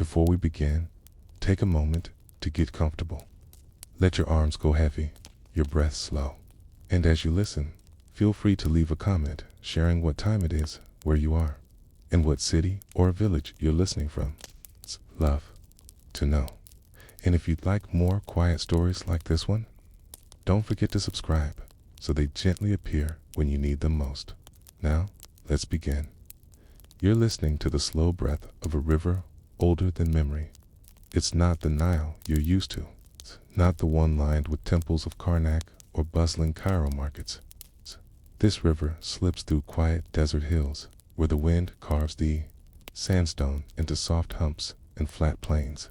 Before we begin, take a moment to get comfortable. Let your arms go heavy, your breath slow. And as you listen, feel free to leave a comment sharing what time it is, where you are, and what city or village you're listening from. It's love to know. And if you'd like more quiet stories like this one, don't forget to subscribe so they gently appear when you need them most. Now, let's begin. You're listening to the slow breath of a river older than memory. It's not the Nile you're used to. It's not the one lined with temples of Karnak or bustling Cairo markets. This river slips through quiet desert hills where the wind carves the sandstone into soft humps and flat plains.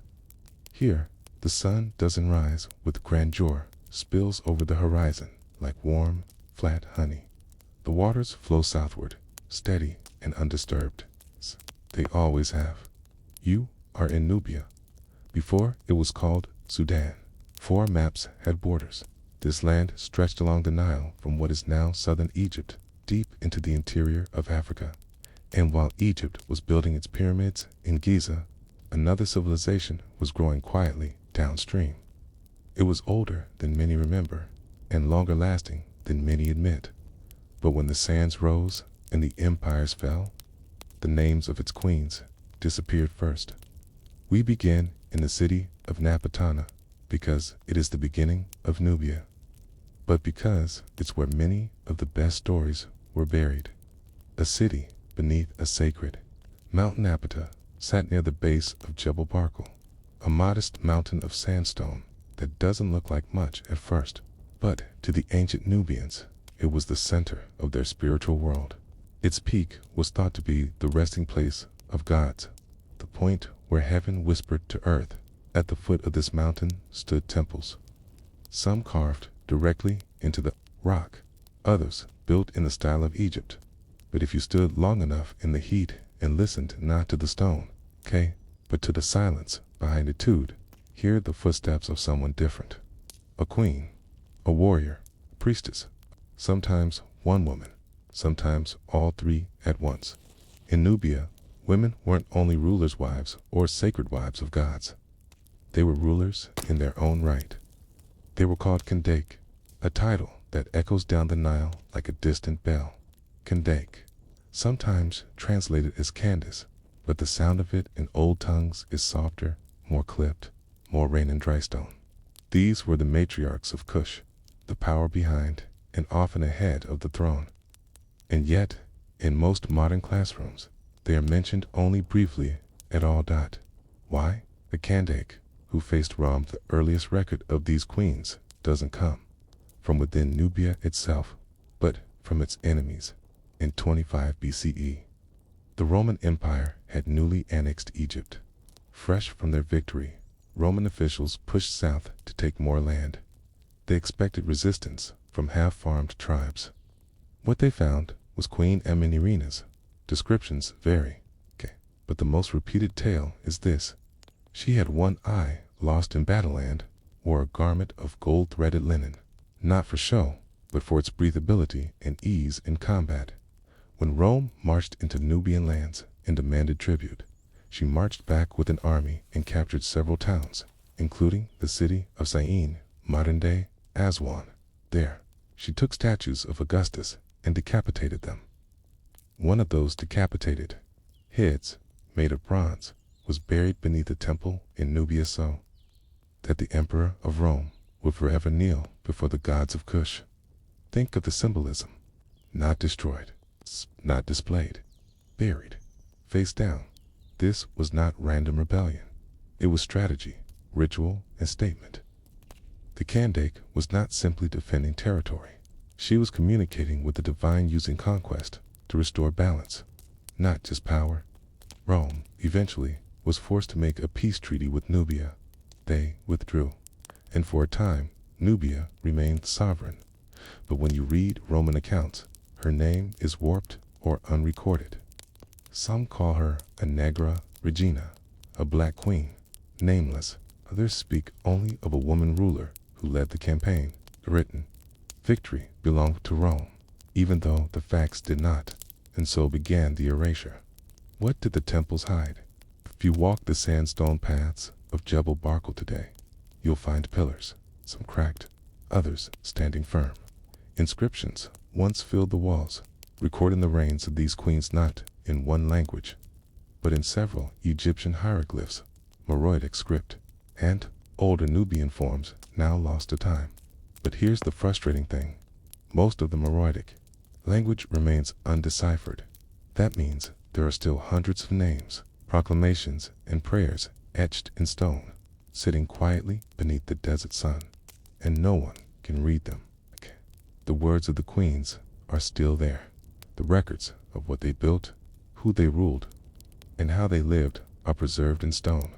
Here, the sun doesn't rise with grandeur, spills over the horizon like warm, flat honey. The waters flow southward, steady and undisturbed. They always have. You are in Nubia. Before it was called Sudan, 4 maps had borders. This land stretched along the Nile from what is now southern Egypt, deep into the interior of Africa. And while Egypt was building its pyramids in Giza, another civilization was growing quietly downstream. It was older than many remember, and longer lasting than many admit. But when the sands rose and the empires fell, the names of its queens disappeared first. We begin in the city of Napatana because it is the beginning of Nubia, but because it's where many of the best stories were buried. A city beneath a sacred Mount Napata sat near the base of Jebel Barkal, a modest mountain of sandstone that doesn't look like much at first, but to the ancient Nubians, it was the center of their spiritual world. Its peak was thought to be the resting place of gods, the point where heaven whispered to earth. At the foot of this mountain stood temples, some carved directly into the rock, others built in the style of Egypt. But if you stood long enough in the heat and listened not to the stone, but to the silence behind it, you'd hear the footsteps of someone different. A queen, a warrior, a priestess, sometimes one woman, sometimes all 3 at once. In Nubia, women weren't only rulers' wives or sacred wives of gods. They were rulers in their own right. They were called Kandake, a title that echoes down the Nile like a distant bell. Kandake, sometimes translated as Candace, but the sound of it in old tongues is softer, more clipped, more rain and dry stone. These were the matriarchs of Kush, the power behind and often ahead of the throne. And yet, in most modern classrooms, they are mentioned only briefly at all. Why? The Kandake, who faced Ram, the earliest record of these queens, doesn't come from within Nubia itself, but from its enemies. In 25 BCE, the Roman Empire had newly annexed Egypt. Fresh from their victory, Roman officials pushed south to take more land. They expected resistance from half-farmed tribes. What they found was Queen Amenirina's. Descriptions vary, but the most repeated tale is this. She had one eye lost in battleland, wore a garment of gold-threaded linen, not for show, but for its breathability and ease in combat. When Rome marched into Nubian lands and demanded tribute, she marched back with an army and captured several towns, including the city of Syene, modern-day Aswan. There, she took statues of Augustus and decapitated them. One of those decapitated heads, made of bronze, was buried beneath a temple in Nubia so that the emperor of Rome would forever kneel before the gods of Kush. Think of the symbolism. Not destroyed, not displayed, buried, face down. This was not random rebellion. It was strategy, ritual, and statement. The Kandake was not simply defending territory. She was communicating with the divine, using conquest to restore balance, not just power. Rome, eventually, was forced to make a peace treaty with Nubia. They withdrew, and for a time, Nubia remained sovereign. But when you read Roman accounts, her name is warped or unrecorded. Some call her a Negra Regina, a black queen, nameless. Others speak only of a woman ruler who led the campaign. Written victory belonged to Rome, even though the facts did not, and so began the erasure. What did the temples hide? If you walk the sandstone paths of Jebel Barkal today, you'll find pillars, some cracked, others standing firm. Inscriptions once filled the walls, recording the reigns of these queens not in one language, but in several Egyptian hieroglyphs, Meroitic script, and older Nubian forms now lost to time. But here's the frustrating thing. Most of the Meroitic language remains undeciphered. That means there are still hundreds of names, proclamations, and prayers etched in stone, sitting quietly beneath the desert sun, and no one can read them. The words of the queens are still there. The records of what they built, who they ruled, and how they lived are preserved in stone.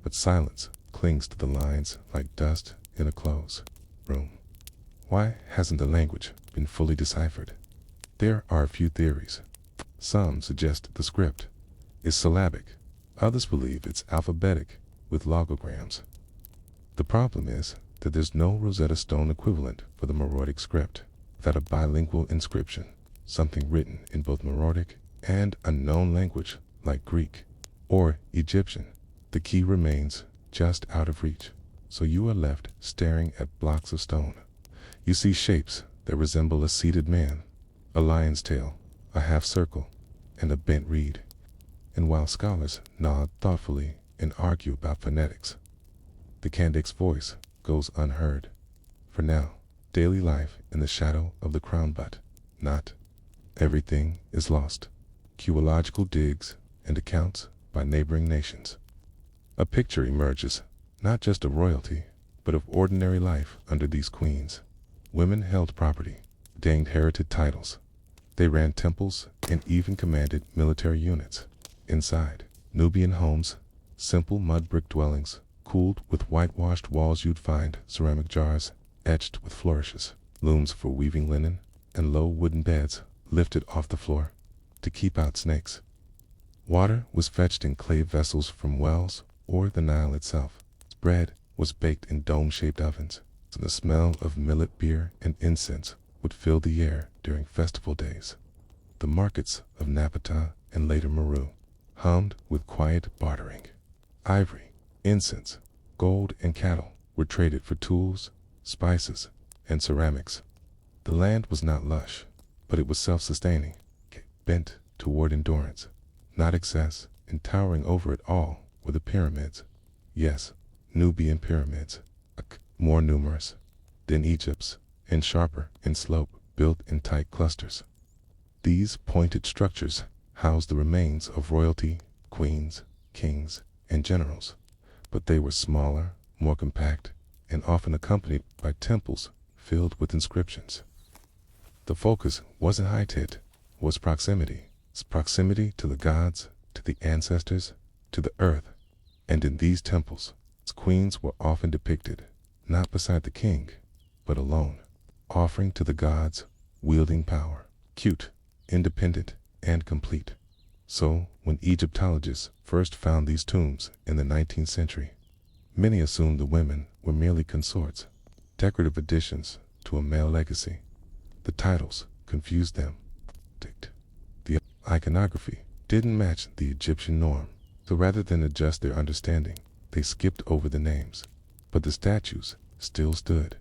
But silence clings to the lines like dust in a closed room. Why hasn't the language been fully deciphered? There are a few theories. Some suggest the script is syllabic. Others believe it's alphabetic with logograms. The problem is that there's no Rosetta Stone equivalent for the Meroitic script. Without a bilingual inscription, something written in both Meroitic and a known language like Greek or Egyptian, the key remains just out of reach. So you are left staring at blocks of stone. You see shapes that resemble a seated man, a lion's tail, a half circle, and a bent reed. And while scholars nod thoughtfully and argue about phonetics, the Kandak's voice goes unheard. For now, daily life in the shadow of the crown, but not everything is lost. Archaeological digs and accounts by neighboring nations. A picture emerges, not just of royalty, but of ordinary life under these queens. Women held property, they inherited titles. They ran temples and even commanded military units. Inside Nubian homes, simple mud brick dwellings, cooled with whitewashed walls, you'd find ceramic jars etched with flourishes, looms for weaving linen, and low wooden beds lifted off the floor to keep out snakes. Water was fetched in clay vessels from wells or the Nile itself. Bread was baked in dome-shaped ovens, and the smell of millet beer and incense would fill the air during festival days. The markets of Napata and later Meru hummed with quiet bartering. Ivory, incense, gold, and cattle were traded for tools, spices, and ceramics. The land was not lush, but it was self-sustaining, bent toward endurance, not excess, and towering over it all were the pyramids. Yes, Nubian pyramids, more numerous than Egypt's, and sharper in slope, built in tight clusters. These pointed structures housed the remains of royalty, queens, kings, and generals, but they were smaller, more compact, and often accompanied by temples filled with inscriptions. The focus wasn't height, it was proximity. It's proximity to the gods, to the ancestors, to the earth. And in these temples, queens were often depicted, not beside the king, but alone, offering to the gods, wielding power, cute, independent, and complete. So, when Egyptologists first found these tombs in the 19th century, many assumed the women were merely consorts, decorative additions to a male legacy. The titles confused them. The iconography didn't match the Egyptian norm, so rather than adjust their understanding, they skipped over the names. But the statues still stood,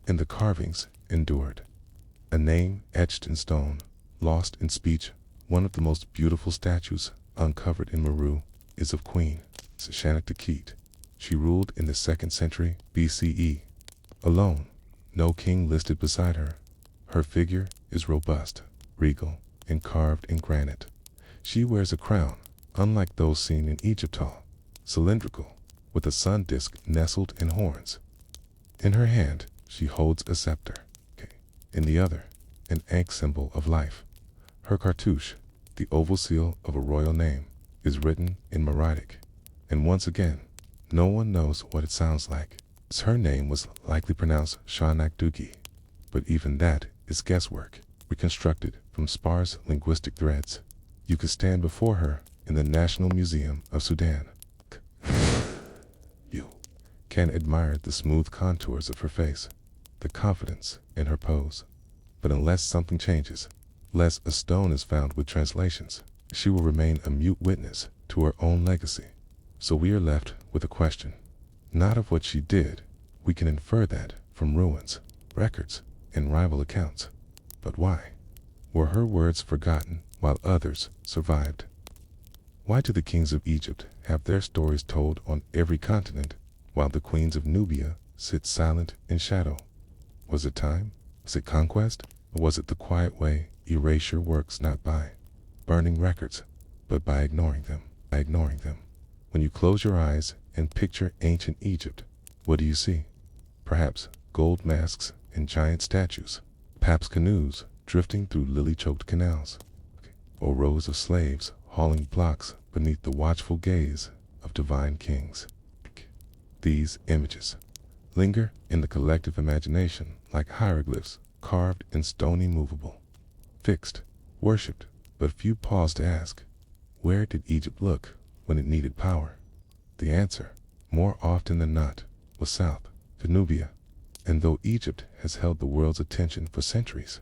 and the carvings endured. A name etched in stone, lost in speech. One of the most beautiful statues uncovered in Meru is of Queen Shanaktakhet. She ruled in the 2nd century BCE. Alone, no king listed beside her. Her figure is robust, regal, and carved in granite. She wears a crown, unlike those seen in Egypt, tall, cylindrical, with a sun disk nestled in horns. In her hand, she holds a scepter. In the other, an ankh symbol of life. Her cartouche, the oval seal of a royal name, is written in Meroitic. And once again, no one knows what it sounds like. Her name was likely pronounced Shanaktakhet, but even that is guesswork, reconstructed from sparse linguistic threads. You could stand before her in the National Museum of Sudan. You can admire the smooth contours of her face, the confidence in her pose. But unless something changes, unless a stone is found with translations, she will remain a mute witness to her own legacy. So we are left with a question, not of what she did. We can infer that from ruins, records, and rival accounts. But why? Were her words forgotten while others survived? Why do the kings of Egypt have their stories told on every continent, while the queens of Nubia sit silent in shadow? Was it time? Was it conquest? Or was it the quiet way erasure works, not by burning records, but by ignoring them? When you close your eyes and picture ancient Egypt, what do you see? Perhaps gold masks and giant statues, perhaps canoes drifting through lily-choked canals, or rows of slaves hauling blocks beneath the watchful gaze of divine kings. These images linger in the collective imagination like hieroglyphs carved in stone, immovable, fixed, worshipped, but few pause to ask, where did Egypt look when it needed power? The answer, more often than not, was south, to Nubia. And though Egypt has held the world's attention for centuries,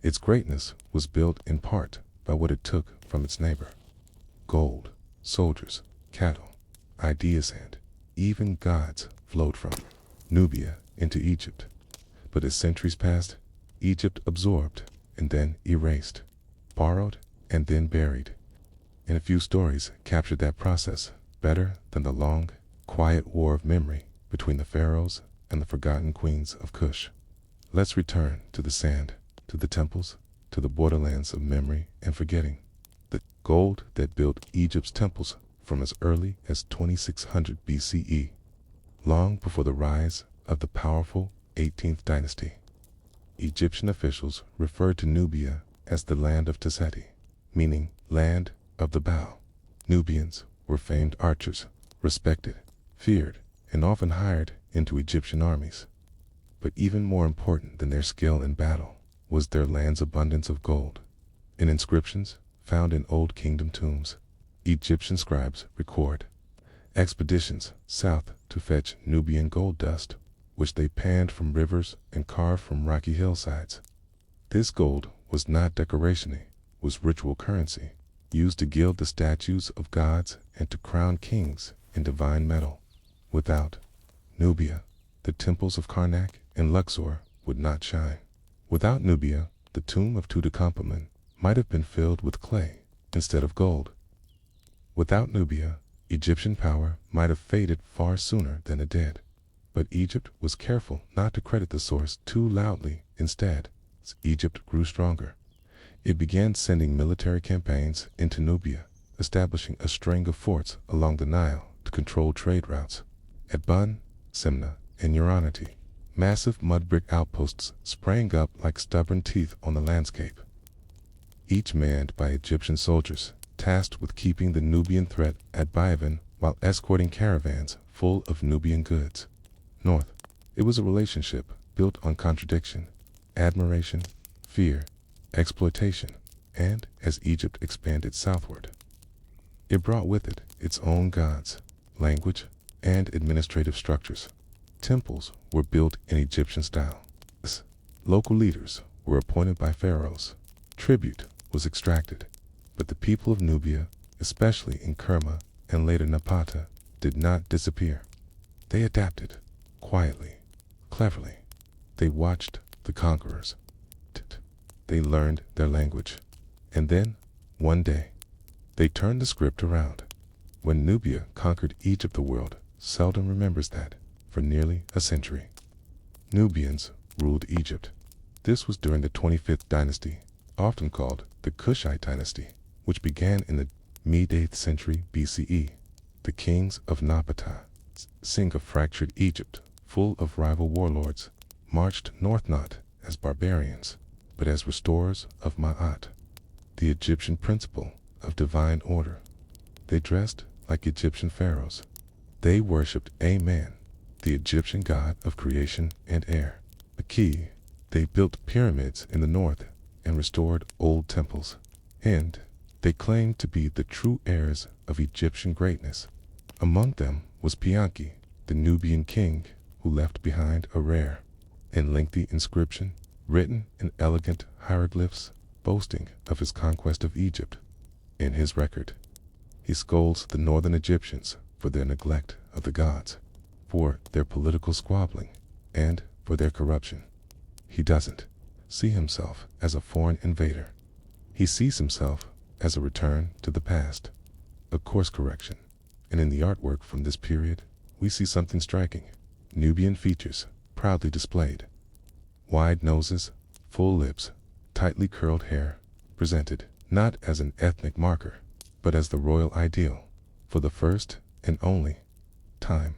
its greatness was built in part by what it took from its neighbor. Gold, soldiers, cattle, ideas, and even gods flowed from Nubia into Egypt. But as centuries passed, Egypt absorbed and then erased, borrowed and then buried. And a few stories captured that process better than the long, quiet war of memory between the pharaohs and the forgotten queens of Kush. Let's return to the sand, to the temples, to the borderlands of memory and forgetting. The gold that built Egypt's temples from as early as 2600 BCE, long before the rise of the powerful 18th dynasty. Egyptian officials referred to Nubia as the land of Taseti, meaning land of the bow. Nubians were famed archers, respected, feared, and often hired into Egyptian armies. But even more important than their skill in battle was their land's abundance of gold. In inscriptions found in Old Kingdom tombs, Egyptian scribes record expeditions south to fetch Nubian gold dust, which they panned from rivers and carved from rocky hillsides. This gold was not decoration, it was ritual currency, used to gild the statues of gods and to crown kings in divine metal. Without Nubia, the temples of Karnak and Luxor would not shine. Without Nubia, the tomb of Tutankhamun might have been filled with clay instead of gold. Without Nubia, Egyptian power might have faded far sooner than it did. But Egypt was careful not to credit the source too loudly. Instead, as Egypt grew stronger, it began sending military campaigns into Nubia, establishing a string of forts along the Nile to control trade routes. At Bun, Semna, and Uranati, massive mud brick outposts sprang up like stubborn teeth on the landscape, each manned by Egyptian soldiers, tasked with keeping the Nubian threat at bay while escorting caravans full of Nubian goods. North, it was a relationship built on contradiction, admiration, fear, exploitation, and as Egypt expanded southward, it brought with it its own gods, language, and administrative structures. Temples were built in Egyptian style. Local leaders were appointed by pharaohs. Tribute was extracted, but the people of Nubia, especially in Kerma and later Napata, did not disappear. They adapted, quietly, cleverly. They watched the conquerors. They learned their language. And then, one day, they turned the script around. When Nubia conquered Egypt, the world seldom remembers that. For nearly a century, Nubians ruled Egypt. This was during the 25th dynasty, often called the Kushite dynasty, which began in the mid-8th century BCE. The kings of Napata, seeing a fractured Egypt full of rival warlords, marched north not as barbarians, but as restorers of Ma'at, the Egyptian principle of divine order. They dressed like Egyptian pharaohs. They worshipped Amen, the Egyptian god of creation and air. A key, they built pyramids in the north and restored old temples. And they claimed to be the true heirs of Egyptian greatness. Among them was Pianki, the Nubian king, who left behind a rare and lengthy inscription written in elegant hieroglyphs boasting of his conquest of Egypt. In his record, he scolds the northern Egyptians for their neglect of the gods, for their political squabbling, and for their corruption. He doesn't see himself as a foreign invader. He sees himself as a return to the past, a course correction. And in the artwork from this period, we see something striking. Nubian features proudly displayed. Wide noses, full lips, tightly curled hair, presented not as an ethnic marker, but as the royal ideal. For the first and only time,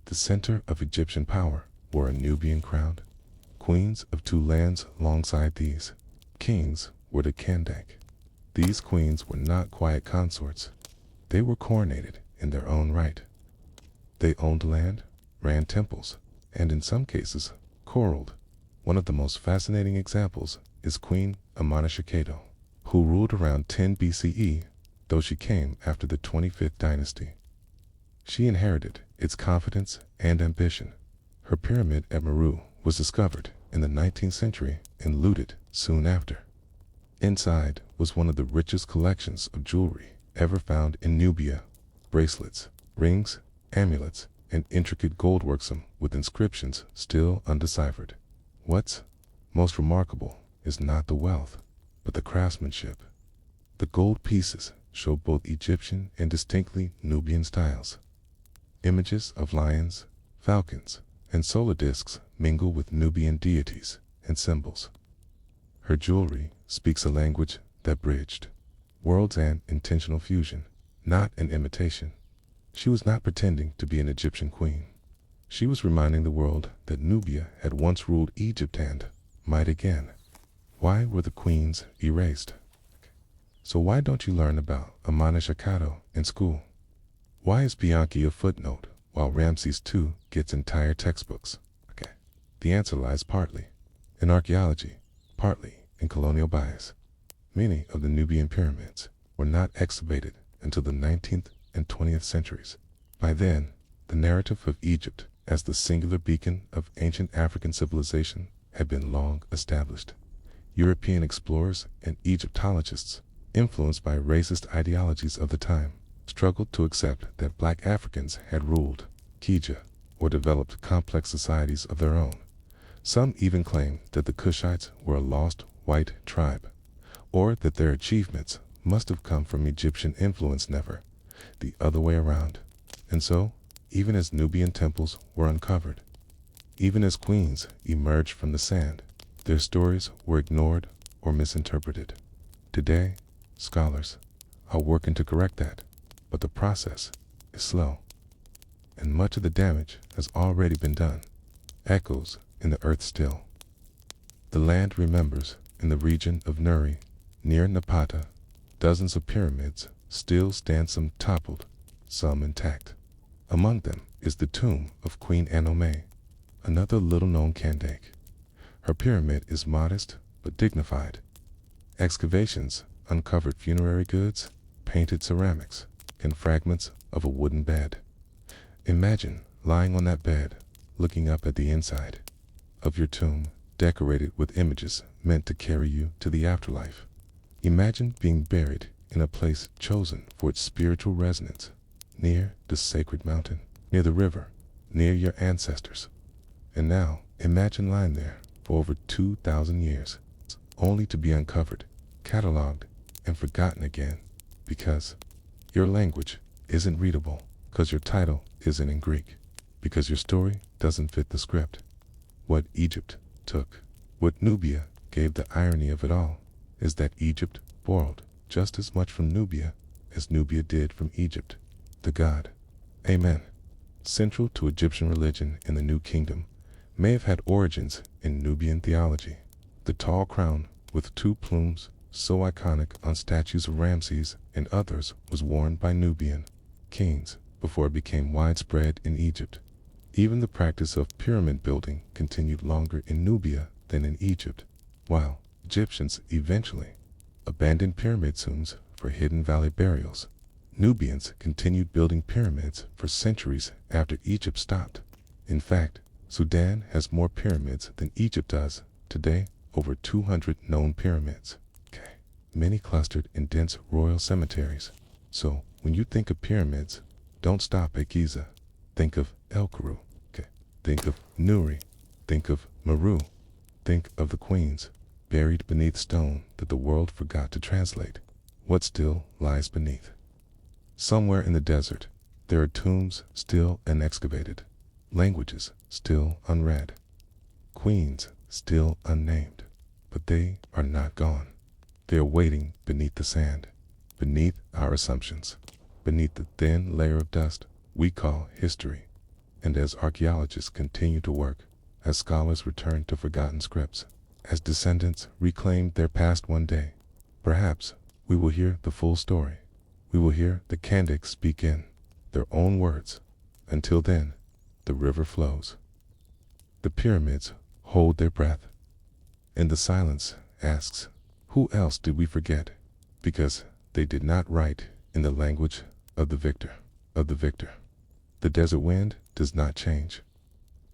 the center of Egyptian power wore a Nubian crown. Queens of two lands alongside these kings were the Kandak. These queens were not quiet consorts. They were coronated in their own right. They owned land, ran temples, and in some cases, quarreled. One of the most fascinating examples is Queen Amanishakheto, who ruled around 10 BCE, though she came after the 25th dynasty. She inherited its confidence and ambition. Her pyramid at Meru was discovered in the 19th century and looted soon after. Inside was one of the richest collections of jewelry ever found in Nubia: bracelets, rings, amulets, and intricate goldworksome with inscriptions still undeciphered. What's most remarkable is not the wealth, but the craftsmanship. The gold pieces show both Egyptian and distinctly Nubian styles. Images of lions, falcons, and solar discs mingle with Nubian deities and symbols. Her jewelry speaks a language that bridged worlds and intentional fusion, not an imitation. She was not pretending to be an Egyptian queen. She was reminding the world that Nubia had once ruled Egypt and might again. Why were the queens erased? So why don't you learn about Amanishakheto in school? Why is Bianchi a footnote while Ramses II gets entire textbooks? The answer lies partly in archaeology, partly in colonial bias. Many of the Nubian pyramids were not excavated until the 19th and 20th centuries. By then, the narrative of Egypt as the singular beacon of ancient African civilization had been long established. European explorers and Egyptologists, influenced by racist ideologies of the time, struggled to accept that black Africans had ruled Kija or developed complex societies of their own. Some even claimed that the Kushites were a lost white tribe, or that their achievements must have come from Egyptian influence, never the other way around. And so, even as Nubian temples were uncovered, even as queens emerged from the sand, their stories were ignored or misinterpreted. Today, scholars are working to correct that, but the process is slow, and much of the damage has already been done. Echoes in the earth still. The land remembers. In the region of Nuri, near Napata, dozens of pyramids still stand, some toppled, some intact. Among them is the tomb of Queen Anome, another little-known Kandak. Her pyramid is modest but dignified. Excavations uncovered funerary goods, painted ceramics, and fragments of a wooden bed. Imagine lying on that bed, looking up at the inside of your tomb, decorated with images meant to carry you to the afterlife. Imagine being buried in a place chosen for its spiritual resonance, near the sacred mountain, near the river, near your ancestors. And now, imagine lying there for over 2,000 years, only to be uncovered, cataloged, and forgotten again, because your language isn't readable, because your title isn't in Greek, because your story doesn't fit the script. What Egypt took, what Nubia gave. The irony of it all is that Egypt borrowed just as much from Nubia as Nubia did from Egypt. The god, Amen, central to Egyptian religion in the New Kingdom, may have had origins in Nubian theology. The tall crown with two plumes, so iconic on statues of Ramses and others, was worn by Nubian kings before it became widespread in Egypt. Even the practice of pyramid building continued longer in Nubia than in Egypt. While Egyptians eventually abandoned pyramid tombs for hidden valley burials, Nubians continued building pyramids for centuries after Egypt stopped. In fact, Sudan has more pyramids than Egypt does today, over 200 known pyramids, many clustered in dense royal cemeteries. So when you think of pyramids, Don't stop at Giza. Think of El Karu. Okay. Think of Nuri. Think of Meru. Think of the queens, buried beneath stone that the world forgot to translate. What still lies beneath? Somewhere in the desert, there are tombs still unexcavated, languages still unread, queens still unnamed. But they are not gone. They are waiting beneath the sand, beneath our assumptions, beneath the thin layer of dust we call history. And as archaeologists continue to work, as scholars return to forgotten scripts, as descendants reclaim their past one day, perhaps we will hear the full story. We will hear the Kandiks speak in their own words. Until then, the river flows. The pyramids hold their breath, and the silence asks, who else did we forget? Because they did not write in the language of the victor. The desert wind does not change.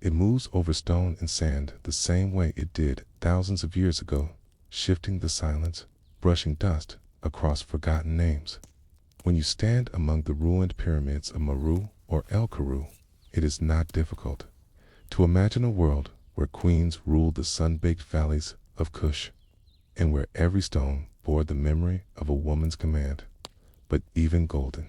It moves over stone and sand the same way it did thousands of years ago, shifting the silence, brushing dust across forgotten names. When you stand among the ruined pyramids of Meru or El Karu, it is not difficult to imagine a world where queens ruled the sun-baked valleys of Kush, and where every stone bore the memory of a woman's command. But even golden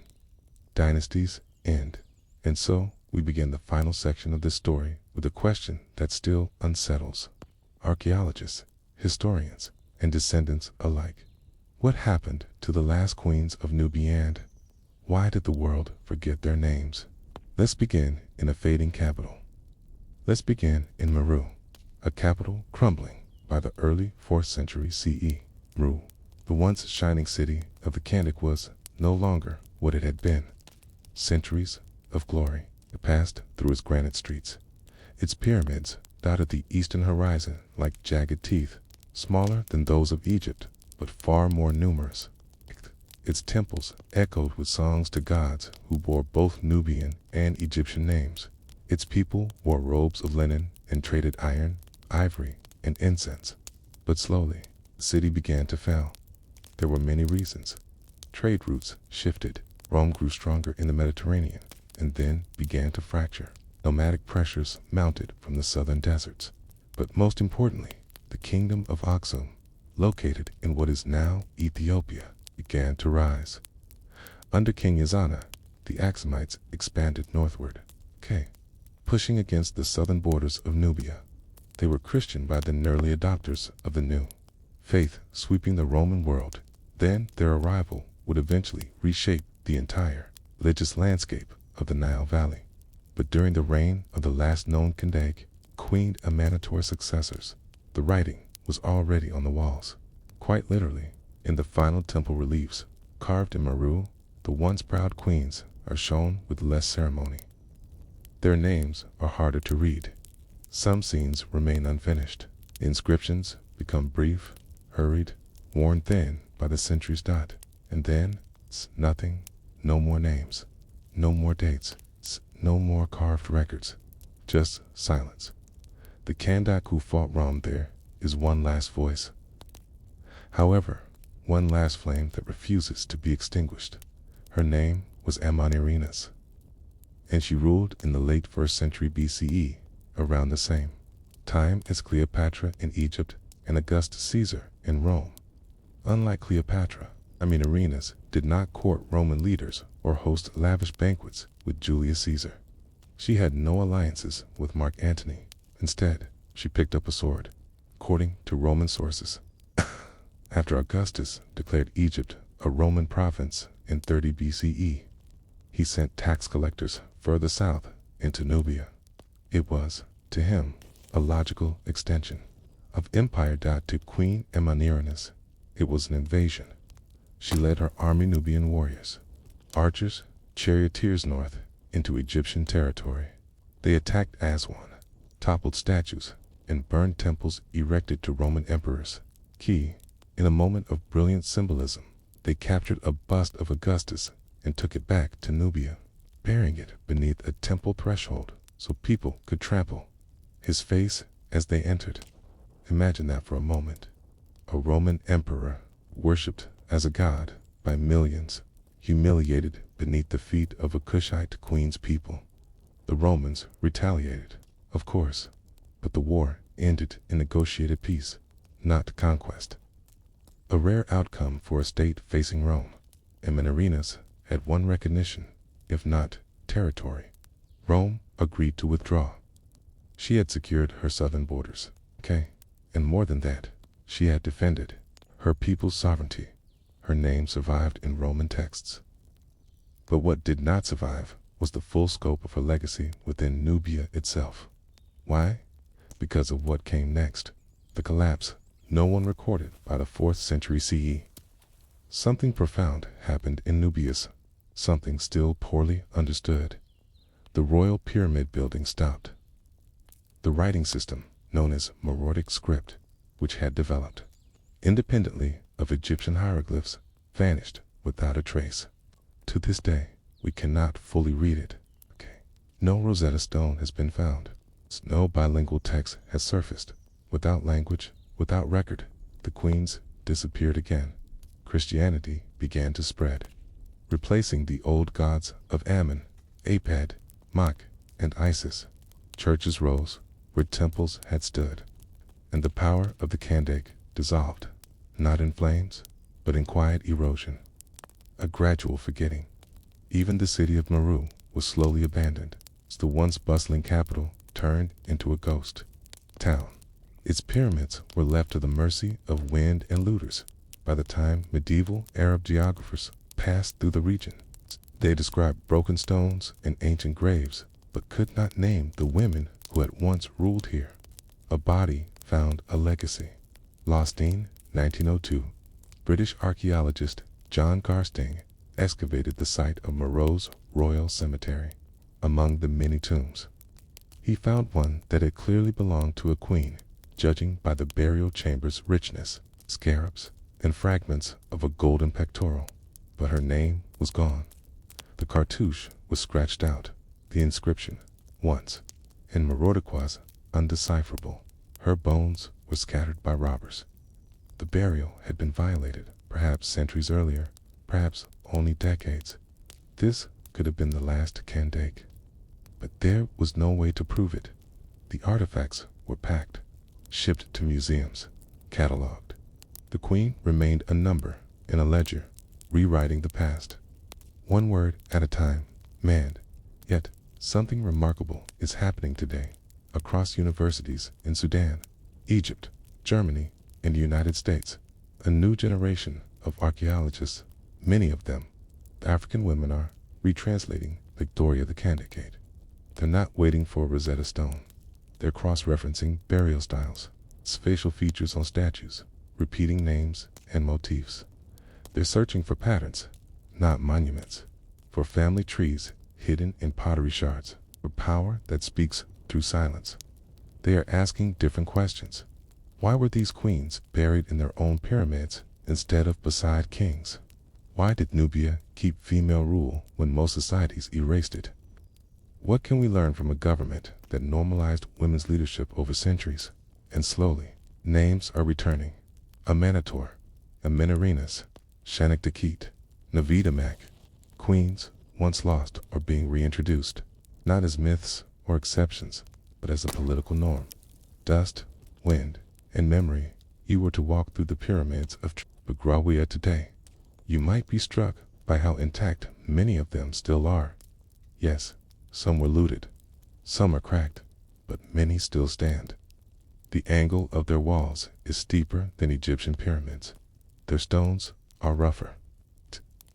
dynasties end. And so we begin the final section of this story with a question that still unsettles archaeologists, historians, and descendants alike. What happened to the last queens of Nubia, and why did the world forget their names? Let's begin in a fading capital. Let's begin in Meru, a capital crumbling by the early 4th century CE. Meru, the once shining city of the Kandik, was no longer what it had been. Centuries of glory passed through its granite streets. Its pyramids dotted the eastern horizon like jagged teeth, smaller than those of Egypt, but far more numerous. Its temples echoed with songs to gods who bore both Nubian and Egyptian names. Its people wore robes of linen and traded iron, ivory, and incense. But slowly, the city began to fail. There were many reasons. Trade routes shifted. Rome grew stronger in the Mediterranean, and then began to fracture. Nomadic pressures mounted from the southern deserts. But most importantly, the kingdom of Aksum, located in what is now Ethiopia, began to rise. Under King Yazana, the Aksumites expanded northward, pushing against the southern borders of Nubia. They were Christian by then early adopters of the new faith sweeping the Roman world. Then their arrival would eventually reshape the entire religious landscape of the Nile Valley. But during the reign of the last known Kandak, Queen Amanitor's successors, the writing was already on the walls. Quite literally, in the final temple reliefs, carved in Meru, the once proud queens are shown with less ceremony. Their names are harder to read. Some scenes remain unfinished. Inscriptions become brief, hurried, worn thin by the centuries. And then, nothing, no more names, no more dates, no more carved records, just silence. The Kandak who fought Rome there is one last voice. However, one last flame that refuses to be extinguished. Her name was Amanirenas, and she ruled in the late 1st century BCE, around the same time as Cleopatra in Egypt and Augustus Caesar in Rome. Unlike Cleopatra, Amanirenas did not court Roman leaders or host lavish banquets with Julius Caesar. She had no alliances with Mark Antony. Instead, she picked up a sword, according to Roman sources. After Augustus declared Egypt a Roman province in 30 BCE, he sent tax collectors further south into Nubia. It was, to him, a logical extension of empire. To Queen Amanirenas, it was an invasion. She led her army Nubian warriors, archers, charioteers north into Egyptian territory. They attacked Aswan, toppled statues, and burned temples erected to Roman emperors. In a moment of brilliant symbolism, they captured a bust of Augustus and took it back to Nubia, burying it beneath a temple threshold so people could trample his face as they entered. Imagine that for a moment. A Roman emperor, worshipped as a god by millions, humiliated beneath the feet of a Cushite queen's people. The Romans retaliated, of course, but the war ended in negotiated peace, not conquest. A rare outcome for a state facing Rome, and Mannarinas had won recognition, if not territory. Rome agreed to withdraw. She had secured her southern borders, and more than that, she had defended her people's sovereignty. Her name survived in Roman texts. But what did not survive was the full scope of her legacy within Nubia itself. Why? Because of what came next, the collapse no one recorded by the 4th century CE. Something profound happened in Nubius, something still poorly understood. The royal pyramid building stopped. The writing system, known as Meroitic script, which had developed independently of Egyptian hieroglyphs, vanished without a trace. To this day, we cannot fully read it. No Rosetta Stone has been found. No bilingual text has surfaced. Without language, without record, the queens disappeared again. Christianity began to spread, replacing the old gods of Ammon, Apad, Mach, and Isis. Churches rose where temples had stood, and the power of the Kandake dissolved, not in flames, but in quiet erosion. A gradual forgetting. Even the city of Meru was slowly abandoned. The once bustling capital turned into a ghost town. Its pyramids were left to the mercy of wind and looters. By the time medieval Arab geographers passed through the region, they described broken stones and ancient graves, but could not name the women who had once ruled here. A body found a legacy. Lostine, 1902. British archaeologist John Garsting excavated the site of Mero's Royal Cemetery. Among the many tombs, he found one that had clearly belonged to a queen, judging by the burial chamber's richness, scarabs, and fragments of a golden pectoral. But her name was gone. The cartouche was scratched out, the inscription, once, in Meroicois, undecipherable. Her bones were scattered by robbers. The burial had been violated, perhaps centuries earlier, perhaps only decades. This could have been the last Kandake. But there was no way to prove it. The artifacts were packed, shipped to museums, cataloged. The queen remained a number in a ledger, rewriting the past, one word at a time, manned. Yet, something remarkable is happening today, across universities in Sudan, Egypt, Germany, and the United States. A new generation of archaeologists, many of them, the African women, are retranslating Victoria the Candidate. They're not waiting for a Rosetta Stone. They're cross-referencing burial styles, facial features on statues, repeating names and motifs. They're searching for patterns, not monuments, for family trees hidden in pottery shards, for power that speaks through silence. They are asking different questions. Why were these queens buried in their own pyramids instead of beside kings? Why did Nubia keep female rule when most societies erased it? What can we learn from a government that normalized women's leadership over centuries? And slowly, names are returning. Amanator, Amenarinas, Shanaktakit, Navidamak. Queens, once lost, are being reintroduced, not as myths or exceptions, but as a political norm. Dust, wind, and memory, you were to walk through the pyramids of Bagrawiyah today. You might be struck by how intact many of them still are. Yes, some were looted, some are cracked, but many still stand. The angle of their walls is steeper than Egyptian pyramids. Their stones are rougher.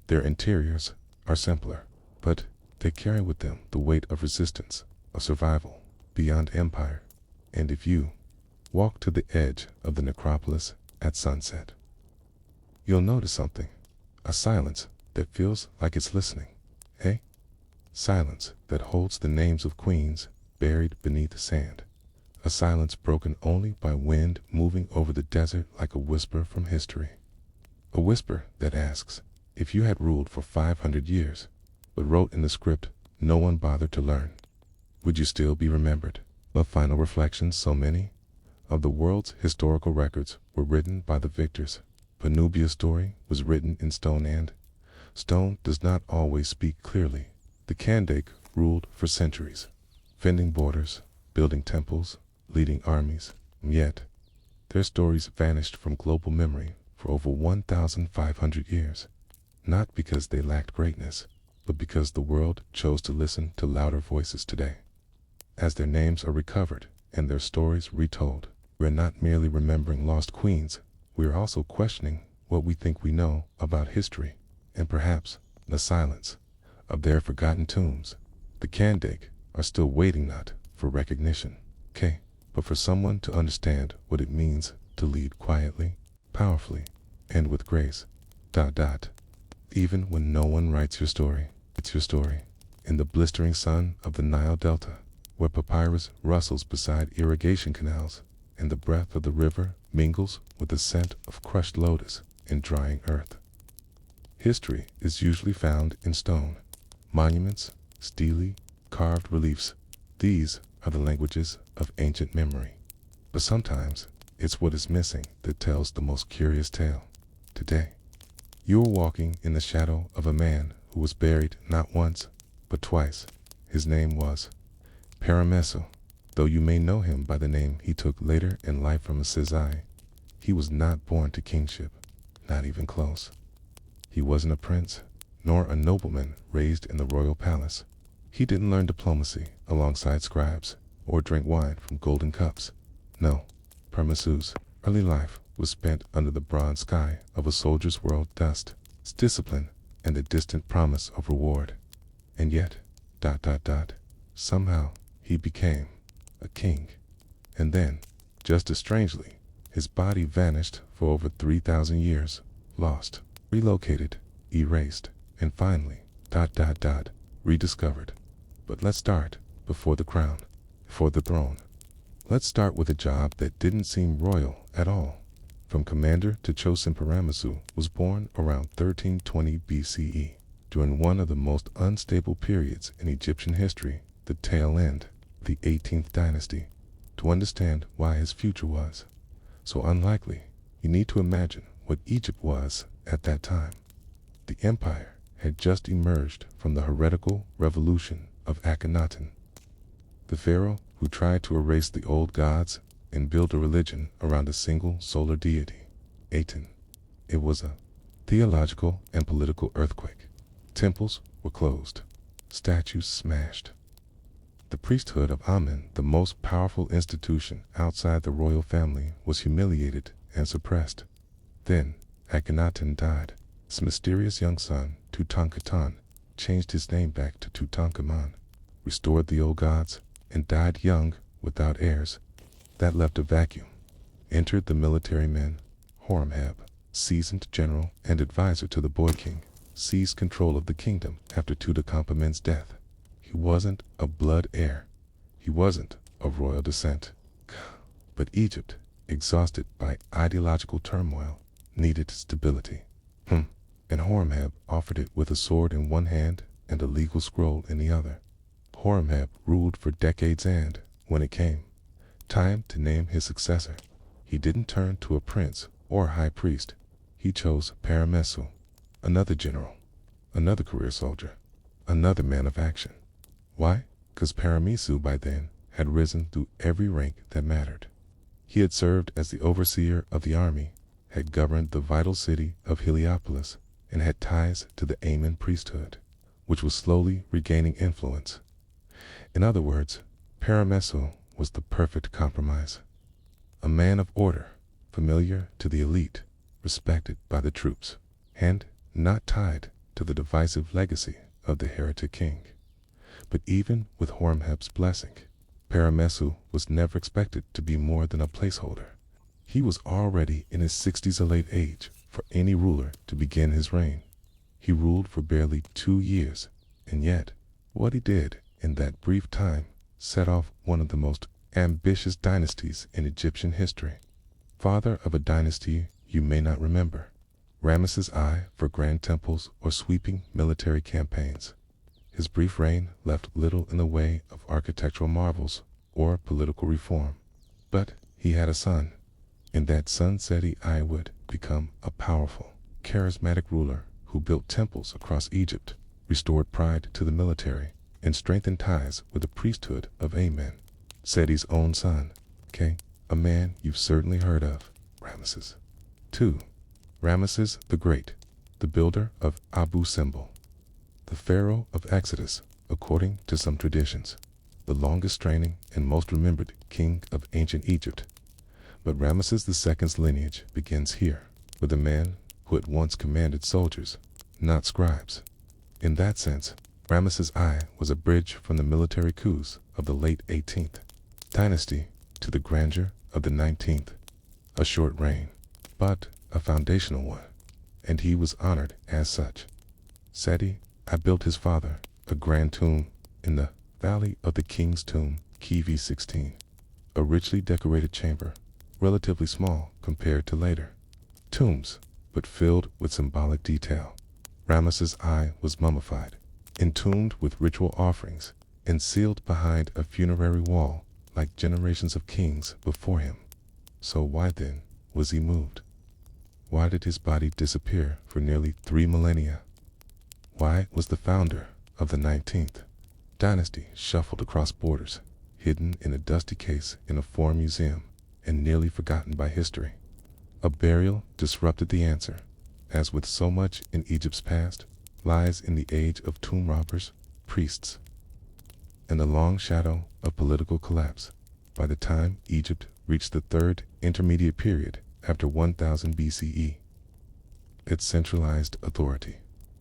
Their interiors are simpler, but they carry with them the weight of resistance, of survival, beyond empire. And if you walk to the edge of the necropolis at sunset, you'll notice something, a silence that feels like it's listening. Silence that holds the names of queens buried beneath the sand. A silence broken only by wind moving over the desert like a whisper from history. A whisper that asks, if you had ruled for 500 years, but wrote in the script no one bothered to learn, would you still be remembered? A final reflection. So many of the world's historical records were written by the victors, but Nubia's story was written in stone, and Stone does not always speak clearly. The Kandake ruled for centuries, fending borders, building temples, leading armies, and yet their stories vanished from global memory for over 1,500 years, not because they lacked greatness, but because the world chose to listen to louder voices today. As their names are recovered and their stories retold, we are not merely remembering lost queens, we are also questioning what we think we know about history, and perhaps the silence of their forgotten tombs. The Kandake are still waiting not for recognition, but for someone to understand what it means to lead quietly, powerfully, and with grace. Even when no one writes your story, it's your story. In the blistering sun of the Nile Delta, where papyrus rustles beside irrigation canals, and the breath of the river mingles with the scent of crushed lotus in drying earth. History is usually found in stone, monuments, stele, carved reliefs. These are the languages of ancient memory. But sometimes it's what is missing that tells the most curious tale. Today, you are walking in the shadow of a man who was buried not once, but twice. His name was Parameso. Though you may know him by the name he took later in life from a Sezai, he was not born to kingship, not even close. He wasn't a prince, nor a nobleman raised in the royal palace. He didn't learn diplomacy alongside scribes, or drink wine from golden cups. No, Parameso's early life was spent under the broad sky of a soldier's world dust, discipline, and the distant promise of reward. And yet, somehow he became a king. And then, just as strangely, his body vanished for over 3,000 years, lost, relocated, erased, and finally, rediscovered. But let's start before the crown, before the throne. Let's start with a job that didn't seem royal at all. From commander to chosen, Paramesu was born around 1320 BCE, during one of the most unstable periods in Egyptian history, the tail end of the 18th dynasty. To understand why his future was so unlikely, you need to imagine what Egypt was at that time. The empire had just emerged from the heretical revolution of Akhenaten, the pharaoh who tried to erase the old gods and build a religion around a single solar deity, Aten. It was a theological and political earthquake. Temples were closed, statues smashed. The priesthood of Amen, the most powerful institution outside the royal family, was humiliated and suppressed. Then Akhenaten died. His mysterious young son, Tutankhamun, changed his name back to Tutankhamun, restored the old gods, and died young without heirs. That left a vacuum. Entered the military men. Horemheb, seasoned general and advisor to the boy king, seized control of the kingdom after Tutankhamun's death. He wasn't a blood heir. He wasn't of royal descent. But Egypt, exhausted by ideological turmoil, needed stability. And Horemheb offered it with a sword in one hand and a legal scroll in the other. Horemheb ruled for decades, and when it came time to name his successor, he didn't turn to a prince or high priest. He chose Paramesu, another general, another career soldier, another man of action. Why? Because Paramesu by then had risen through every rank that mattered. He had served as the overseer of the army, had governed the vital city of Heliopolis, and had ties to the Amen priesthood, which was slowly regaining influence. In other words, Paramesu was the perfect compromise. A man of order, familiar to the elite, respected by the troops, and not tied to the divisive legacy of the heretic king. But even with Horemheb's blessing, Paramesu was never expected to be more than a placeholder. He was already in his 60s, a late age for any ruler to begin his reign. He ruled for barely 2 years, and yet what he did in that brief time set off one of the most ambitious dynasties in Egyptian history. Father of a dynasty you may not remember, Ramesses I for grand temples or sweeping military campaigns. His brief reign left little in the way of architectural marvels or political reform. But he had a son, and that son said he would become a powerful, charismatic ruler who built temples across Egypt, restored pride to the military, and strengthened ties with the priesthood of Amen. Seti's own son, a man you've certainly heard of, Ramesses. 2. Ramesses the Great, the builder of Abu Simbel, the pharaoh of Exodus, according to some traditions, the longest reigning and most remembered king of ancient Egypt. But Ramesses II's lineage begins here, with a man who at once commanded soldiers, not scribes. In that sense, Ramesses I was a bridge from the military coups of the late 18th dynasty to the grandeur of the 19th. A short reign, but a foundational one, and he was honored as such. Seti I built his father a grand tomb in the Valley of the King's Tomb, Kivi 16, a richly decorated chamber, relatively small compared to later tombs, but filled with symbolic detail. Ramesses I was mummified, entombed with ritual offerings, and sealed behind a funerary wall like generations of kings before him. So why then was he moved? Why did his body disappear for nearly 3 millennia? Why was the founder of the 19th dynasty shuffled across borders, hidden in a dusty case in a foreign museum, and nearly forgotten by history? A burial disrupted the answer. As with so much in Egypt's past, lies in the age of tomb robbers, priests, and the long shadow of political collapse. By the time Egypt reached the third intermediate period after 1000 BCE, its centralized authority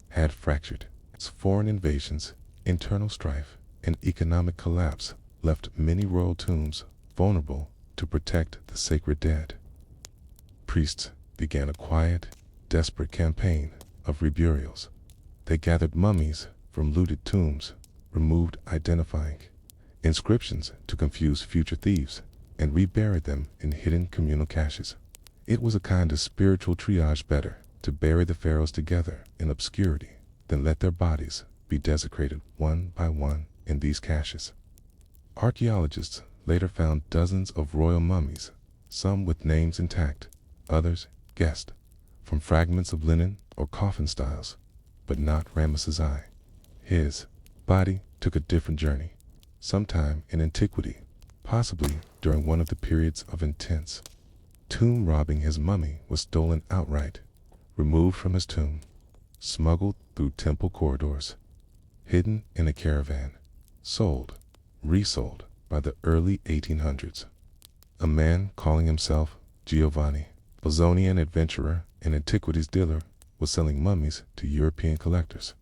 had fractured. Its foreign invasions, internal strife, and economic collapse left many royal tombs vulnerable to protect the sacred dead. Priests began a quiet, desperate campaign of reburials. They gathered mummies from looted tombs, removed identifying inscriptions to confuse future thieves, and reburied them in hidden communal caches. It was a kind of spiritual triage, better to bury the pharaohs together in obscurity than let their bodies be desecrated one by one in these caches. Archaeologists later found dozens of royal mummies, some with names intact, others guessed from fragments of linen or coffin styles, but not Ramesses I. His body took a different journey, sometime in antiquity, possibly during one of the periods of intense tomb robbing. His mummy was stolen outright, removed from his tomb, smuggled through temple corridors, hidden in a caravan, sold, resold by the early 1800s. A man calling himself Giovanni, Bolzonian adventurer and antiquities dealer, was selling mummies to European collectors.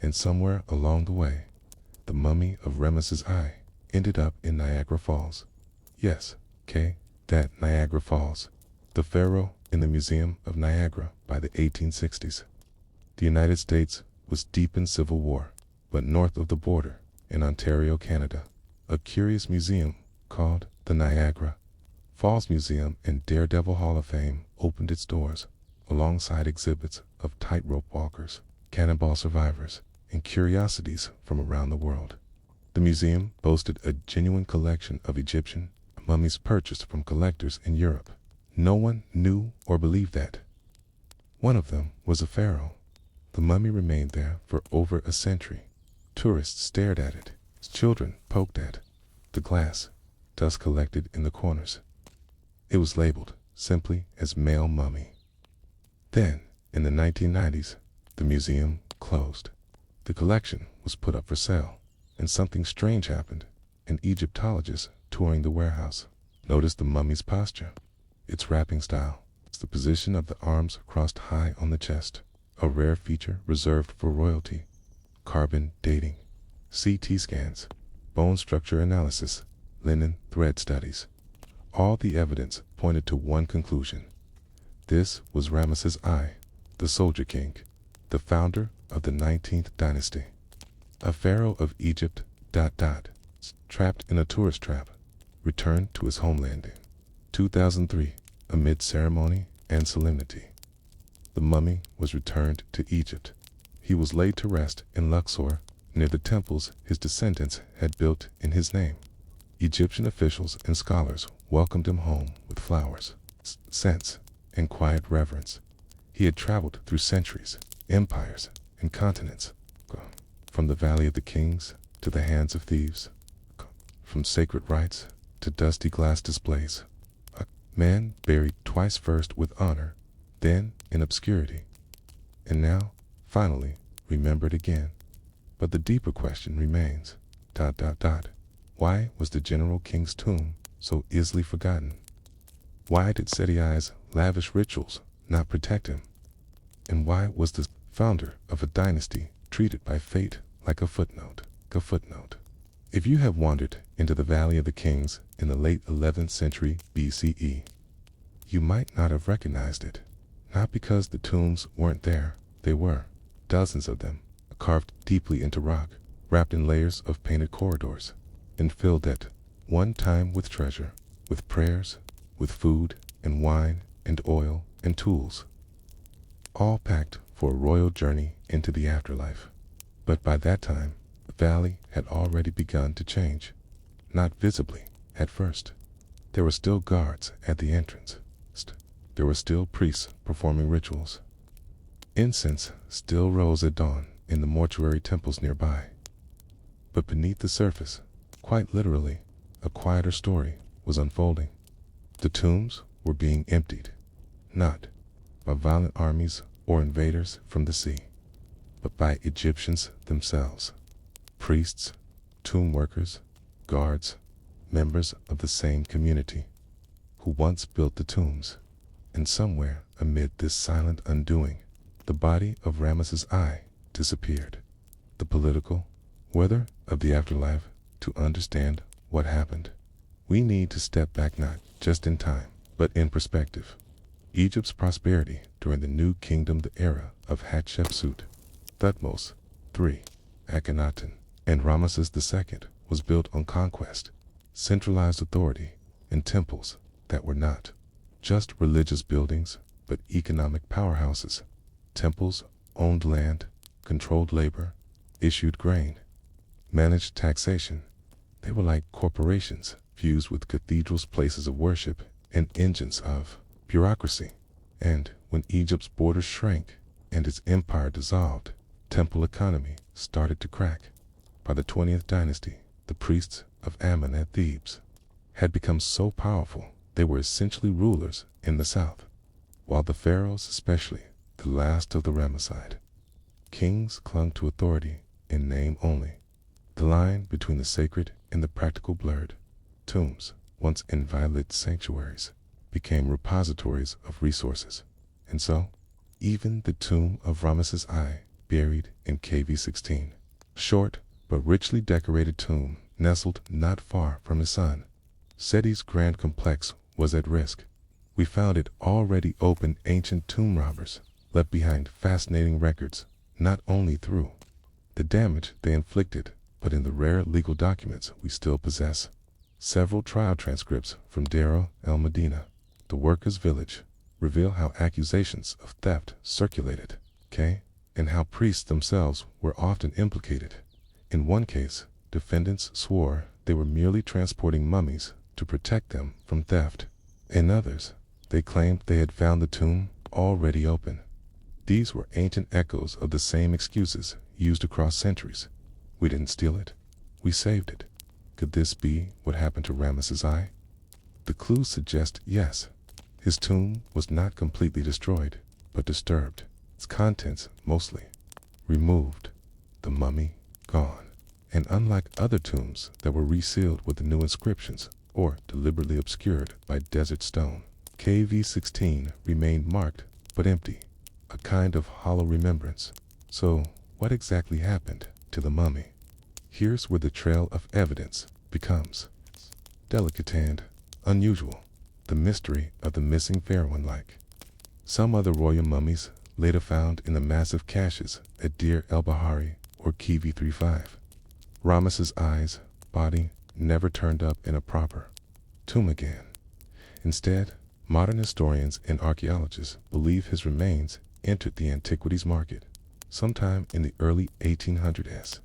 And somewhere along the way, the mummy of Ramesses I ended up in Niagara Falls. Yes, that Niagara Falls, the pharaoh in the Museum of Niagara by the 1860s. The United States was deep in civil war, but north of the border, in Ontario, Canada, a curious museum called the Niagara Falls Museum and Daredevil Hall of Fame opened its doors, alongside exhibits of tightrope walkers, cannonball survivors, and curiosities from around the world. The museum boasted a genuine collection of Egyptian mummies purchased from collectors in Europe. No one knew or believed that one of them was a pharaoh. The mummy remained there for over a century. Tourists stared at it, children poked at the glass, dust collected in the corners. It was labeled simply as male mummy. Then, in the 1990s, the museum closed. The collection was put up for sale, and something strange happened. An Egyptologist touring the warehouse noticed the mummy's posture, its wrapping style, the position of the arms crossed high on the chest, a rare feature reserved for royalty, carbon dating, CT scans, bone structure analysis, linen thread studies. All the evidence pointed to one conclusion. This was Ramesses I, the Soldier King, the founder of the 19th dynasty. A pharaoh of Egypt, trapped in a tourist trap, returned to his homeland in 2003 amid ceremony and solemnity. The mummy was returned to Egypt. He was laid to rest in Luxor, near the temples his descendants had built in his name. Egyptian officials and scholars welcomed him home with flowers, scents, and quiet reverence. He had traveled through centuries, empires, and continents, from the Valley of the Kings to the hands of thieves, from sacred rites to dusty glass displays. A man buried twice, first with honor, then in obscurity, and now, finally, remembered again. But the deeper question remains, why was the General King's tomb so easily forgotten? Why did Setiai's lavish rituals not protect him? And why was the founder of a dynasty treated by fate like a footnote? If you have wandered into the Valley of the Kings in the late 11th century BCE, you might not have recognized it. Not because the tombs weren't there, they were. Dozens of them, carved deeply into rock, wrapped in layers of painted corridors, and filled at one time with treasure, with prayers, with food and wine and oil and tools, all packed for a royal journey into the afterlife. But by that time, the valley had already begun to change. Not visibly at first. There were still guards at the entrance. There were still priests performing rituals. Incense still rose at dawn in the mortuary temples nearby. But beneath the surface, quite literally, a quieter story was unfolding. The tombs were being emptied, not by violent armies or invaders from the sea, but by Egyptians themselves. Priests, tomb workers, guards, members of the same community, who once built the tombs. And somewhere amid this silent undoing, the body of Ramesses I disappeared. The political weather of the afterlife. To understand what happened, we need to step back, not just in time, but in perspective. Egypt's prosperity during the New Kingdom, the era of Hatshepsut, Thutmose III, Akhenaten, and Ramesses II, was built on conquest, centralized authority, and temples that were not just religious buildings, but economic powerhouses. Temples owned land, controlled labor, issued grain, managed taxation. They were like corporations fused with cathedrals, places of worship, and engines of bureaucracy. And when Egypt's borders shrank and its empire dissolved, temple economy started to crack. By the 20th dynasty, the priests of Ammon at Thebes had become so powerful they were essentially rulers in the south, while the pharaohs, especially the last of the Ramesside kings, clung to authority in name only. The line between the sacred and the practical blurred. Tombs, once inviolate sanctuaries, became repositories of resources. And so, even the tomb of Ramesses I, buried in KV-16, short but richly decorated tomb nestled not far from his son, Seti's grand complex, was at risk. We found it already open. Ancient tomb robbers left behind fascinating records, not only through the damage they inflicted, but in the rare legal documents we still possess. Several trial transcripts from Deir el-Medina, the workers' village, reveal how accusations of theft circulated, and how priests themselves were often implicated. In one case, defendants swore they were merely transporting mummies to protect them from theft. In others, they claimed they had found the tomb already open. These were ancient echoes of the same excuses used across centuries. We didn't steal it. We saved it. Could this be what happened to Ramesses I? The clues suggest yes. His tomb was not completely destroyed, but disturbed. Its contents mostly removed. The mummy gone. And unlike other tombs that were resealed with the new inscriptions, or deliberately obscured by desert stone, KV-16 remained marked but empty, a kind of hollow remembrance. So, what exactly happened to the mummy? Here's where the trail of evidence becomes delicate and unusual. The mystery of the missing pharaoh, like some other royal mummies later found in the massive caches at Deir el-Bahari or KV-35. Ramesses I's body never turned up in a proper tomb again. Instead, modern historians and archaeologists believe his remains entered the antiquities market sometime in the early 1800s.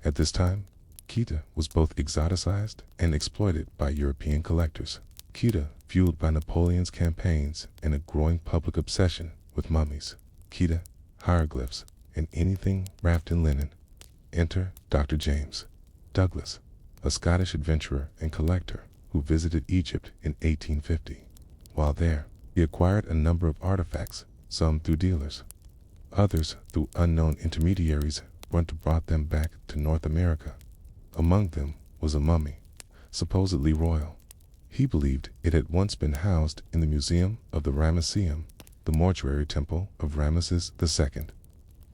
At this time, Khita was both exoticized and exploited by European collectors. Khita, fueled by Napoleon's campaigns and a growing public obsession with mummies. Khita, hieroglyphs, and anything wrapped in linen. Enter Dr. James Douglas, a Scottish adventurer and collector who visited Egypt in 1850. While there, he acquired a number of artifacts, some through dealers, others through unknown intermediaries who brought them back to North America. Among them was a mummy, supposedly royal. He believed it had once been housed in the Museum of the Ramesseum, the mortuary temple of Ramesses II.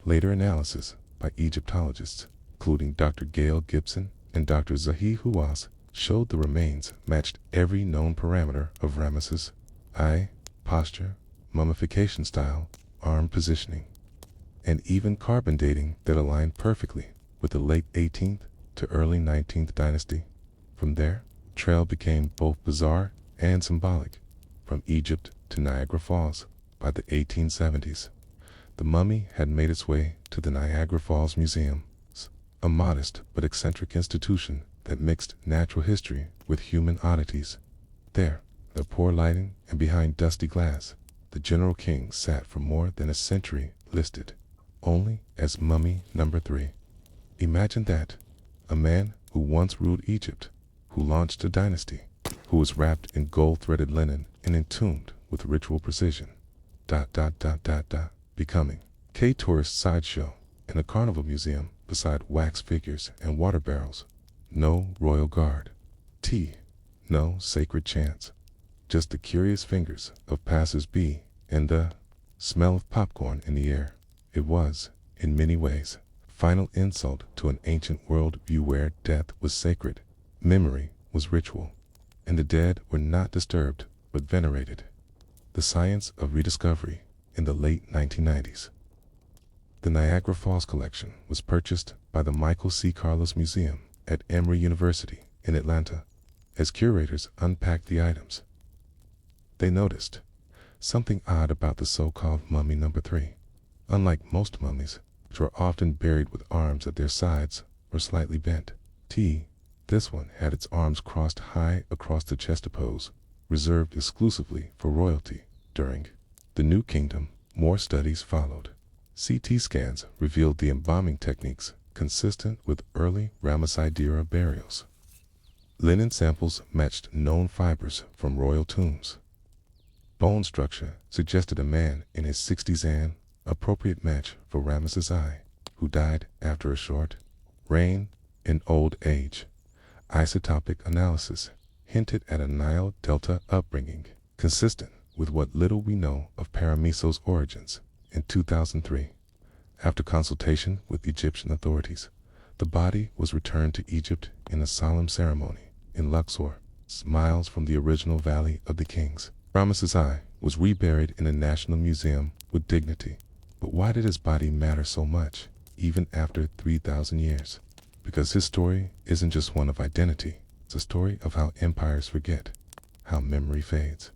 Later analysis by Egyptologists, including Dr. Gail Gibson and Dr. Zahi Hawass, showed the remains matched every known parameter of Ramesses: eye, posture, mummification style, arm positioning, and even carbon dating that aligned perfectly with the late 18th to early 19th dynasty. From there, the trail became both bizarre and symbolic. From Egypt to Niagara Falls by the 1870s, the mummy had made its way to the Niagara Falls Museum, a modest but eccentric institution that mixed natural history with human oddities. There, the poor lighting and behind dusty glass, the General King sat for more than a century, listed only as Mummy Number 3. Imagine that, a man who once ruled Egypt, who launched a dynasty, who was wrapped in gold-threaded linen and entombed with ritual precision. Becoming K tourist sideshow in a carnival museum beside wax figures and water barrels. No royal guard. No sacred chants. Just the curious fingers of passers-by and the smell of popcorn in the air. It was, in many ways, final insult to an ancient world view where death was sacred, memory was ritual, and the dead were not disturbed but venerated. The science of rediscovery in the late 1990s. The Niagara Falls collection was purchased by the Michael C. Carlos Museum at Emory University in Atlanta. As curators unpacked the items, they noticed something odd about the so-called Mummy Number 3. Unlike most mummies, which were often buried with arms at their sides or slightly bent, this one had its arms crossed high across the chest pose, reserved exclusively for royalty. During the New Kingdom, more studies followed. CT scans revealed the embalming techniques consistent with early Ramesside-era burials. Linen samples matched known fibers from royal tombs. Bone structure suggested a man in his 60s, an appropriate match for Ramesses I, who died after a short reign in old age. Isotopic analysis hinted at a Nile Delta upbringing, consistent with what little we know of Paramiso's origins. In 2003, after consultation with Egyptian authorities, the body was returned to Egypt in a solemn ceremony in Luxor, miles from the original Valley of the Kings. Ramesses I was reburied in a national museum with dignity. But why did his body matter so much, even after 3,000 years? Because his story isn't just one of identity. It's a story of how empires forget, how memory fades,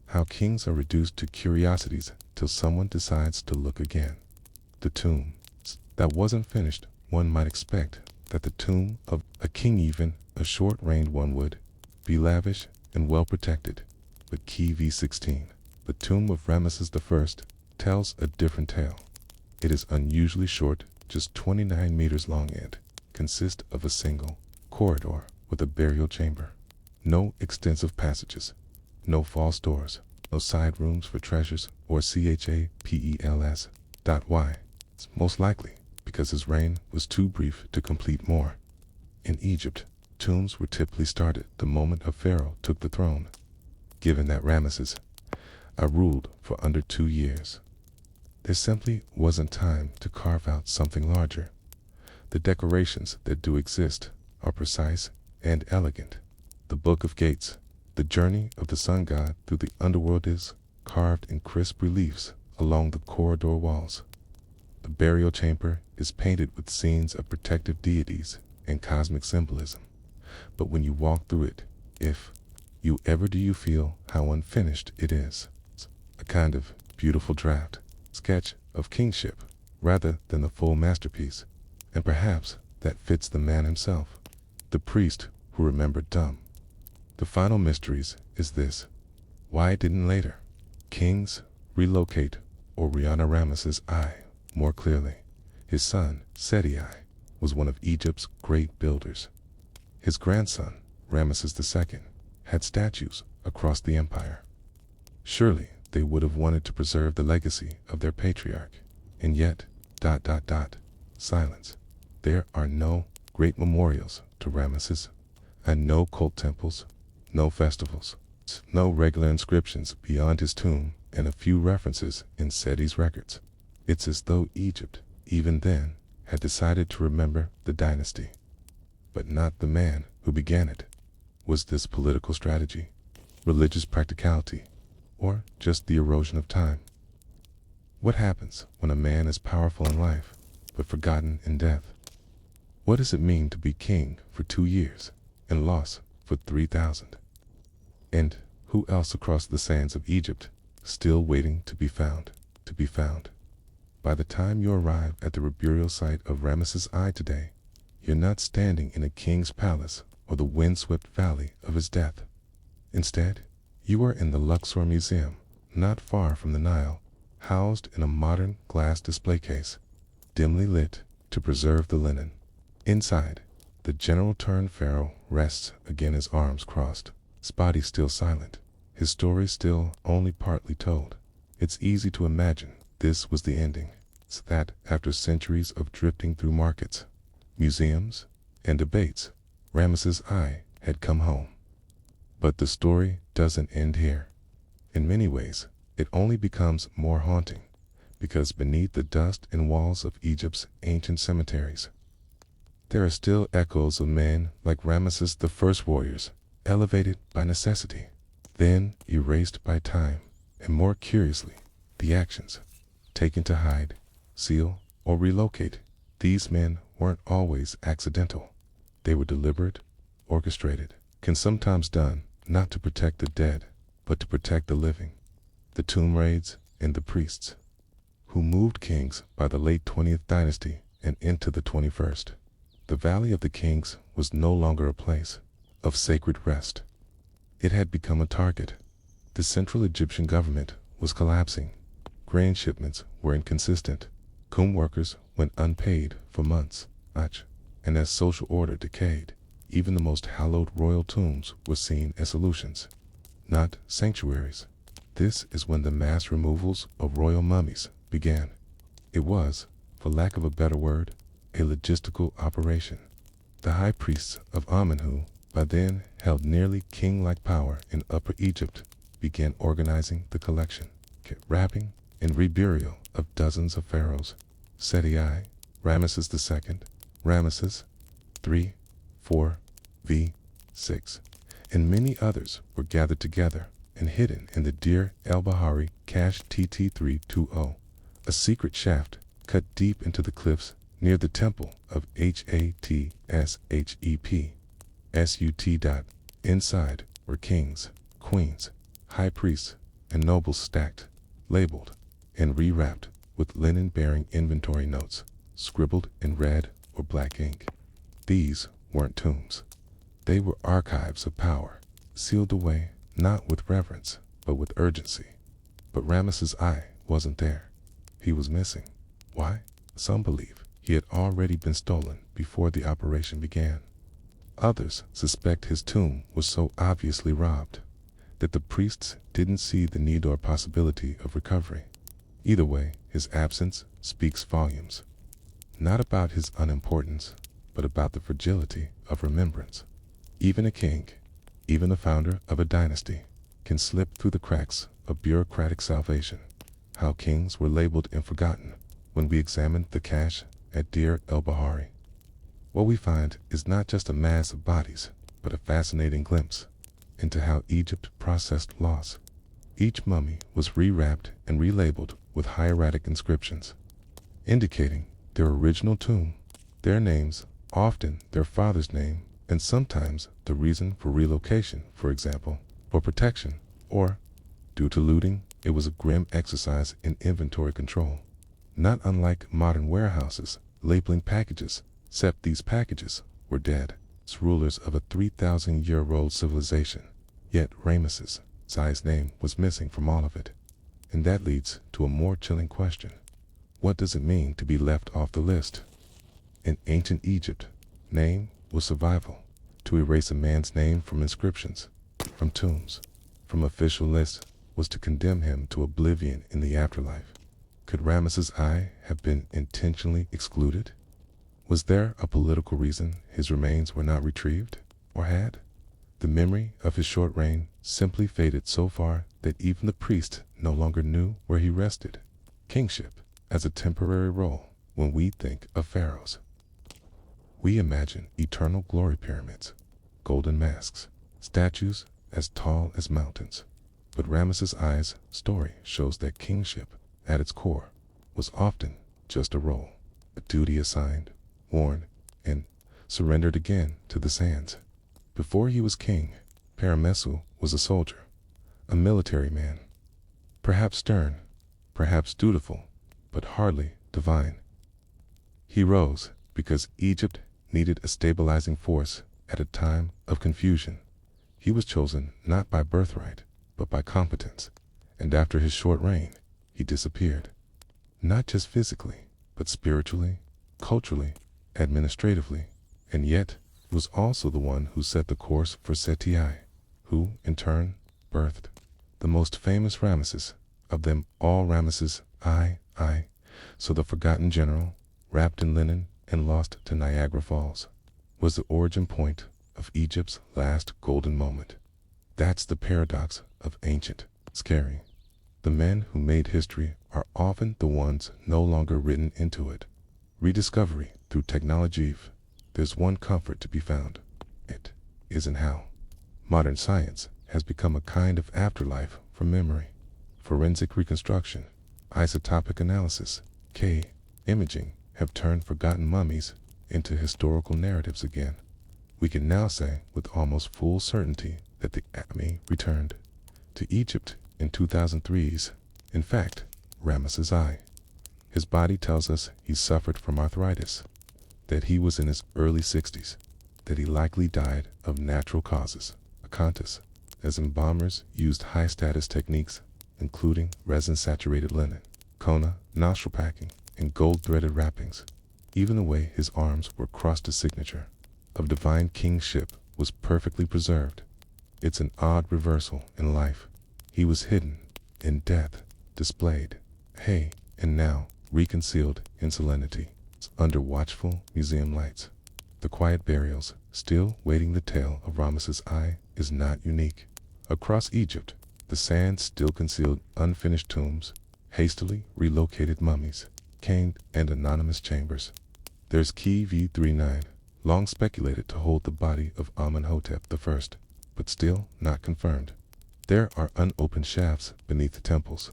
how kings are reduced to curiosities till someone decides to look again. The tomb that wasn't finished. One might expect that the tomb of a king, even a short-reigned one, would be lavish and well protected. But Key V16, the tomb of Ramesses I, tells a different tale. It is unusually short, just 29 meters long, and consists of a single corridor with a burial chamber. No extensive passages, no false doors, no side rooms for treasures or CHAPELS. Why? It's most likely because his reign was too brief to complete more. In Egypt, tombs were typically started the moment a pharaoh took the throne. Given that Ramesses I ruled for under 2 years, there simply wasn't time to carve out something larger. The decorations that do exist are precise and elegant. The Book of Gates, the journey of the sun god through the underworld, is carved in crisp reliefs along the corridor walls. The burial chamber is painted with scenes of protective deities and cosmic symbolism. But when you walk through it, if you ever do, you feel how unfinished it is. A kind of beautiful draft, sketch of kingship, rather than the full masterpiece. And perhaps that fits the man himself, the priest who remembered dumb. The final mysteries is this: why didn't later kings relocate or re-honor Ramesses I more clearly. His son, Seti I, was one of Egypt's great builders. His grandson, Ramesses II, had statues across the empire. Surely they would have wanted to preserve the legacy of their patriarch. And yet, silence. There are no great memorials to Ramesses, and no cult temples, no festivals, no regular inscriptions beyond his tomb, and a few references in Seti's records. It's as though Egypt, even then, had decided to remember the dynasty, but not the man who began it. Was this political strategy, religious practicality, or just the erosion of time? What happens when a man is powerful in life, but forgotten in death? What does it mean to be king for 2 years and lost for 3,000? And who else across the sands of Egypt, still waiting to be found? By the time you arrive at the burial site of Ramesses I today, you're not standing in a king's palace or the windswept valley of his death. Instead, you are in the Luxor Museum, not far from the Nile, housed in a modern glass display case, dimly lit to preserve the linen. Inside, the general-turned pharaoh rests again, his arms crossed, his body still silent, his story still only partly told. It's easy to imagine this was the ending, so that after centuries of drifting through markets, museums, and debates, Ramesses I had come home. But the story doesn't end here. In many ways, it only becomes more haunting, because beneath the dust and walls of Egypt's ancient cemeteries, there are still echoes of men like Ramesses I warriors, elevated by necessity, then erased by time, and more curiously, the actions taken to hide, seal, or relocate. These men weren't always accidental. They were deliberate, orchestrated, and sometimes done not to protect the dead, but to protect the living. The tomb raids and the priests who moved kings by the late 20th dynasty and into the 21st. The Valley of the Kings was no longer a place of sacred rest. It had become a target. The central Egyptian government was collapsing. Grain shipments were inconsistent. Tomb workers went unpaid for months. And as social order decayed, even the most hallowed royal tombs were seen as solutions, not sanctuaries. This is when the mass removals of royal mummies began. It was, for lack of a better word, a logistical operation. The high priests of Amen, who by then held nearly king-like power in Upper Egypt, began organizing the collection, wrapping, and reburial of dozens of pharaohs. Seti I, Ramesses II, Ramesses III, IV, V, VI, and many others were gathered together and hidden in the Deir el-Bahari Cache TT320, a secret shaft cut deep into the cliffs near the temple of Hatsheep Sut. Inside were kings, queens, high priests, and nobles stacked, labeled, and rewrapped with linen-bearing inventory notes, scribbled in red or black ink. These weren't tombs. They were archives of power, sealed away not with reverence, but with urgency. But Ramesses I wasn't there. He was missing. Why? Some believe he had already been stolen before the operation began. Others suspect his tomb was so obviously robbed that the priests didn't see the need or possibility of recovery. Either way, his absence speaks volumes, not about his unimportance, but about the fragility of remembrance. Even a king, even the founder of a dynasty, can slip through the cracks of bureaucratic salvation. How kings were labeled and forgotten when we examined the cache at Deir el-Bahari. What we find is not just a mass of bodies, but a fascinating glimpse into how Egypt processed loss. Each mummy was rewrapped and relabeled with hieratic inscriptions, indicating their original tomb, their names, often their father's name, and sometimes the reason for relocation, for example, for protection, or, due to looting. It was a grim exercise in inventory control, not unlike modern warehouses labeling packages, except these packages were dead, as rulers of a 3,000-year-old civilization. Yet Ramesses I's name was missing from all of it. And that leads to a more chilling question. What does it mean to be left off the list? In ancient Egypt, name was survival. To erase a man's name from inscriptions, from tombs, from official lists was to condemn him to oblivion in the afterlife. Could Ramesses I have been intentionally excluded? Was there a political reason his remains were not retrieved? Or had the memory of his short reign simply faded so far that even the priest no longer knew where he rested? Kingship as a temporary role. When we think of pharaohs, we imagine eternal glory pyramids, golden masks, statues as tall as mountains. But Ramesses I's story shows that kingship, at its core, was often just a role, a duty assigned, worn, and surrendered again to the sands. Before he was king, Paramessu was a soldier, a military man, perhaps stern, perhaps dutiful, but hardly divine. He rose because Egypt needed a stabilizing force at a time of confusion. He was chosen not by birthright, but by competence, and after his short reign, he disappeared. Not just physically, but spiritually, culturally, administratively, and yet was also the one who set the course for Seti I, who, in turn, birthed the most famous Ramesses of them all, Ramesses I. So the forgotten general, wrapped in linen and lost to Niagara Falls, was the origin point of Egypt's last golden moment. That's the paradox of ancient, scary. The men who made history are often the ones no longer written into it. Rediscovery through technology. There's one comfort to be found. It isn't how. Modern science has become a kind of afterlife for memory. Forensic reconstruction, isotopic analysis, imaging have turned forgotten mummies into historical narratives again. We can now say with almost full certainty that the Acme returned to Egypt in 2003's. In fact, Ramesses I. His body tells us he suffered from arthritis, that he was in his early 60s, that he likely died of natural causes. Acontas, as embalmers used high-status techniques, including resin-saturated linen, kona, nostril packing, and gold-threaded wrappings. Even the way his arms were crossed, a signature of divine kingship, was perfectly preserved. It's an odd reversal in life. He was hidden, in death, displayed, and now reconcealed in solemnity, under watchful museum lights. The quiet burials, still waiting the tale of Ramesses I, is not unique. Across Egypt, the sands still concealed unfinished tombs, hastily relocated mummies, caned and anonymous chambers. There's Key V39, long speculated to hold the body of Amenhotep I, but still not confirmed. There are unopened shafts beneath the temples,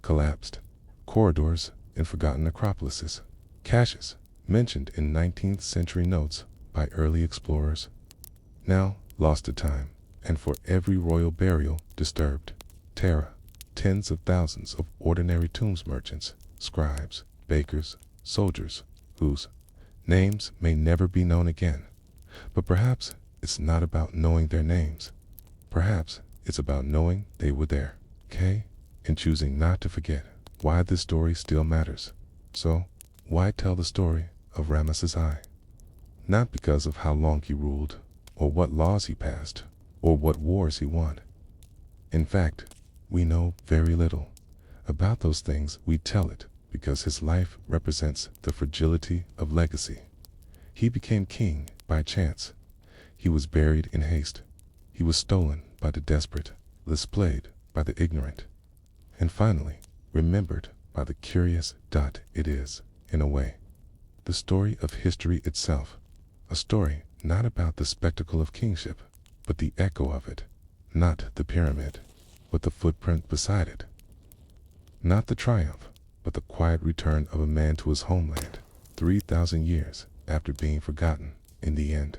collapsed corridors in forgotten necropolises, caches mentioned in 19th century notes by early explorers, now lost to time, and for every royal burial disturbed, terror, tens of thousands of ordinary tombs merchants, scribes, bakers, soldiers, whose names may never be known again. But perhaps it's not about knowing their names. Perhaps it's about knowing they were there, and choosing not to forget. Why this story still matters. So, why tell the story of Ramesses I? Not because of how long he ruled, or what laws he passed, or what wars he won. In fact, we know very little about those things. We tell it because his life represents the fragility of legacy. He became king by chance. He was buried in haste. He was stolen by the desperate, displayed by the ignorant, and finally remembered by the curious. It is, in a way, the story of history itself, a story not about the spectacle of kingship, but the echo of it, not the pyramid, but the footprint beside it, not the triumph, but the quiet return of a man to his homeland, 3,000 years after being forgotten in the end.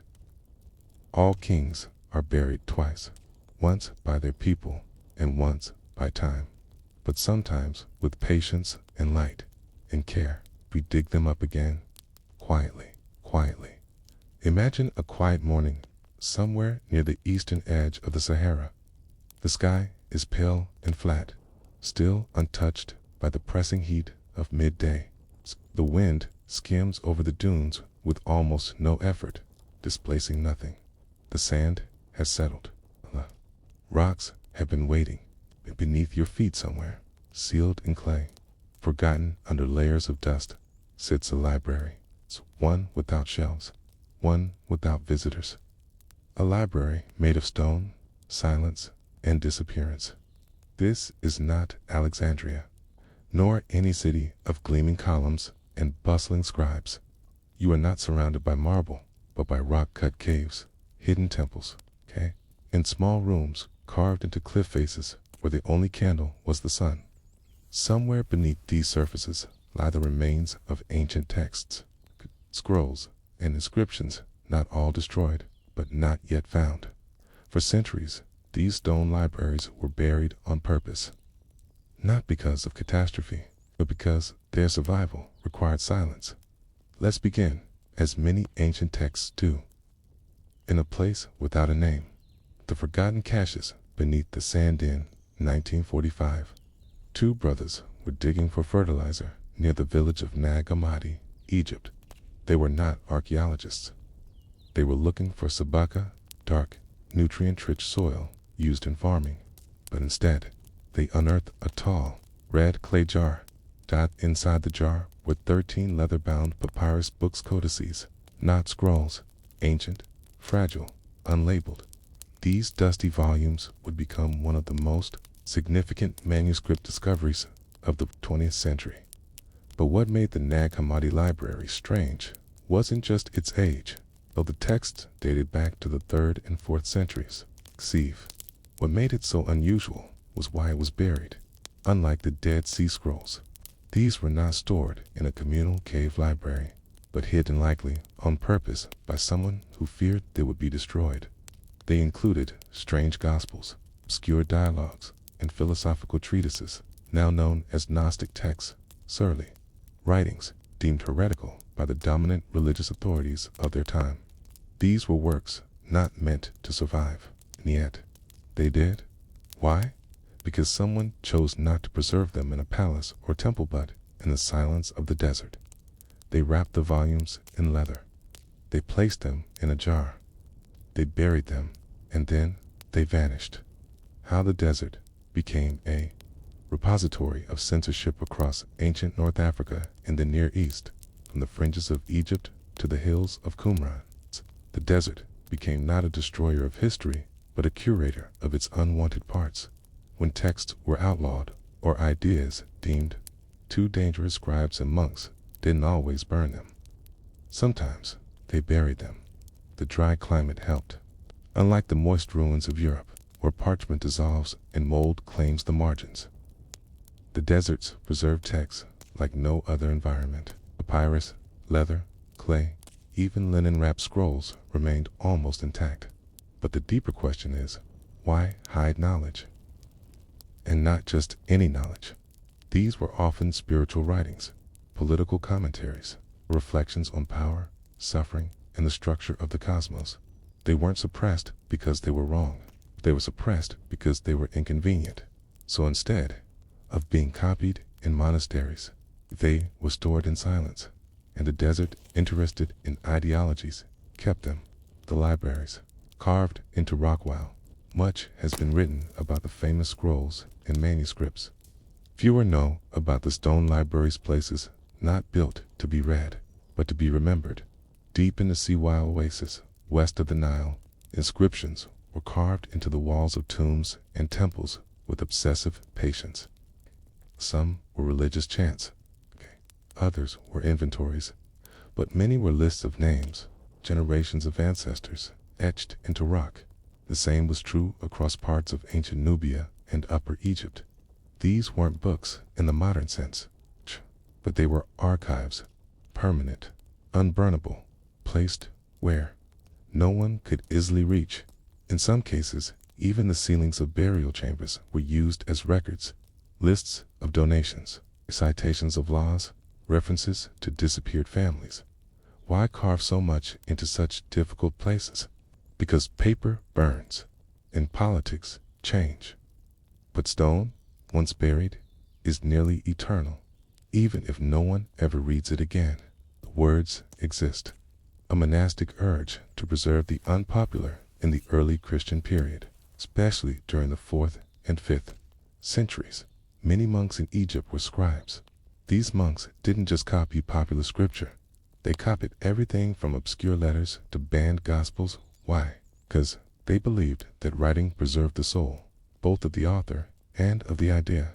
All kings are buried twice, once by their people and once by time. But sometimes, with patience and light and care, we dig them up again, quietly. Imagine a quiet morning somewhere near the eastern edge of the Sahara. The sky is pale and flat, still untouched by the pressing heat of midday. The wind skims over the dunes with almost no effort, displacing nothing. The sand has settled. The rocks have been waiting beneath your feet somewhere, sealed in clay. Forgotten under layers of dust sits a library. It's one without shelves, one without visitors. A library made of stone, silence, and disappearance. This is not Alexandria, nor any city of gleaming columns and bustling scribes. You are not surrounded by marble, but by rock-cut caves, hidden temples, and small rooms carved into cliff faces where the only candle was the sun. Somewhere beneath these surfaces lie the remains of ancient texts, scrolls, and inscriptions, not all destroyed, but not yet found. For centuries, these stone libraries were buried on purpose, not because of catastrophe, but because their survival required silence. Let's begin, as many ancient texts do, in a place without a name, the forgotten caches beneath the sand in 1945. Two brothers were digging for fertilizer near the village of Nag Hammadi, Egypt. They were not archaeologists. They were looking for sabaka, dark, nutrient-rich soil used in farming, but instead, they unearthed a tall, red clay jar. Inside the jar were 13 leather-bound papyrus books, codices, not scrolls, ancient, fragile, unlabeled. These dusty volumes would become one of the most significant manuscript discoveries of the 20th century. But what made the Nag Hammadi Library strange wasn't just its age, though the texts dated back to the 3rd and 4th centuries. What made it so unusual was why it was buried. Unlike the Dead Sea Scrolls, these were not stored in a communal cave library, but hidden, likely on purpose, by someone who feared they would be destroyed. They included strange gospels, obscure dialogues, and philosophical treatises, now known as Gnostic texts, surly writings deemed heretical by the dominant religious authorities of their time. These were works not meant to survive, and yet they did. Why? Because someone chose not to preserve them in a palace or temple, but in the silence of the desert. They wrapped the volumes in leather. They placed them in a jar. They buried them, and then they vanished. How the desert became a repository of censorship across ancient North Africa and the Near East, from the fringes of Egypt to the hills of Qumran. The desert became not a destroyer of history, but a curator of its unwanted parts. When texts were outlawed or ideas deemed too dangerous, scribes and monks didn't always burn them. Sometimes they buried them. The dry climate helped. Unlike the moist ruins of Europe, where parchment dissolves and mold claims the margins, the deserts preserved texts like no other environment. Papyrus, leather, clay, even linen-wrapped scrolls remained almost intact. But the deeper question is, why hide knowledge? And not just any knowledge. These were often spiritual writings, political commentaries, reflections on power, suffering, and the structure of the cosmos. They weren't suppressed because they were wrong. They were suppressed because they were inconvenient. So instead of being copied in monasteries, they were stored in silence, and the desert, interested in ideologies, kept them. The libraries, carved into rock. While much has been written about the famous scrolls and manuscripts, fewer know about the stone libraries, places not built to be read, but to be remembered. Deep in the Siwa oasis, west of the Nile, inscriptions were carved into the walls of tombs and temples with obsessive patience. Some were religious chants, others were inventories, but many were lists of names, generations of ancestors, etched into rock. The same was true across parts of ancient Nubia and Upper Egypt. These weren't books in the modern sense, but they were archives, permanent, unburnable, placed where no one could easily reach. In some cases, even the ceilings of burial chambers were used as records, lists of donations, citations of laws, references to disappeared families. Why carve so much into such difficult places? Because paper burns, and politics change. But stone, once buried, is nearly eternal. even if no one ever reads it again. The words exist. A monastic urge to preserve the unpopular in the early Christian period, especially during the 4th and 5th centuries. Many monks in Egypt were scribes. These monks didn't just copy popular scripture. They copied everything from obscure letters to banned gospels. Why? Because they believed that writing preserved the soul, both of the author and of the idea.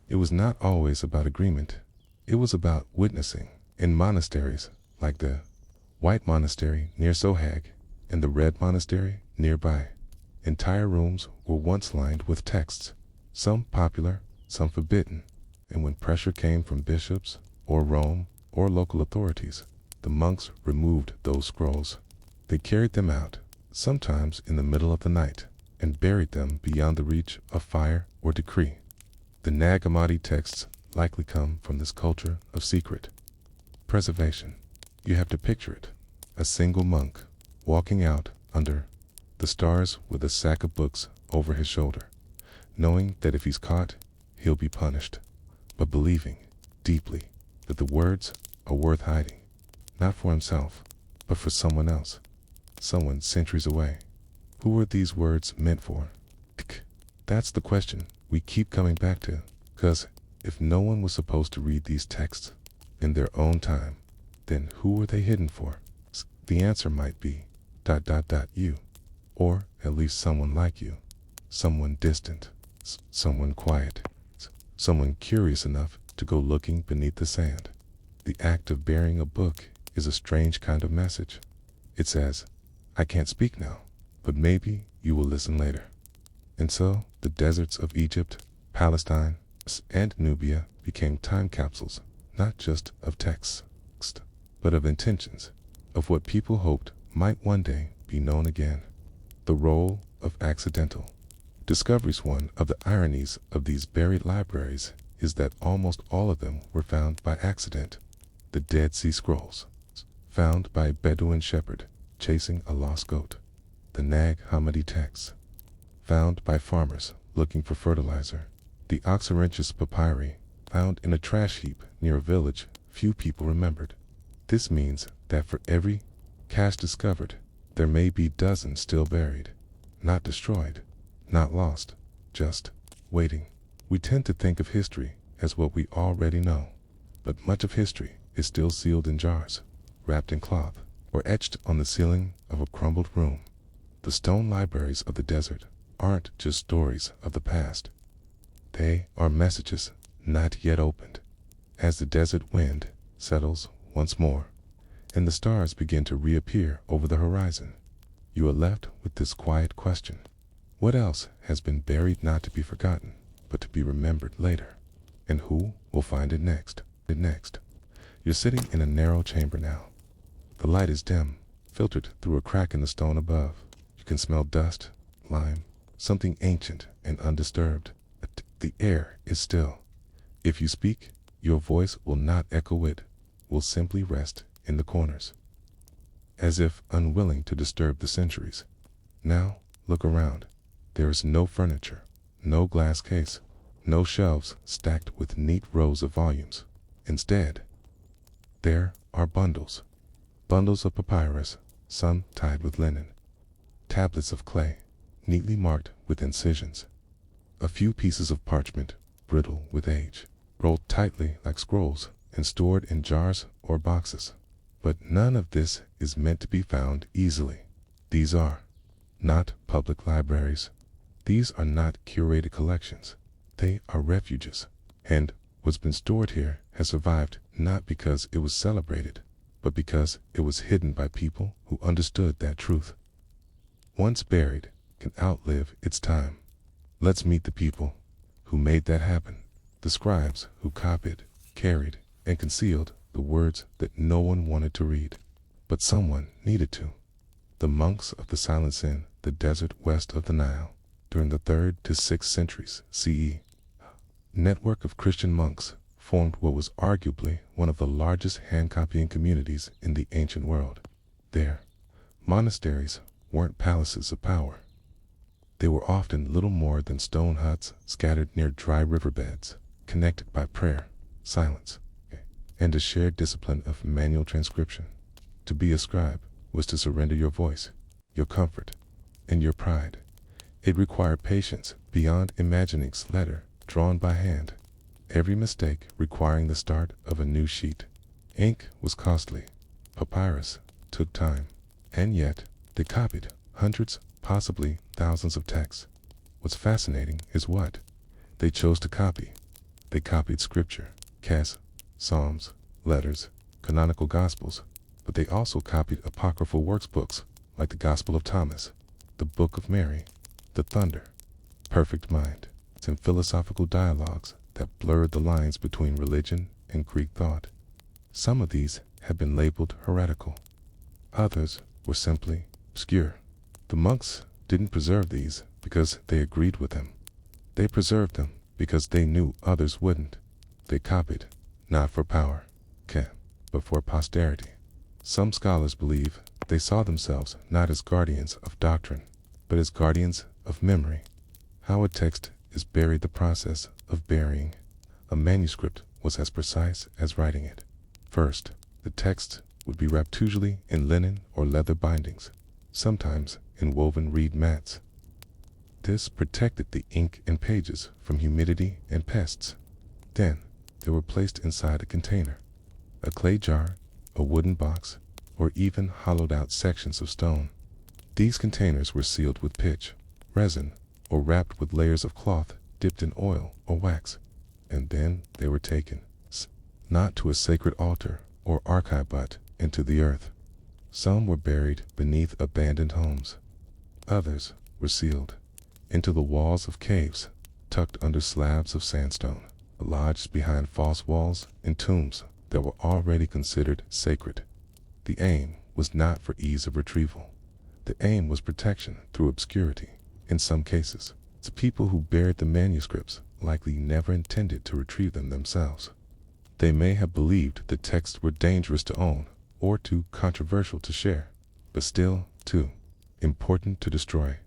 It was not always about agreement. It was about witnessing. In monasteries like the White Monastery near Sohag and the Red Monastery nearby, entire rooms were once lined with texts, some popular, some forbidden, and when pressure came from bishops or Rome or local authorities, the monks removed those scrolls. They carried them out, sometimes in the middle of the night, and buried them beyond the reach of fire or decree. The Nag Hammadi texts likely come from this culture of secret preservation. You have to picture it. A single monk walking out under the stars with a sack of books over his shoulder, knowing that if he's caught, he'll be punished, but believing deeply that the words are worth hiding, not for himself, but for someone else, someone centuries away. Who are these words meant for? That's the question we keep coming back to, because if no one was supposed to read these texts in their own time, then who were they hidden for? The answer might be ... you, or at least someone like you, someone distant, someone quiet, someone curious enough to go looking beneath the sand. The act of burying a book is a strange kind of message. It says, I can't speak now, but maybe you will listen later. And so the deserts of Egypt, Palestine, and Nubia became time capsules, not just of texts, but of intentions, of what people hoped might one day be known again. The role of accidental discoveries. One of the ironies of these buried libraries is that almost all of them were found by accident. The Dead Sea Scrolls, found by a Bedouin shepherd chasing a lost goat. The Nag Hammadi texts, found by farmers looking for fertilizer. The Oxyrhynchus papyri, found in a trash heap near a village few people remembered. This means that for every cache discovered, there may be dozens still buried, not destroyed, not lost, just waiting. We tend to think of history as what we already know, but much of history is still sealed in jars, wrapped in cloth, or etched on the ceiling of a crumbled room. The stone libraries of the desert aren't just stories of the past. They are messages not yet opened. As the desert wind settles once more, and the stars begin to reappear over the horizon, you are left with this quiet question. What else has been buried not to be forgotten, but to be remembered later? And who will find it next? You're sitting in a narrow chamber now. The light is dim, filtered through a crack in the stone above. You can smell dust, lime, something ancient and undisturbed. The air is still. If you speak, your voice will not echo, it will simply rest in the corners, as if unwilling to disturb the centuries. Now, look around. There is no furniture, no glass case, no shelves stacked with neat rows of volumes. Instead, there are bundles of papyrus, some tied with linen, tablets of clay, neatly marked with incisions, a few pieces of parchment, brittle with age, rolled tightly like scrolls and stored in jars or boxes. But none of this is meant to be found easily. These are not public libraries. These are not curated collections. They are refuges. And what's been stored here has survived not because it was celebrated, but because it was hidden by people who understood that truth. Once buried can outlive its time. Let's meet the people who made that happen. The scribes who copied, carried, and concealed the words that no one wanted to read, but someone needed to. The monks of the Silence in the desert west of the Nile during the 3rd to 6th centuries CE. Network of Christian monks formed what was arguably one of the largest hand-copying communities in the ancient world. Their monasteries weren't palaces of power. They were often little more than stone huts scattered near dry riverbeds, connected by prayer, silence, and a shared discipline of manual transcription. To be a scribe was to surrender your voice, your comfort, and your pride. It required patience beyond imagining's letter drawn by hand, every mistake requiring the start of a new sheet. Ink was costly, papyrus took time, and yet they copied hundreds, possibly thousands of texts. What's fascinating is what they chose to copy. They copied scripture, casts, psalms, letters, canonical gospels, but they also copied apocryphal works books like the Gospel of Thomas, the Book of Mary, the Thunder, Perfect Mind, and philosophical dialogues that blurred the lines between religion and Greek thought. Some of these had been labeled heretical. Others were simply obscure. The monks didn't preserve these because they agreed with them. They preserved them because they knew others wouldn't. They copied, not for power, but for posterity. Some scholars believe they saw themselves not as guardians of doctrine, but as guardians of memory. How a text is buried, the process of burying a manuscript was as precise as writing it. First, the text would be wrapped usually in linen or leather bindings, sometimes in woven reed mats. This protected the ink and pages from humidity and pests. Then, they were placed inside a container, a clay jar, a wooden box, or even hollowed-out sections of stone. These containers were sealed with pitch, resin, or wrapped with layers of cloth dipped in oil or wax, and then they were taken, not to a sacred altar or archive, but into the earth. Some were buried beneath abandoned homes. Others were sealed into the walls of caves, tucked under slabs of sandstone, lodged behind false walls and tombs that were already considered sacred. The aim was not for ease of retrieval. The aim was protection through obscurity. In some cases, the people who buried the manuscripts likely never intended to retrieve them themselves. They may have believed the texts were dangerous to own or too controversial to share, but still too important to destroy.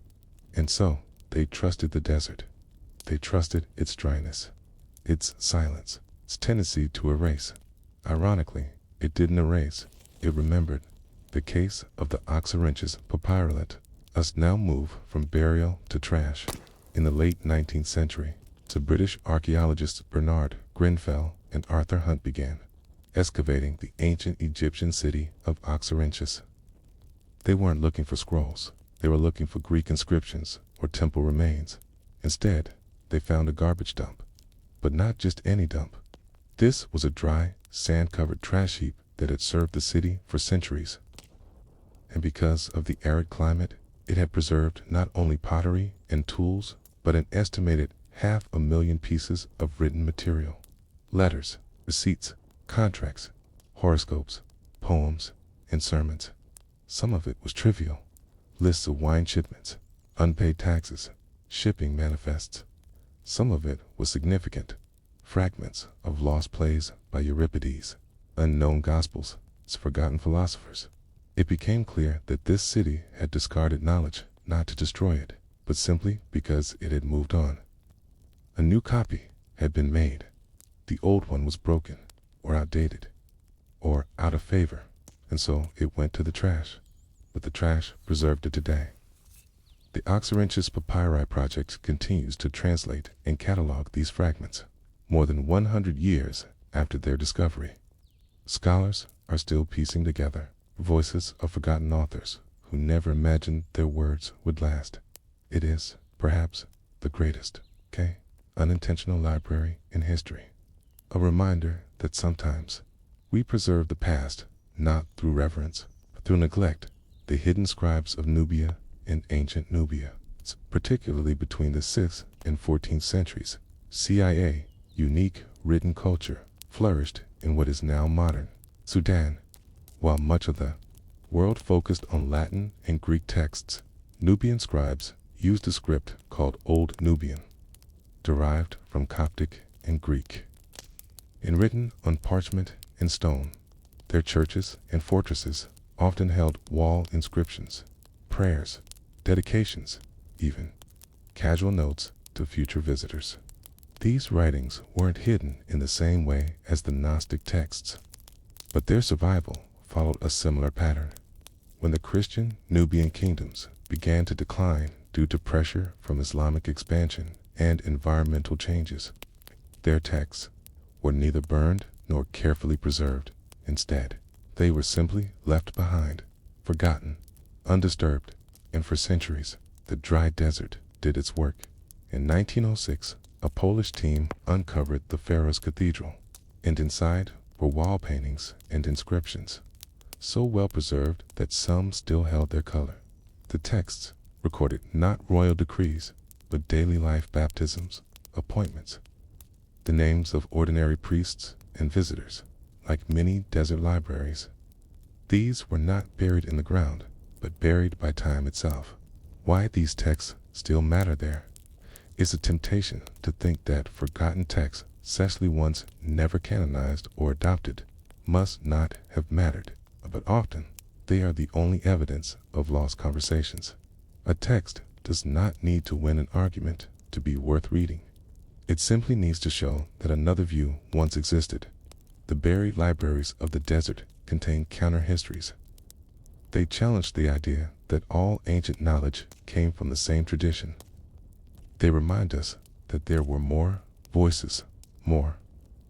And so, they trusted the desert. They trusted its dryness, its silence, its tendency to erase. Ironically, it didn't erase, it remembered. The case of the Oxyrhynchus papyrus let us now move from burial to trash. In the late 19th century, the British archaeologists Bernard Grenfell and Arthur Hunt began excavating the ancient Egyptian city of Oxyrhynchus. They weren't looking for scrolls. They were looking for Greek inscriptions or temple remains. Instead, they found a garbage dump. But not just any dump. This was a dry, sand-covered trash heap that had served the city for centuries. And because of the arid climate, it had preserved not only pottery and tools, but an estimated 500,000 pieces of written material. Letters, receipts, contracts, horoscopes, poems, and sermons. Some of it was trivial. Lists of wine shipments, unpaid taxes, shipping manifests. Some of it was significant. Fragments of lost plays by Euripides, unknown gospels, forgotten philosophers. It became clear that this city had discarded knowledge, not to destroy it, but simply because it had moved on. A new copy had been made. The old one was broken, or outdated, or out of favor, and so it went to the trash. But the trash preserved it today. The Oxyrhynchus Papyri Project continues to translate and catalog these fragments, more than 100 years after their discovery. Scholars are still piecing together voices of forgotten authors who never imagined their words would last. It is, perhaps, the greatest, unintentional library in history. A reminder that sometimes we preserve the past not through reverence, but through neglect. The hidden scribes of Nubia and ancient Nubia, particularly between the 6th and 14th centuries, CIA, unique written culture, flourished in what is now modern Sudan. While much of the world focused on Latin and Greek texts, Nubian scribes used a script called Old Nubian, derived from Coptic and Greek, and written on parchment and stone. Their churches and fortresses often held wall inscriptions, prayers, dedications, even casual notes to future visitors. These writings weren't hidden in the same way as the Gnostic texts, but their survival followed a similar pattern. When the Christian Nubian kingdoms began to decline due to pressure from Islamic expansion and environmental changes, their texts were neither burned nor carefully preserved. Instead, they were simply left behind, forgotten, undisturbed, and for centuries, the dry desert did its work. In 1906, a Polish team uncovered the Pharaoh's Cathedral, and inside were wall paintings and inscriptions, so well preserved that some still held their color. The texts recorded not royal decrees, but daily life baptisms, appointments, the names of ordinary priests and visitors. Like many desert libraries, these were not buried in the ground, but buried by time itself. Why these texts still matter there is a temptation to think that forgotten texts, especially ones never canonized or adopted, must not have mattered, but often they are the only evidence of lost conversations. A text does not need to win an argument to be worth reading. It simply needs to show that another view once existed. The buried libraries of the desert contain counter-histories. They challenge the idea that all ancient knowledge came from the same tradition. They remind us that there were more voices, more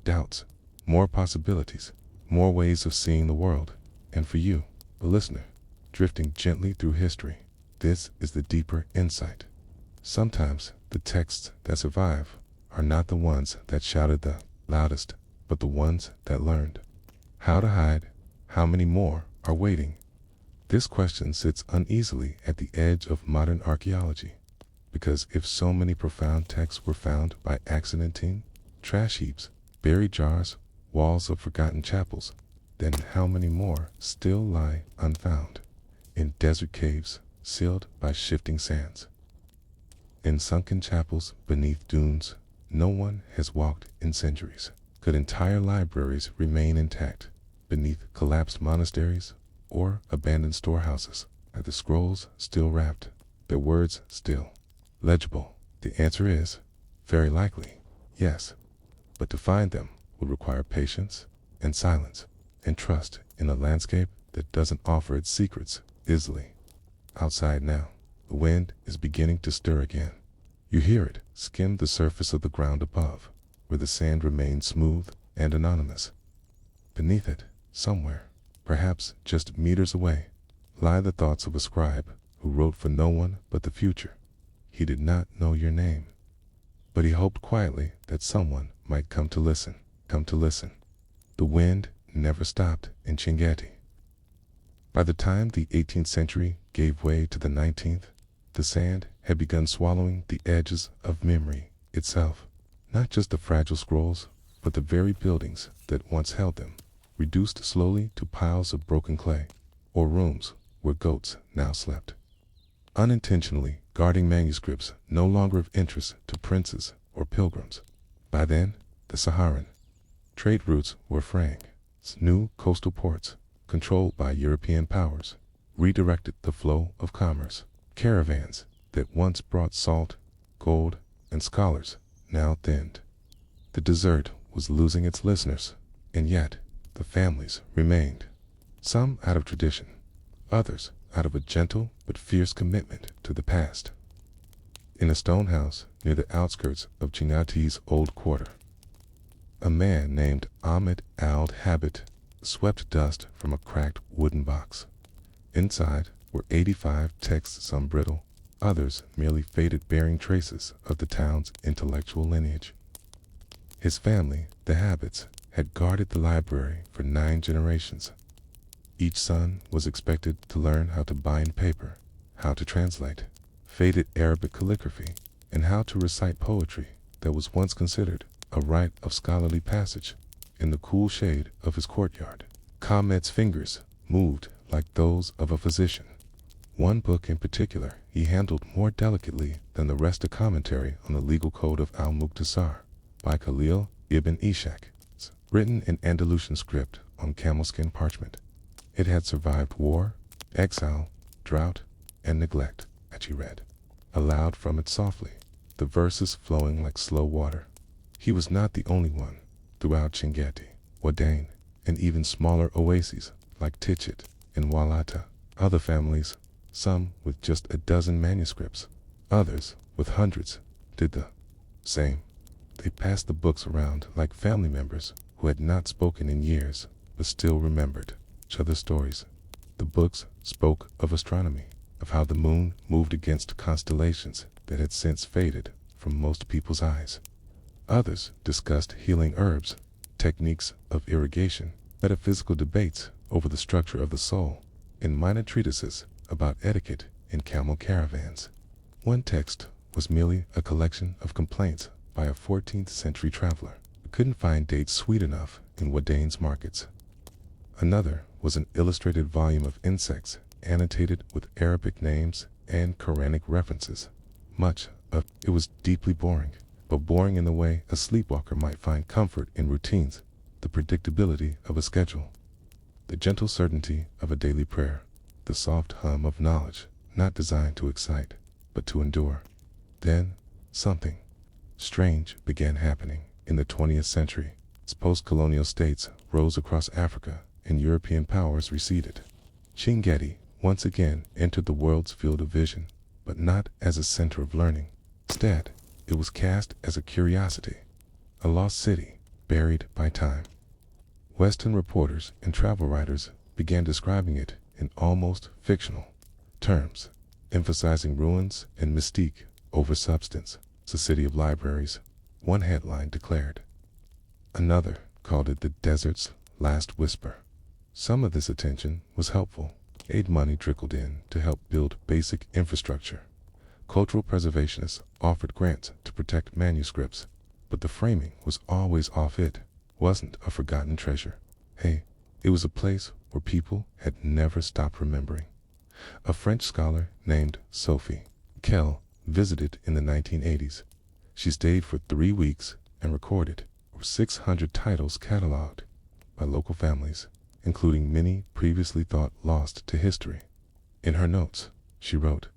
doubts, more possibilities, more ways of seeing the world. And for you, a listener, drifting gently through history, this is the deeper insight. Sometimes the texts that survive are not the ones that shouted the loudest, but the ones that learned how to hide. How many more are waiting? This question sits uneasily at the edge of modern archaeology, because if so many profound texts were found by accidenting, trash heaps, buried jars, walls of forgotten chapels, then how many more still lie unfound in desert caves sealed by shifting sands, in sunken chapels beneath dunes no one has walked in centuries? Could entire libraries remain intact beneath collapsed monasteries or abandoned storehouses? Are the scrolls still wrapped, their words still legible? The answer is, very likely, yes. But to find them would require patience and silence and trust in a landscape that doesn't offer its secrets easily. Outside now, the wind is beginning to stir again. You hear it skim the surface of the ground above, where the sand remains smooth and anonymous. Beneath it, somewhere, perhaps just meters away, lie the thoughts of a scribe who wrote for no one but the future. He did not know your name, but he hoped quietly that someone might come to listen. The wind never stopped in Chinguetti. By the time the 18th century gave way to the 19th, the sand had begun swallowing the edges of memory itself. Not just the fragile scrolls, but the very buildings that once held them, reduced slowly to piles of broken clay, or rooms where goats now slept. Unintentionally guarding manuscripts no longer of interest to princes or pilgrims. By then, the Saharan trade routes were fraying. New coastal ports, controlled by European powers, redirected the flow of commerce. Caravans that once brought salt, gold, and scholars now thinned. The desert was losing its listeners, and yet the families remained. Some out of tradition, others out of a gentle but fierce commitment to the past. In a stone house near the outskirts of Chinguetti's old quarter, a man named Ahmed al-Habit swept dust from a cracked wooden box. Inside were 85 texts, some brittle, others merely faded, bearing traces of the town's intellectual lineage. His family, the Habits, had guarded the library for 9 generations. Each son was expected to learn how to bind paper, how to translate faded Arabic calligraphy, and how to recite poetry that was once considered a rite of scholarly passage. In the cool shade of his courtyard, Ahmed's fingers moved like those of a physician. One book in particular he handled more delicately than the rest, a commentary on the legal code of Al-Muqtasar by Khalil ibn Ishaq, written in Andalusian script on camel-skin parchment. It had survived war, exile, drought, and neglect, as he read aloud from it softly, the verses flowing like slow water. He was not the only one. Throughout Chingati, Wadane, and even smaller oases like Tichet and Walata, other families, some with just a dozen manuscripts, others with hundreds, did the same. They passed the books around like family members who had not spoken in years but still remembered each other's stories. The books spoke of astronomy, of how the moon moved against constellations that had since faded from most people's eyes. Others discussed healing herbs, techniques of irrigation, metaphysical debates over the structure of the soul, and minor treatises about etiquette in camel caravans. One text was merely a collection of complaints by a 14th century traveler who couldn't find dates sweet enough in Wadane's markets. Another was an illustrated volume of insects annotated with Arabic names and Quranic references. Much of it was deeply boring, but boring in the way a sleepwalker might find comfort in routines, the predictability of a schedule, the gentle certainty of a daily prayer, the soft hum of knowledge not designed to excite, but to endure. Then, something strange began happening in the 20th century as post-colonial states rose across Africa and European powers receded. Chingeti once again entered the world's field of vision, but not as a center of learning. Instead, it was cast as a curiosity, a lost city buried by time. Western reporters and travel writers began describing it in almost fictional terms, emphasizing ruins and mystique over substance. It's a city of libraries, one headline declared. Another called it the desert's last whisper. Some of this attention was helpful. Aid money trickled in to help build basic infrastructure. Cultural preservationists offered grants to protect manuscripts, but the framing was always off. It wasn't a forgotten treasure. Hey, it was a place where people had never stopped remembering. A French scholar named Sophie Kell visited in the 1980s. She stayed for 3 weeks and recorded over 600 titles cataloged by local families, including many previously thought lost to history. In her notes, she wrote,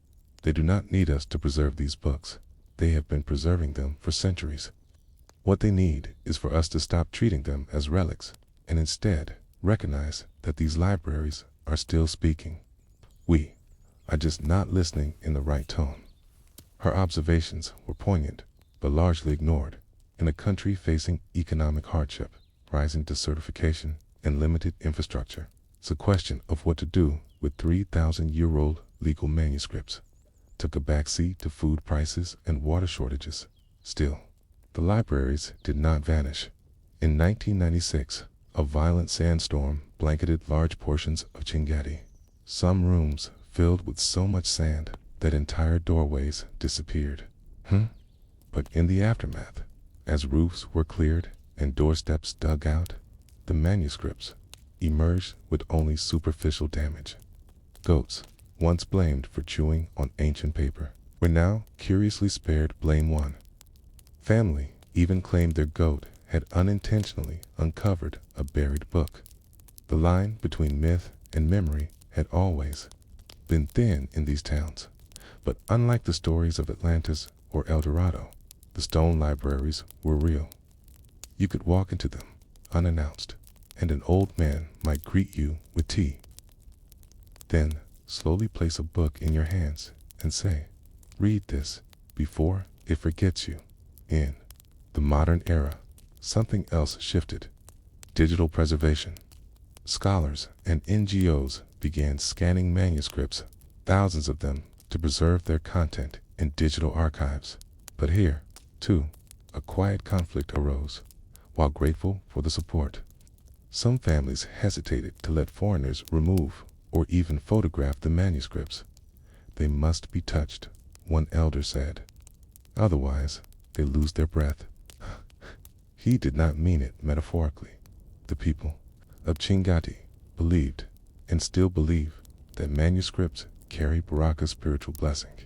"They do not need us to preserve these books. They have been preserving them for centuries. What they need is for us to stop treating them as relics and instead recognize that these libraries are still speaking. We are just not listening in the right tone." Her observations were poignant, but largely ignored. In a country facing economic hardship, rising desertification, and limited infrastructure, it's a question of what to do with 3,000-year-old legal manuscripts. Took a backseat to food prices and water shortages. Still, the libraries did not vanish. In 1996, a violent sandstorm blanketed large portions of Chingeti. Some rooms filled with so much sand that entire doorways disappeared. But in the aftermath, as roofs were cleared and doorsteps dug out, the manuscripts emerged with only superficial damage. Goats, once blamed for chewing on ancient paper, were now curiously spared blame. One family even claimed their goat had unintentionally uncovered a buried book. The line between myth and memory had always been thin in these towns, but unlike the stories of Atlantis or El Dorado, the stone libraries were real. You could walk into them unannounced, and an old man might greet you with tea. Then slowly place a book in your hands and say, "Read this before it forgets you." In the modern era, something else shifted. Digital preservation. Scholars and NGOs began scanning manuscripts, thousands of them, to preserve their content in digital archives. But here, too, a quiet conflict arose. While grateful for the support, some families hesitated to let foreigners remove or even photograph the manuscripts. "They must be touched," one elder said. "Otherwise, they lose their breath." He did not mean it metaphorically. The people of Chingati believed, and still believe, that manuscripts carry Baraka's spiritual blessing.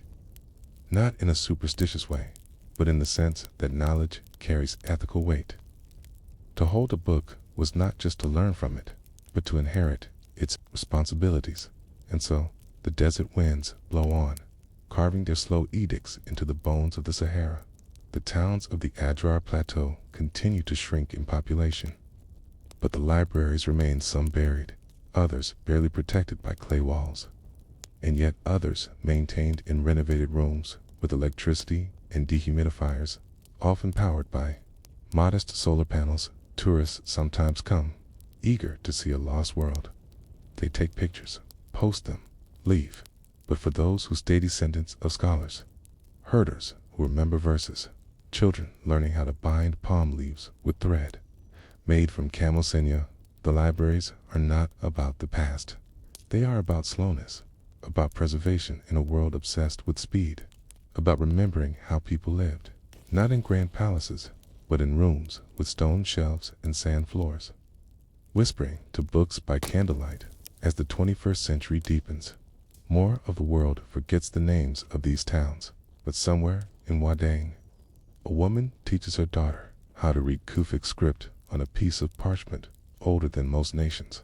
Not in a superstitious way, but in the sense that knowledge carries ethical weight. To hold a book was not just to learn from it, but to inherit its responsibilities. And so, the desert winds blow on, carving their slow edicts into the bones of the Sahara. The towns of the Erasure Plateau continue to shrink in population, but the libraries remain, some buried, others barely protected by clay walls, and yet others maintained in renovated rooms with electricity and dehumidifiers, often powered by modest solar panels. Tourists sometimes come, eager to see a lost world. They take pictures, post them, leave. But for those who stay, descendants of scholars, herders who remember verses, children learning how to bind palm leaves with thread made from camel sinew, the libraries are not about the past. They are about slowness, about preservation in a world obsessed with speed, about remembering how people lived, not in grand palaces, but in rooms with stone shelves and sand floors, whispering to books by candlelight. As the 21st century deepens, more of the world forgets the names of these towns, but somewhere in Wadang, a woman teaches her daughter how to read Kufic script on a piece of parchment older than most nations.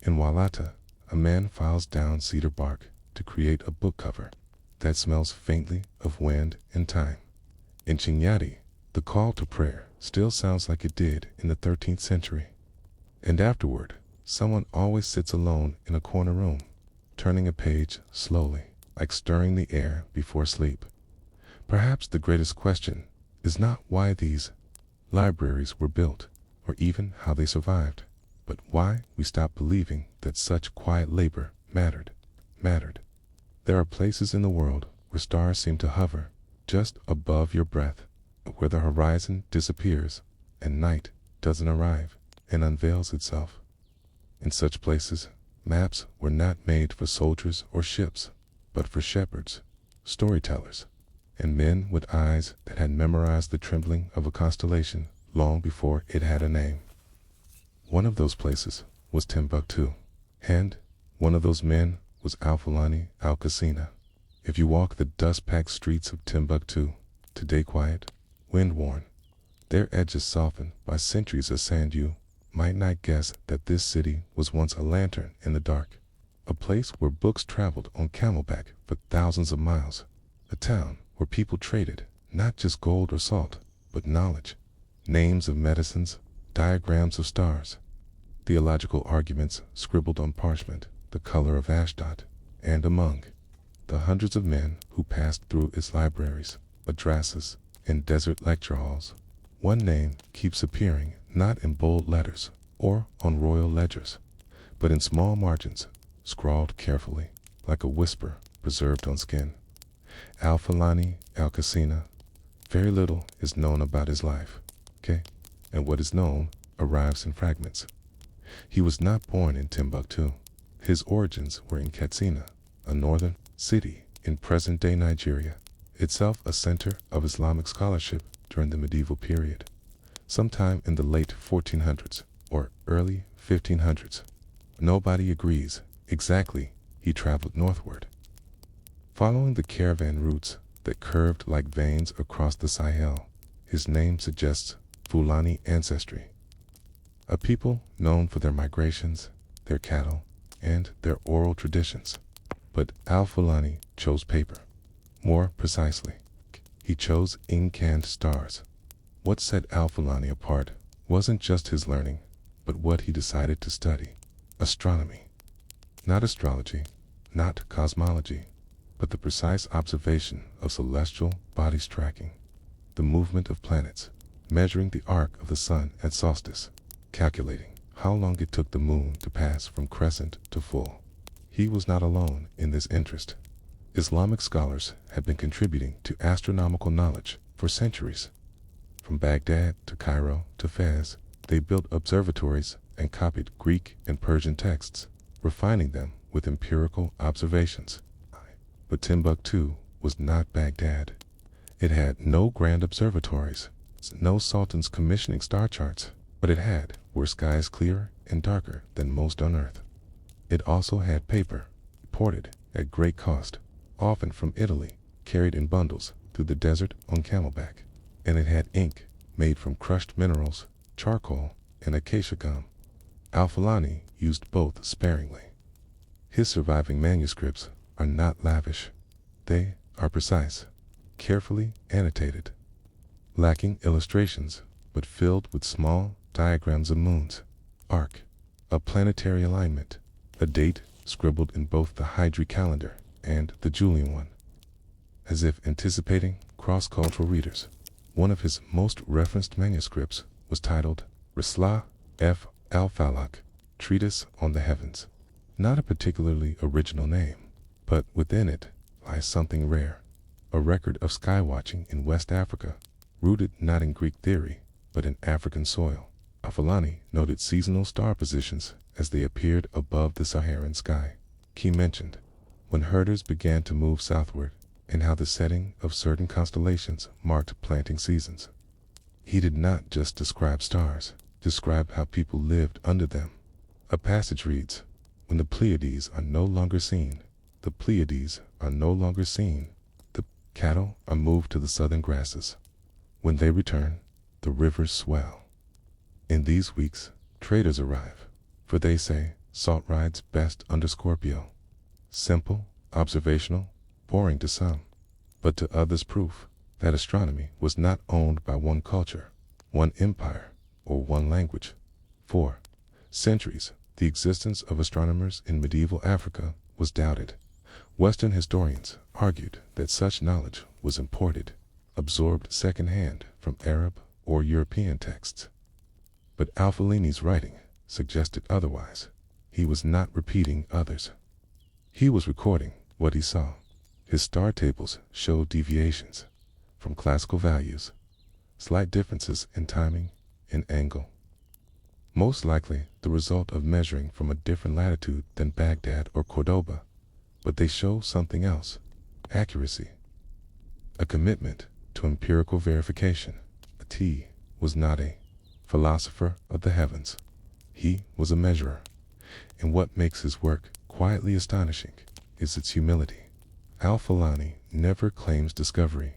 In Walata, a man files down cedar bark to create a book cover that smells faintly of wind and time. In Chinyati, the call to prayer still sounds like it did in the 13th century. And afterward, someone always sits alone in a corner room, turning a page slowly, like stirring the air before sleep. Perhaps the greatest question is not why these libraries were built, or even how they survived, but why we stopped believing that such quiet labor mattered. There are places in the world where stars seem to hover just above your breath, where the horizon disappears and night doesn't arrive and unveils itself. In such places, maps were not made for soldiers or ships, but for shepherds, storytellers, and men with eyes that had memorized the trembling of a constellation long before it had a name. One of those places was Timbuktu, and one of those men was Al-Fulani Al-Qasina. If you walk the dust-packed streets of Timbuktu, today quiet, wind-worn, their edges softened by centuries of sand, you might not guess that this city was once a lantern in the dark, a place where books traveled on camelback for thousands of miles, a town where people traded not just gold or salt, but knowledge, names of medicines, diagrams of stars, theological arguments scribbled on parchment the color of Ashdod, and among the hundreds of men who passed through its libraries, madrasas, and desert lecture halls, one name keeps appearing, not in bold letters or on royal ledgers, but in small margins, scrawled carefully, like a whisper preserved on skin. Al-Fulani Al-Qasina. Very little is known about his life, and what is known arrives in fragments. He was not born in Timbuktu. His origins were in Katsina, a northern city in present-day Nigeria, itself a center of Islamic scholarship during the medieval period. Sometime in the late 1400s or early 1500s, nobody agrees exactly, he traveled northward, following the caravan routes that curved like veins across the Sahel. His name suggests Fulani ancestry, a people known for their migrations, their cattle, and their oral traditions. But Al-Fulani chose paper. More precisely, he chose ink-canned stars. What set Al-Fulani apart wasn't just his learning, but what he decided to study: astronomy. Not astrology, not cosmology, but the precise observation of celestial bodies, tracking the movement of planets, measuring the arc of the sun at solstice, calculating how long it took the moon to pass from crescent to full. He was not alone in this interest. Islamic scholars had been contributing to astronomical knowledge for centuries. From Baghdad to Cairo to Fez, they built observatories and copied Greek and Persian texts, refining them with empirical observations. But Timbuktu was not Baghdad. It had no grand observatories, no sultans commissioning star charts, but it had were skies clearer and darker than most on earth. It also had paper, imported at great cost, often from Italy, carried in bundles through the desert on camelback. And it had ink made from crushed minerals, charcoal, and acacia gum. Al-Fulani used both sparingly. His surviving manuscripts are not lavish. They are precise, carefully annotated. lacking illustrations, but filled with small diagrams of moons, arc, a planetary alignment, a date scribbled in both the Hydri calendar and the Julian one, as if anticipating cross-cultural readers. One of his most referenced manuscripts was titled Rislah F. al-Falak, Treatise on the Heavens. Not a particularly original name, but within it lies something rare, a record of skywatching in West Africa, rooted not in Greek theory, but in African soil. Al-Falani noted seasonal star positions as they appeared above the Saharan sky. He mentioned when herders began to move southward and how the setting of certain constellations marked planting seasons. He did not just describe stars, describe how people lived under them. A passage reads, "When the Pleiades are no longer seen, the Pleiades are no longer seen, the cattle are moved to the southern grasses. When they return, the rivers swell. In these weeks, traders arrive, for they say salt rides best under Scorpio." Simple, observational, boring to some, but to others proof that astronomy was not owned by one culture, one empire, or one language. For centuries, the existence of astronomers in medieval Africa was doubted. Western historians argued that such knowledge was imported, absorbed secondhand from Arab or European texts. But Al-Falani's writing suggested otherwise. He was not repeating others. He was recording what he saw. His star tables showed deviations from classical values, slight differences in timing and angle, most likely the result of measuring from a different latitude than Baghdad or Cordoba, but they show something else: accuracy, a commitment to empirical verification. T was not a philosopher of the heavens. He was a measurer, and what makes his work quietly astonishing is its humility. Al-Falani never claims discovery.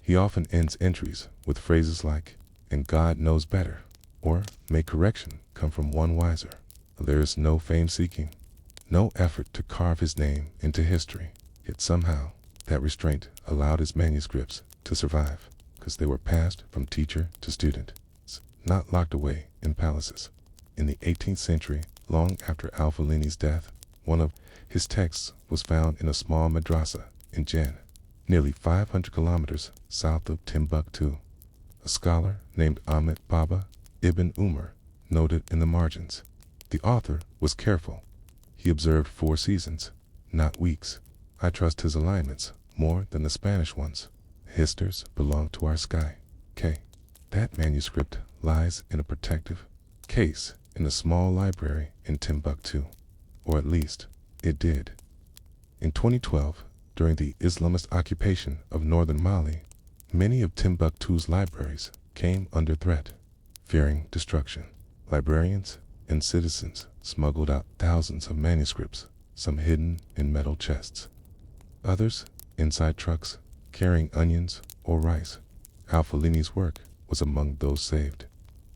He often ends entries with phrases like, "and God knows better," or "may correction come from one wiser." There is no fame-seeking, no effort to carve his name into history, yet somehow that restraint allowed his manuscripts to survive, because they were passed from teacher to student, not locked away in palaces. In the 18th century, long after Al-Falani's death, one of his texts was found in a small madrasa in Jen, nearly 500 kilometers south of Timbuktu. A scholar named Ahmed Baba Ibn Umar noted in the margins, "The author was careful. He observed 4 seasons, not weeks. I trust his alignments more than the Spanish ones. His stars belong to our sky." That manuscript lies in a protective case in a small library in Timbuktu, or at least it did. In 2012, during the Islamist occupation of northern Mali, many of Timbuktu's libraries came under threat. Fearing destruction, librarians and citizens smuggled out thousands of manuscripts, some hidden in metal chests, others inside trucks carrying onions or rice. Al-Falani's work was among those saved.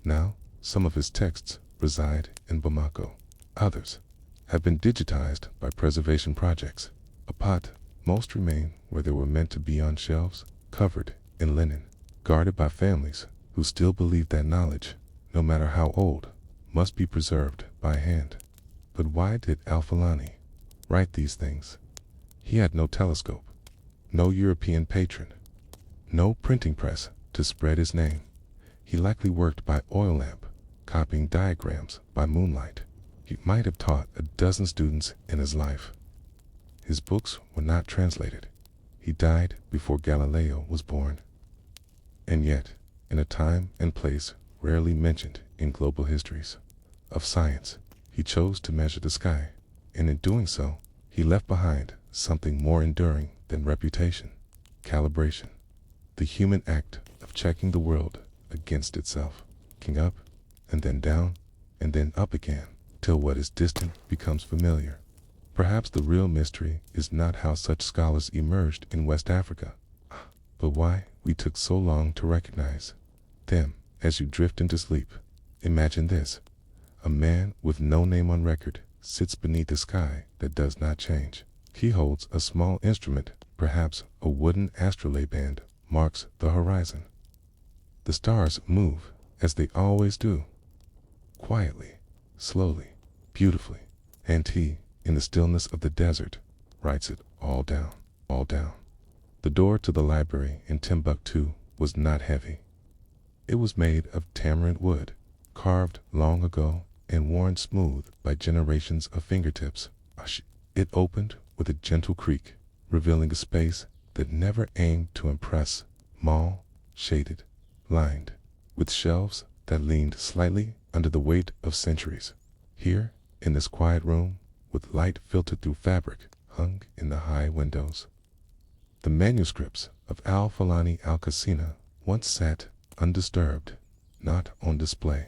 Now, some of his texts reside in Bamako. Others have been digitized by preservation projects. Most remain where they were meant to be, on shelves, covered in linen, guarded by families who still believe that knowledge, no matter how old, must be preserved by hand. But why did Al-Falani write these things? He had no telescope, no European patron, no printing press to spread his name. He likely worked by oil lamp, copying diagrams by moonlight. He might have taught a dozen students in his life. His books were not translated. He died before Galileo was born. And yet, in a time and place rarely mentioned in global histories of science, he chose to measure the sky, and in doing so, he left behind something more enduring than reputation: calibration, the human act of checking the world against itself, looking up, and then down, and then up again, till what is distant becomes familiar. Perhaps the real mystery is not how such scholars emerged in West Africa, but why we took so long to recognize them. As you drift into sleep, imagine this: a man with no name on record sits beneath a sky that does not change. He holds a small instrument, perhaps a wooden astrolabe band, marks the horizon. The stars move as they always do, quietly, slowly, beautifully, and he, in the stillness of the desert, writes it all down, all down. The door to the library in Timbuktu was not heavy. It was made of tamarind wood, carved long ago and worn smooth by generations of fingertips. It opened with a gentle creak, revealing a space that never aimed to impress, mall, shaded, lined, with shelves that leaned slightly under the weight of centuries. Here, in this quiet room, with light filtered through fabric hung in the high windows, the manuscripts of Al-Fulani al-Qasina once sat undisturbed, not on display,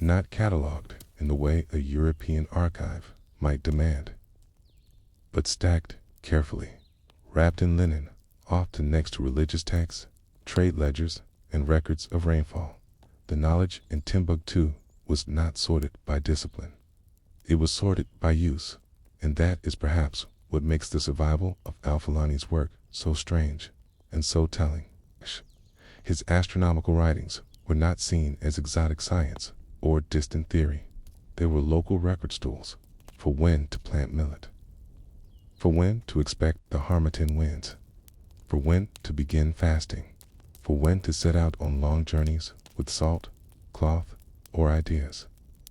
not catalogued in the way a European archive might demand, but stacked carefully, wrapped in linen, often next to religious texts, trade ledgers, and records of rainfall. The knowledge in Timbuktu was not sorted by discipline. It was sorted by use, and that is perhaps what makes the survival of Al-Fulani's work so strange and so telling. His astronomical writings were not seen as exotic science or distant theory. They were local record stools for when to plant millet, for when to expect the Harmattan winds, for when to begin fasting, for when to set out on long journeys with salt, cloth, or ideas.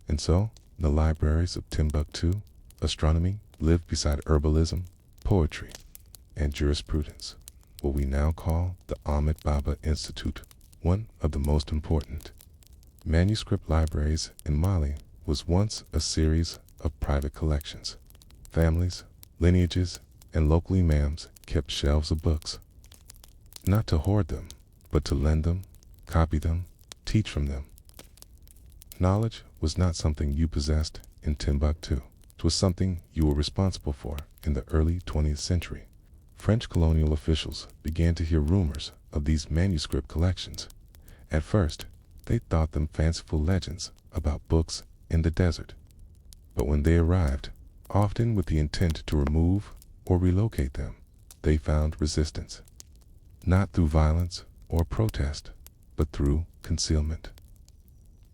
And so, in the libraries of Timbuktu, astronomy lived beside herbalism, poetry, and jurisprudence, what we now call the Ahmed Baba Institute. One of the most important manuscript libraries in Mali was once a series of private collections. Families, lineages, and local imams kept shelves of books, not to hoard them, but to lend them, copy them, teach from them. Knowledge was not something you possessed in Timbuktu. It was something you were responsible for in the early 20th century. French colonial officials began to hear rumors of these manuscript collections. At first, they thought them fanciful legends about books in the desert. But when they arrived, often with the intent to remove or relocate them, they found resistance. Not through violence or protest, but through concealment.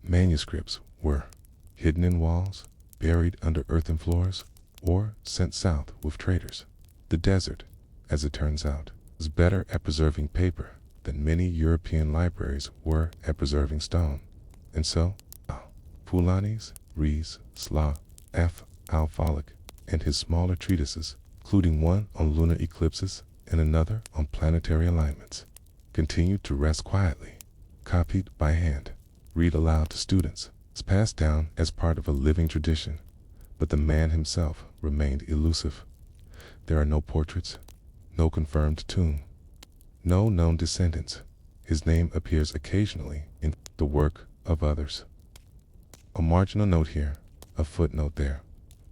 Manuscripts were hidden in walls, buried under earthen floors, or sent south with traders. The desert, as it turns out, was better at preserving paper than many European libraries were at preserving stone. And so, Fulani's, Rees, Sla, F. Al-Falik, and his smaller treatises, including one on lunar eclipses and another on planetary alignments, continued to rest quietly, copied by hand, read aloud to students. It's passed down as part of a living tradition, but the man himself remained elusive. There are no portraits, no confirmed tomb, no known descendants. His name appears occasionally in the work of others. A marginal note here, a footnote there.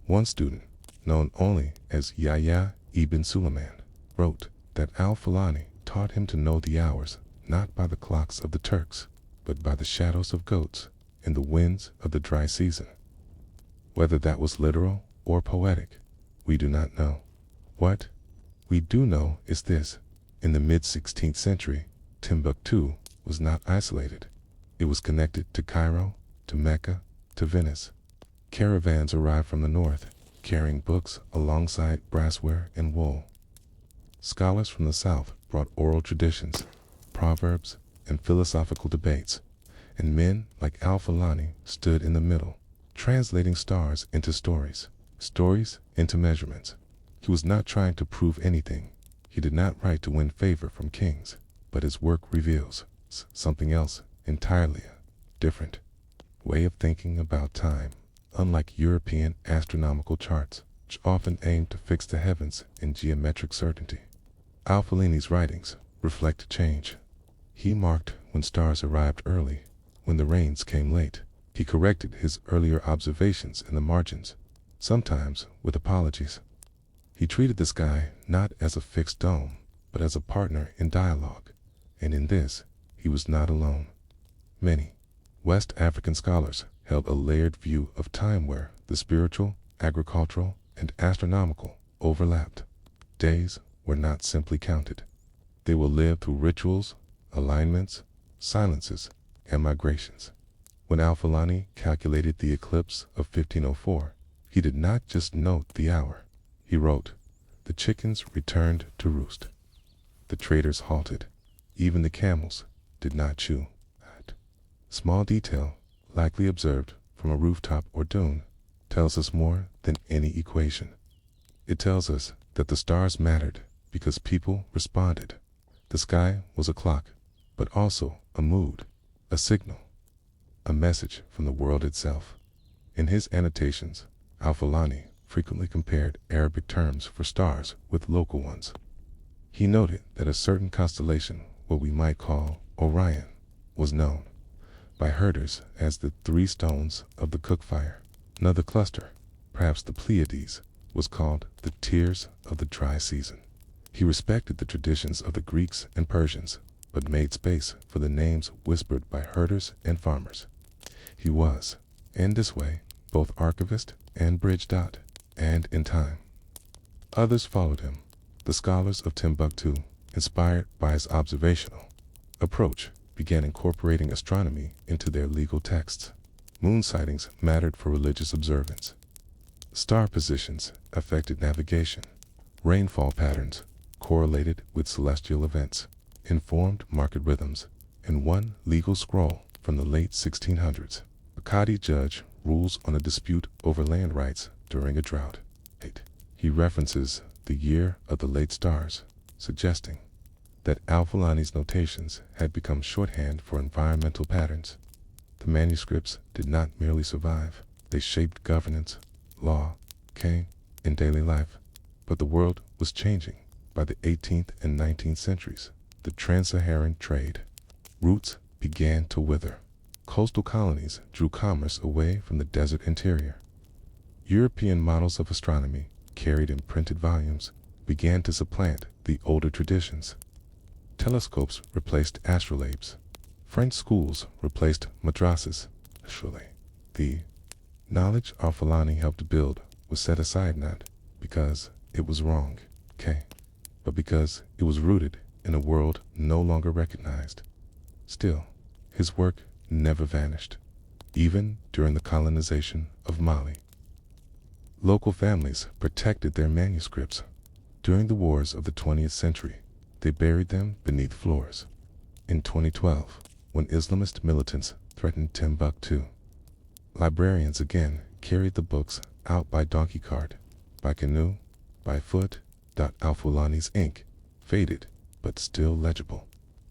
One student, known only as Yahya ibn Suleiman, wrote that Al-Fulani taught him to know the hours not by the clocks of the Turks, but by the shadows of goats and the winds of the dry season. Whether that was literal or poetic, we do not know. What we do know is this: in the mid-16th century, Timbuktu was not isolated. It was connected to Cairo, to Mecca, to Venice. Caravans arrived from the north, carrying books alongside brassware and wool. Scholars from the south brought oral traditions, proverbs, and philosophical debates, and men like Al-Fulani stood in the middle, translating stars into stories, stories into measurements. He was not trying to prove anything. He did not write to win favor from kings, but his work reveals something else entirely, a different way of thinking about time. Unlike European astronomical charts, which often aim to fix the heavens in geometric certainty, Al-Fulani's writings reflect change. He marked when stars arrived early, when the rains came late. He corrected his earlier observations in the margins, sometimes with apologies. He treated the sky not as a fixed dome, but as a partner in dialogue, and in this, he was not alone. Many West African scholars held a layered view of time where the spiritual, agricultural, and astronomical overlapped. Days were not simply counted. They were lived through rituals, alignments, silences, and migrations. When Al-Fulani calculated the eclipse of 1504, he did not just note the hour. He wrote, "The chickens returned to roost. The traders halted. Even the camels did not chew." That small detail, likely observed from a rooftop or dune, tells us more than any equation. It tells us that the stars mattered because people responded. The sky was a clock, but also a mood, a signal, a message from the world itself. In his annotations, Al-Fulani frequently compared Arabic terms for stars with local ones. He noted that a certain constellation, what we might call Orion, was known by herders as the three stones of the cook fire. Another cluster, perhaps the Pleiades, was called the tears of the dry season. He respected the traditions of the Greeks and Persians, but made space for the names whispered by herders and farmers. He was, in this way, both archivist and bridge dot, and in time. Others followed him. The scholars of Timbuktu, inspired by his observational approach, began incorporating astronomy into their legal texts. Moon sightings mattered for religious observance. Star positions affected navigation. Rainfall patterns, correlated with celestial events, informed market rhythms. In one legal scroll from the late 1600s, a Qadi judge rules on a dispute over land rights during a drought. He references the year of the late stars, suggesting that Al-Fulani's notations had become shorthand for environmental patterns. The manuscripts did not merely survive, they shaped governance, law, king, and daily life. But the world was changing. By the 18th and 19th centuries, the trans-Saharan trade routes began to wither. Coastal colonies drew commerce away from the desert interior. European models of astronomy, carried in printed volumes, began to supplant the older traditions. Telescopes replaced astrolabes. French schools replaced madrasas. The knowledge Al-Fulani helped build was set aside not because it was wrong, but because it was rooted in a world no longer recognized. Still, his work never vanished, even during the colonization of Mali. Local families protected their manuscripts. During the wars of the 20th century, they buried them beneath floors. In 2012, when Islamist militants threatened Timbuktu, librarians again carried the books out by donkey cart, by canoe, by foot. Al-Fulani's ink, faded but still legible,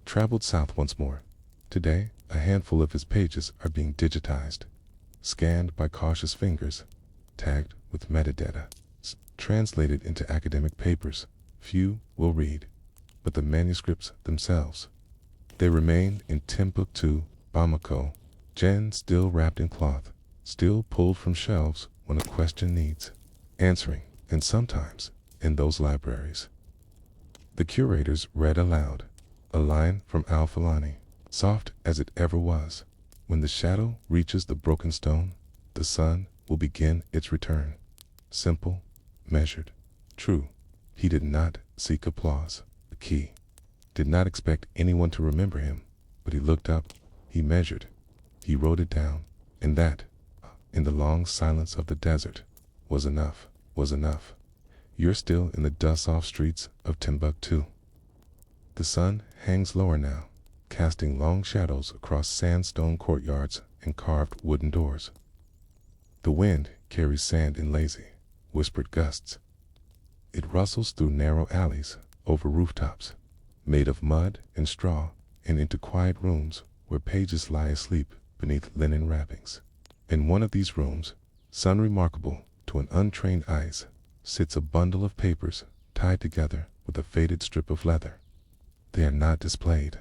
traveled south once more. Today, a handful of his pages are being digitized, scanned by cautious fingers, tagged with metadata, translated into academic papers. Few will read, but the manuscripts themselves. They remain in Timbuktu, Bamako, Jen still wrapped in cloth, still pulled from shelves when a question needs answering, and sometimes in those libraries. The curators read aloud, a line from Al-Fulani, soft as it ever was. When the shadow reaches the broken stone, the sun will begin its return. Simple, measured, true. He did not seek applause. The key did not expect anyone to remember him, but he looked up, he measured, he wrote it down, and that, in the long silence of the desert, was enough, was enough. You're still in the dust-off streets of Timbuktu. The sun hangs lower now, casting long shadows across sandstone courtyards and carved wooden doors. The wind carries sand in lazy, whispered gusts. It rustles through narrow alleys, over rooftops, made of mud and straw, and into quiet rooms where pages lie asleep beneath linen wrappings. In one of these rooms, sun remarkable to an untrained eyes, sits a bundle of papers tied together with a faded strip of leather. They are not displayed.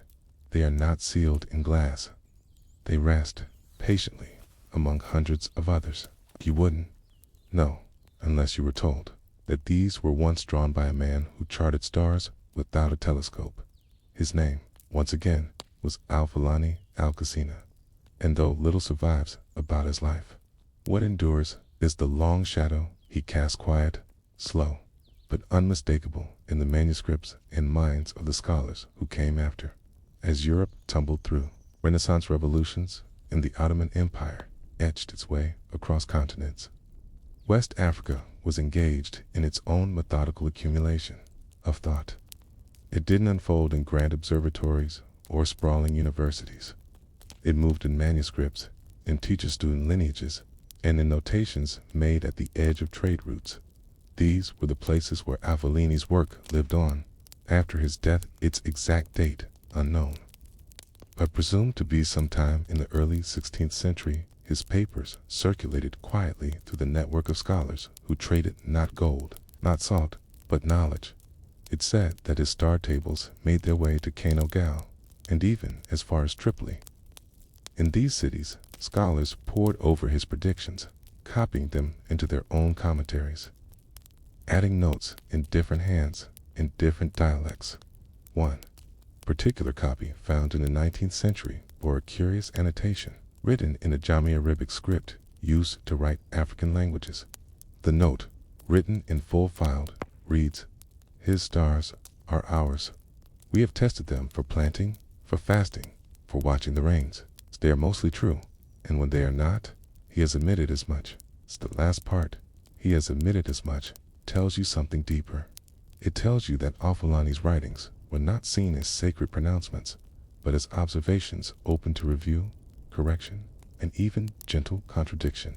They are not sealed in glass. They rest patiently among hundreds of others. You wouldn't know unless you were told that these were once drawn by a man who charted stars without a telescope. His name, once again, was Al-Fulani Al-Qasina, and though little survives about his life, what endures is the long shadow he cast, quiet, slow, but unmistakable in the manuscripts and minds of the scholars who came after. As Europe tumbled through, Renaissance revolutions, and the Ottoman Empire etched its way across continents. West Africa was engaged in its own methodical accumulation of thought. It didn't unfold in grand observatories or sprawling universities. It moved in manuscripts, in teacher-student lineages, and in notations made at the edge of trade routes. These were the places where Avellini's work lived on, after his death, its exact date unknown. But presumed to be sometime in the early 16th century, his papers circulated quietly through the network of scholars who traded not gold, not salt, but knowledge. It's said that his star tables made their way to Kano Gal, and even as far as Tripoli. In these cities, scholars pored over his predictions, copying them into their own commentaries, adding notes in different hands, in different dialects. One particular copy found in the 19th century bore a curious annotation, written in a Jami Arabic script used to write African languages. The note, written in full-filed, reads, "His stars are ours. We have tested them for planting, for fasting, for watching the rains. They are mostly true, and when they are not, he has admitted as much." It's the last part, "he has admitted as much," tells you something deeper. It tells you that Al-Fulani's writings were not seen as sacred pronouncements, but as observations open to review, correction, and even gentle contradiction.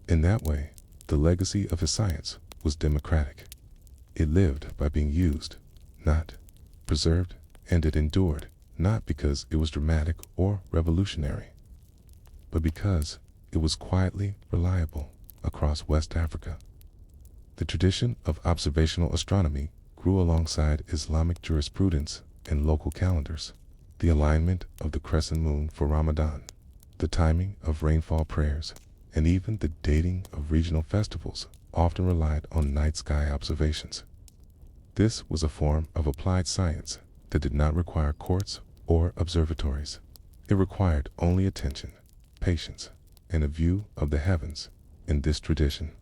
In that way, the legacy of his science was democratic. It lived by being used, not preserved, and it endured, not because it was dramatic or revolutionary, but because it was quietly reliable across West Africa. The tradition of observational astronomy grew alongside Islamic jurisprudence and local calendars. The alignment of the crescent moon for Ramadan, the timing of rainfall prayers, and even the dating of regional festivals often relied on night sky observations. This was a form of applied science that did not require courts or observatories. It required only attention, patience, and a view of the heavens. In this tradition,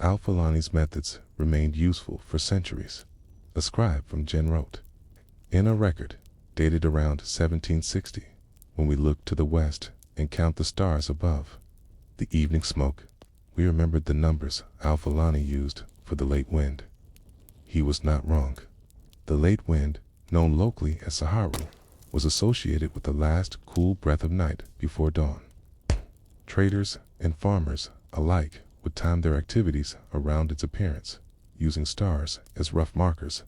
Al-Fulani's methods remained useful for centuries. A scribe from Jen wrote, in a record dated around 1760, "When we look to the west and count the stars above the evening smoke, we remembered the numbers Al-Fulani used for the late wind." He was not wrong. The late wind, known locally as Saharu, was associated with the last cool breath of night before dawn. Traders and farmers alike would time their activities around its appearance, using stars as rough markers.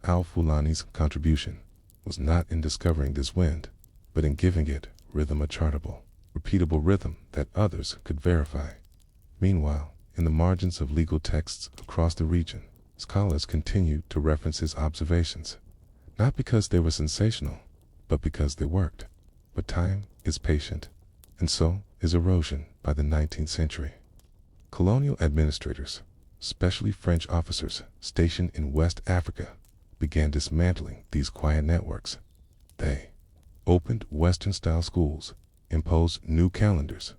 Al-Fulani's contribution was not in discovering this wind, but in giving it rhythm, a chartable, repeatable rhythm that others could verify. Meanwhile, in the margins of legal texts across the region, scholars continued to reference his observations, not because they were sensational, but because they worked. But time is patient, and so is erosion by the 19th century. Colonial administrators, especially French officers stationed in West Africa, began dismantling these quiet networks. They opened Western-style schools, imposed new calendars,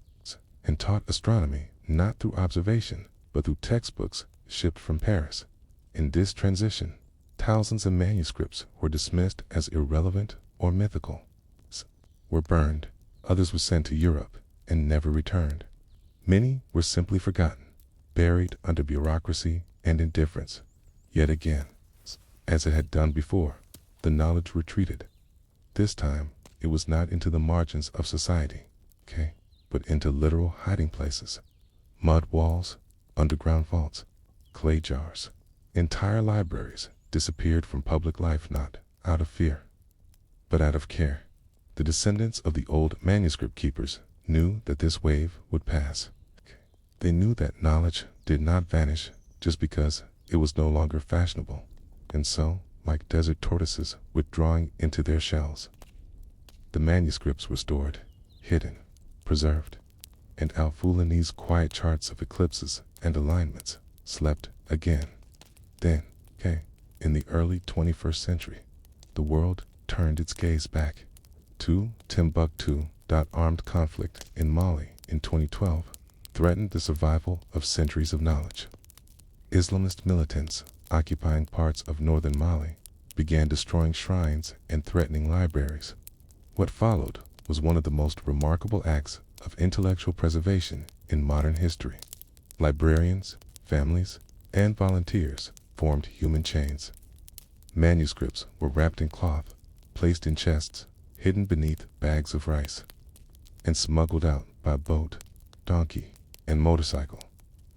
and taught astronomy not through observation, but through textbooks shipped from Paris. In this transition, thousands of manuscripts were dismissed as irrelevant or mythical, were burned, others were sent to Europe and never returned. Many were simply forgotten, buried under bureaucracy and indifference. Yet again, as it had done before, the knowledge retreated. This time, it was not into the margins of society, but into literal hiding places. Mud walls, underground vaults, clay jars. Entire libraries disappeared from public life, not out of fear, but out of care. The descendants of the old manuscript keepers knew that this wave would pass. They knew that knowledge did not vanish just because it was no longer fashionable, and so, like desert tortoises withdrawing into their shells, the manuscripts were stored, hidden, preserved, and Al-Fulani's quiet charts of eclipses and alignments slept again. Then, in the early 21st century, the world turned its gaze back to Timbuktu. Armed conflict in Mali in 2012 threatened the survival of centuries of knowledge. Islamist militants occupying parts of northern Mali began destroying shrines and threatening libraries. What followed was one of the most remarkable acts of intellectual preservation in modern history. Librarians, families, and volunteers formed human chains. Manuscripts were wrapped in cloth, placed in chests, hidden beneath bags of rice, and smuggled out by boat, donkey, and motorcycle.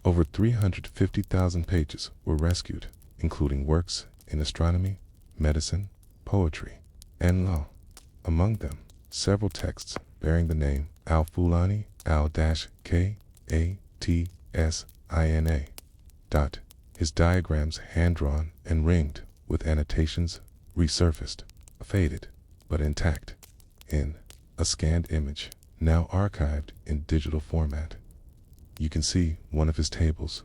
Over 350,000 pages were rescued, including works in astronomy, medicine, poetry, and law. Among them, several texts bearing the name Al-Fulani Al-Katsina. His diagrams, hand-drawn and ringed with annotations, resurfaced, faded, but intact, in a scanned image, now archived in digital format. You can see one of his tables,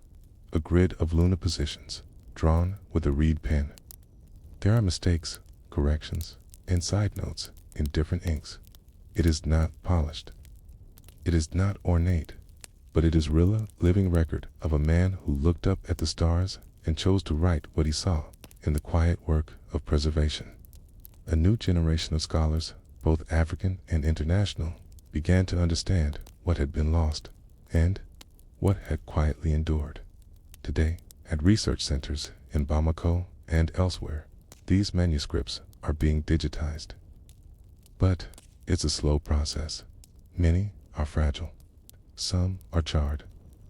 a grid of lunar positions, drawn with a reed pen. There are mistakes, corrections, and side notes in different inks. It is not polished. It is not ornate, but it is real living record of a man who looked up at the stars and chose to write what he saw in the quiet work of preservation. A new generation of scholars, both African and international, began to understand what had been lost and what had quietly endured. Today, at research centers in Bamako and elsewhere, these manuscripts are being digitized. But it's a slow process. Many are fragile. Some are charred.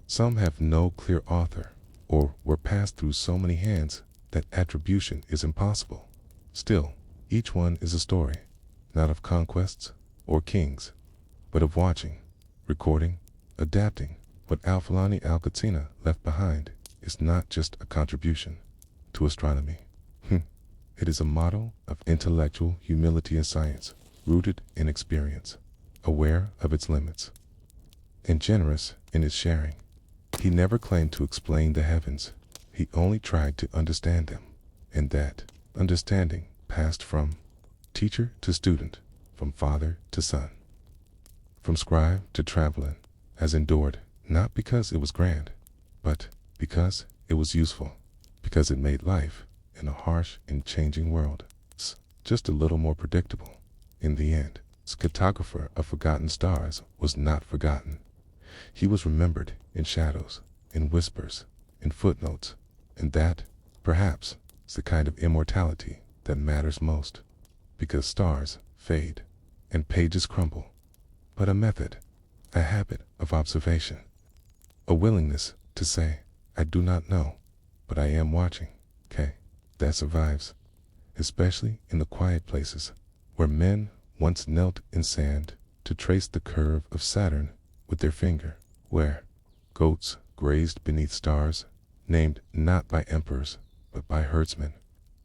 Some have no clear author or were passed through so many hands that attribution is impossible. Still, each one is a story, not of conquests or kings, but of watching, recording, adapting. What Al-Fulani Al-Katsina left behind is not just a contribution to astronomy. It is a model of intellectual humility and science, rooted in experience, aware of its limits, and generous in its sharing. He never claimed to explain the heavens. He only tried to understand them, and that understanding passed from teacher to student, from father to son, from scribe to traveler, has endured, not because it was grand, but because it was useful, because it made life in a harsh and changing world just a little more predictable. In the end, this cartographer of forgotten stars was not forgotten. He was remembered in shadows, in whispers, in footnotes, and that, perhaps, is the kind of immortality that matters most, because stars fade and pages crumble, but a method, a habit of observation, a willingness to say, I do not know, but I am watching, that survives, especially in the quiet places where men once knelt in sand to trace the curve of Saturn with their finger, where goats grazed beneath stars named not by emperors but by herdsmen,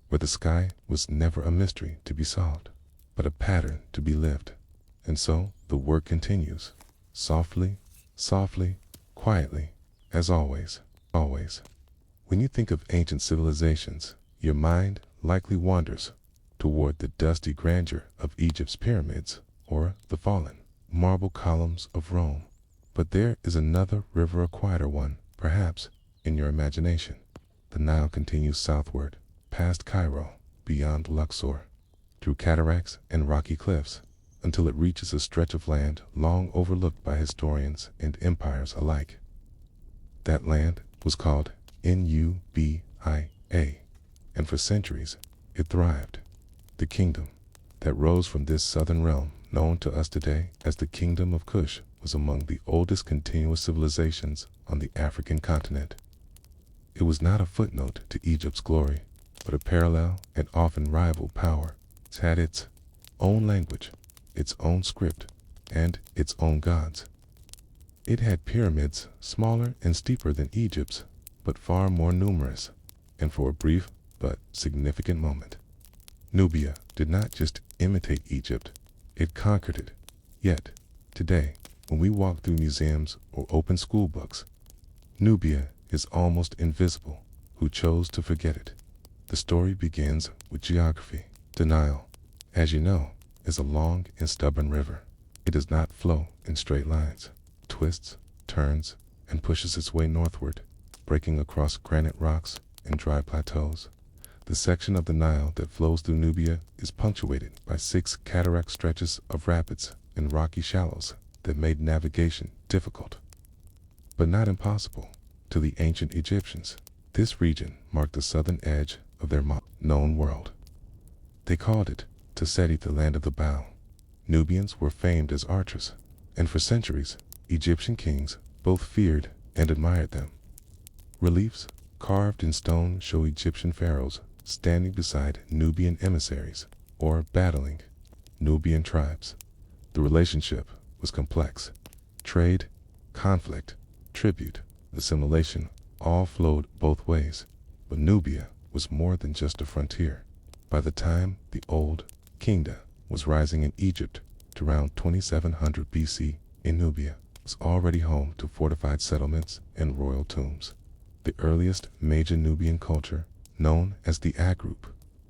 where the sky was never a mystery to be solved, but a pattern to be lived. And so the work continues, softly, quietly, as always. When you think of ancient civilizations, your mind likely wanders toward the dusty grandeur of Egypt's pyramids or the fallen marble columns of Rome. But there is another river, a quieter one, perhaps, in your imagination. The Nile continues southward, past Cairo, beyond Luxor, through cataracts and rocky cliffs, until it reaches a stretch of land long overlooked by historians and empires alike. That land was called Nubia, and for centuries it thrived. The kingdom that rose from this southern realm, known to us today as the Kingdom of Kush, was among the oldest continuous civilizations on the African continent. It was not a footnote to Egypt's glory, but a parallel and often rival power. It had its own language, its own script, and its own gods. It had pyramids smaller and steeper than Egypt's, but far more numerous, and for a brief but significant moment. Nubia did not just imitate Egypt, it conquered it. Yet, today, when we walk through museums or open school books, Nubia is almost invisible. Who chose to forget it? The story begins with geography. The Nile, as you know, is a long and stubborn river. It does not flow in straight lines, twists, turns, and pushes its way northward, breaking across granite rocks and dry plateaus. The section of the Nile that flows through Nubia is punctuated by 6 cataract stretches of rapids and rocky shallows that made navigation difficult, but not impossible. To the ancient Egyptians, this region marked the southern edge of their known world. They called it Taseti, the land of the bow. Nubians were famed as archers, and for centuries, Egyptian kings both feared and admired them. Reliefs carved in stone show Egyptian pharaohs standing beside Nubian emissaries or battling Nubian tribes. The relationship was complex. Trade, conflict, tribute, assimilation all flowed both ways. But Nubia was more than just a frontier. By the time the Old Kingdom was rising in Egypt to around 2700 BC, in Nubia was already home to fortified settlements and royal tombs. The earliest major Nubian culture, known as the A group,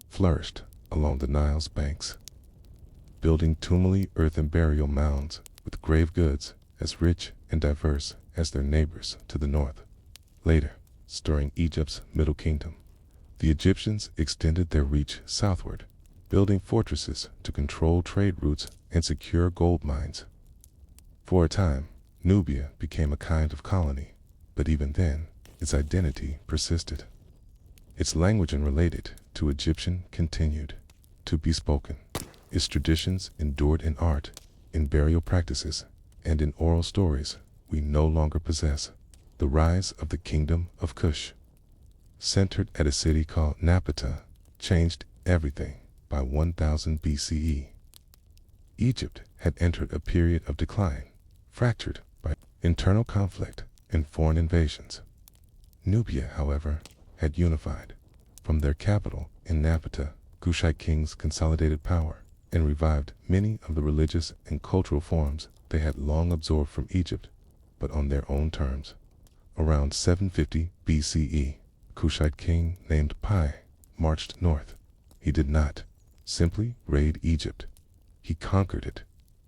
flourished along the Nile's banks, building tumuli earthen burial mounds with grave goods as rich and diverse as their neighbors to the north. Later, during Egypt's Middle Kingdom, the Egyptians extended their reach southward, building fortresses to control trade routes and secure gold mines. For a time, Nubia became a kind of colony, but even then, its identity persisted. Its language and related to Egyptian continued to be spoken. Its traditions endured in art, in burial practices, and in oral stories we no longer possess. The rise of the Kingdom of Kush, centered at a city called Napata, changed everything by 1000 BCE. Egypt had entered a period of decline, fractured by internal conflict and foreign invasions. Nubia, however, had unified. From their capital in Napata, Kushite kings consolidated power and revived many of the religious and cultural forms they had long absorbed from Egypt, but on their own terms. Around 750 BCE, a Kushite king named Pi marched north. He did not simply raid Egypt. He conquered it,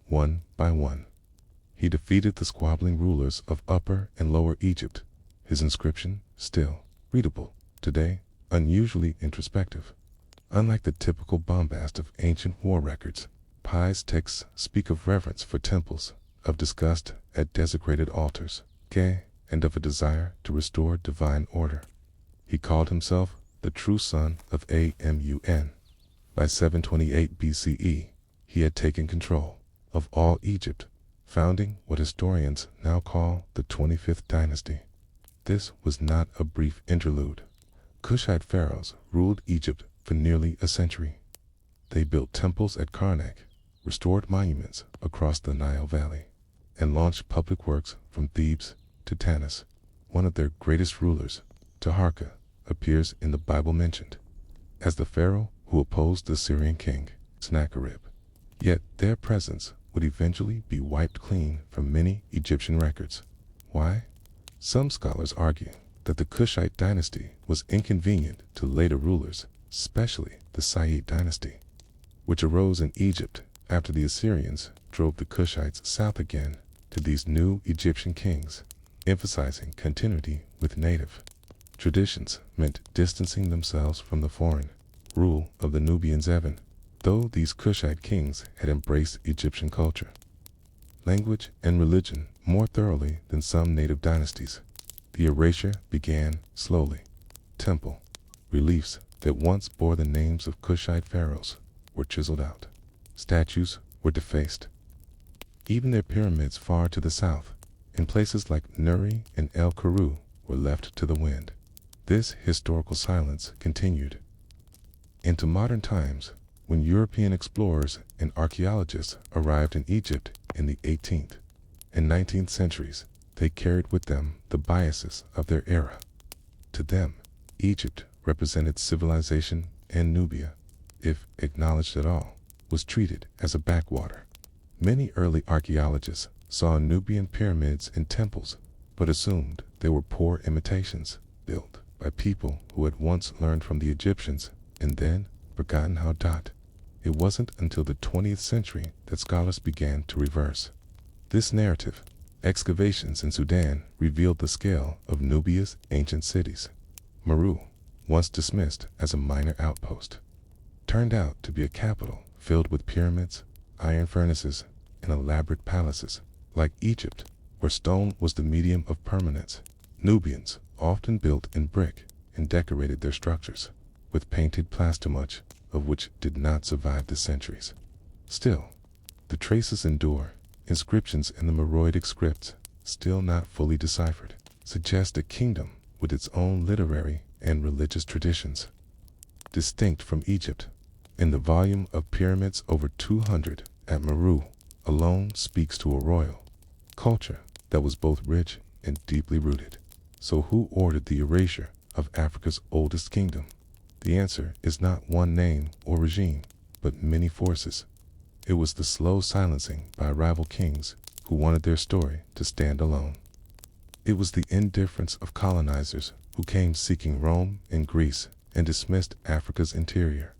one by one. He defeated the squabbling rulers of Upper and Lower Egypt. His inscription, still readable today, unusually introspective. Unlike the typical bombast of ancient war records, Pi's texts speak of reverence for temples, of disgust at desecrated altars, and of a desire to restore divine order. He called himself the true son of Amun. By 728 BCE, he had taken control of all Egypt, founding what historians now call the 25th dynasty. This was not a brief interlude. Kushite pharaohs ruled Egypt for nearly a century. They built temples at Karnak, restored monuments across the Nile Valley, and launched public works from Thebes to Tanis. One of their greatest rulers, Taharka, appears in the Bible mentioned as the pharaoh who opposed the Syrian king, Sennacherib. Yet their presence would eventually be wiped clean from many Egyptian records. Why? Some scholars argue that the Kushite dynasty was inconvenient to later rulers, especially the Said dynasty, which arose in Egypt after the Assyrians drove the Kushites south again to these new Egyptian kings, emphasizing continuity with native traditions meant distancing themselves from the foreign rule of the Nubians even, though these Kushite kings had embraced Egyptian culture, language, and religion more thoroughly than some native dynasties. The erasure began slowly. Temple reliefs that once bore the names of Kushite pharaohs were chiseled out. Statues were defaced. Even their pyramids far to the south, in places like Nuri and El Kuru, were left to the wind. This historical silence continued into modern times, when European explorers and archaeologists arrived in Egypt in the 18th and 19th centuries. They carried with them the biases of their era. To them, Egypt represented civilization, and Nubia, if acknowledged at all, was treated as a backwater. Many early archaeologists saw Nubian pyramids and temples, but assumed they were poor imitations built by people who had once learned from the Egyptians and then forgotten how. It wasn't until the 20th century that scholars began to reverse this narrative. Excavations in Sudan revealed the scale of Nubia's ancient cities. Meru, once dismissed as a minor outpost, turned out to be a capital filled with pyramids, iron furnaces, and elaborate palaces. Like Egypt, where stone was the medium of permanence, Nubians often built in brick and decorated their structures with painted plaster, much of which did not survive the centuries. Still, the traces endure. Inscriptions in the Meroitic scripts, still not fully deciphered, suggest a kingdom with its own literary and religious traditions, distinct from Egypt. In the volume of pyramids, over 200 at Meru alone speaks to a royal culture that was both rich and deeply rooted. So who ordered the erasure of Africa's oldest kingdom? The answer is not one name or regime, but many forces. It was the slow silencing by rival kings who wanted their story to stand alone. It was the indifference of colonizers who came seeking Rome and Greece and dismissed Africa's interior.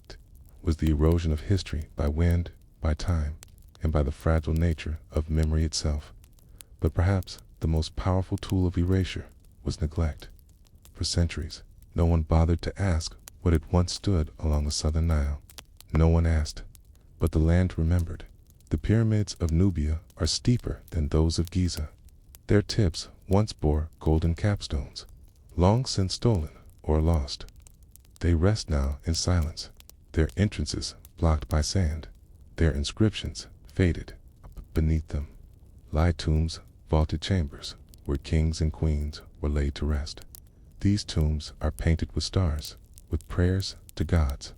It was the erosion of history by wind, by time, and by the fragile nature of memory itself. But perhaps the most powerful tool of erasure was neglect. For centuries, no one bothered to ask what had once stood along the southern Nile. No one asked, but the land remembered. The pyramids of Nubia are steeper than those of Giza. Their tips once bore golden capstones, long since stolen or lost. They rest now in silence, their entrances blocked by sand, their inscriptions faded. Beneath them lie tombs, vaulted chambers, where kings and queens were laid to rest. These tombs are painted with stars, with prayers to gods,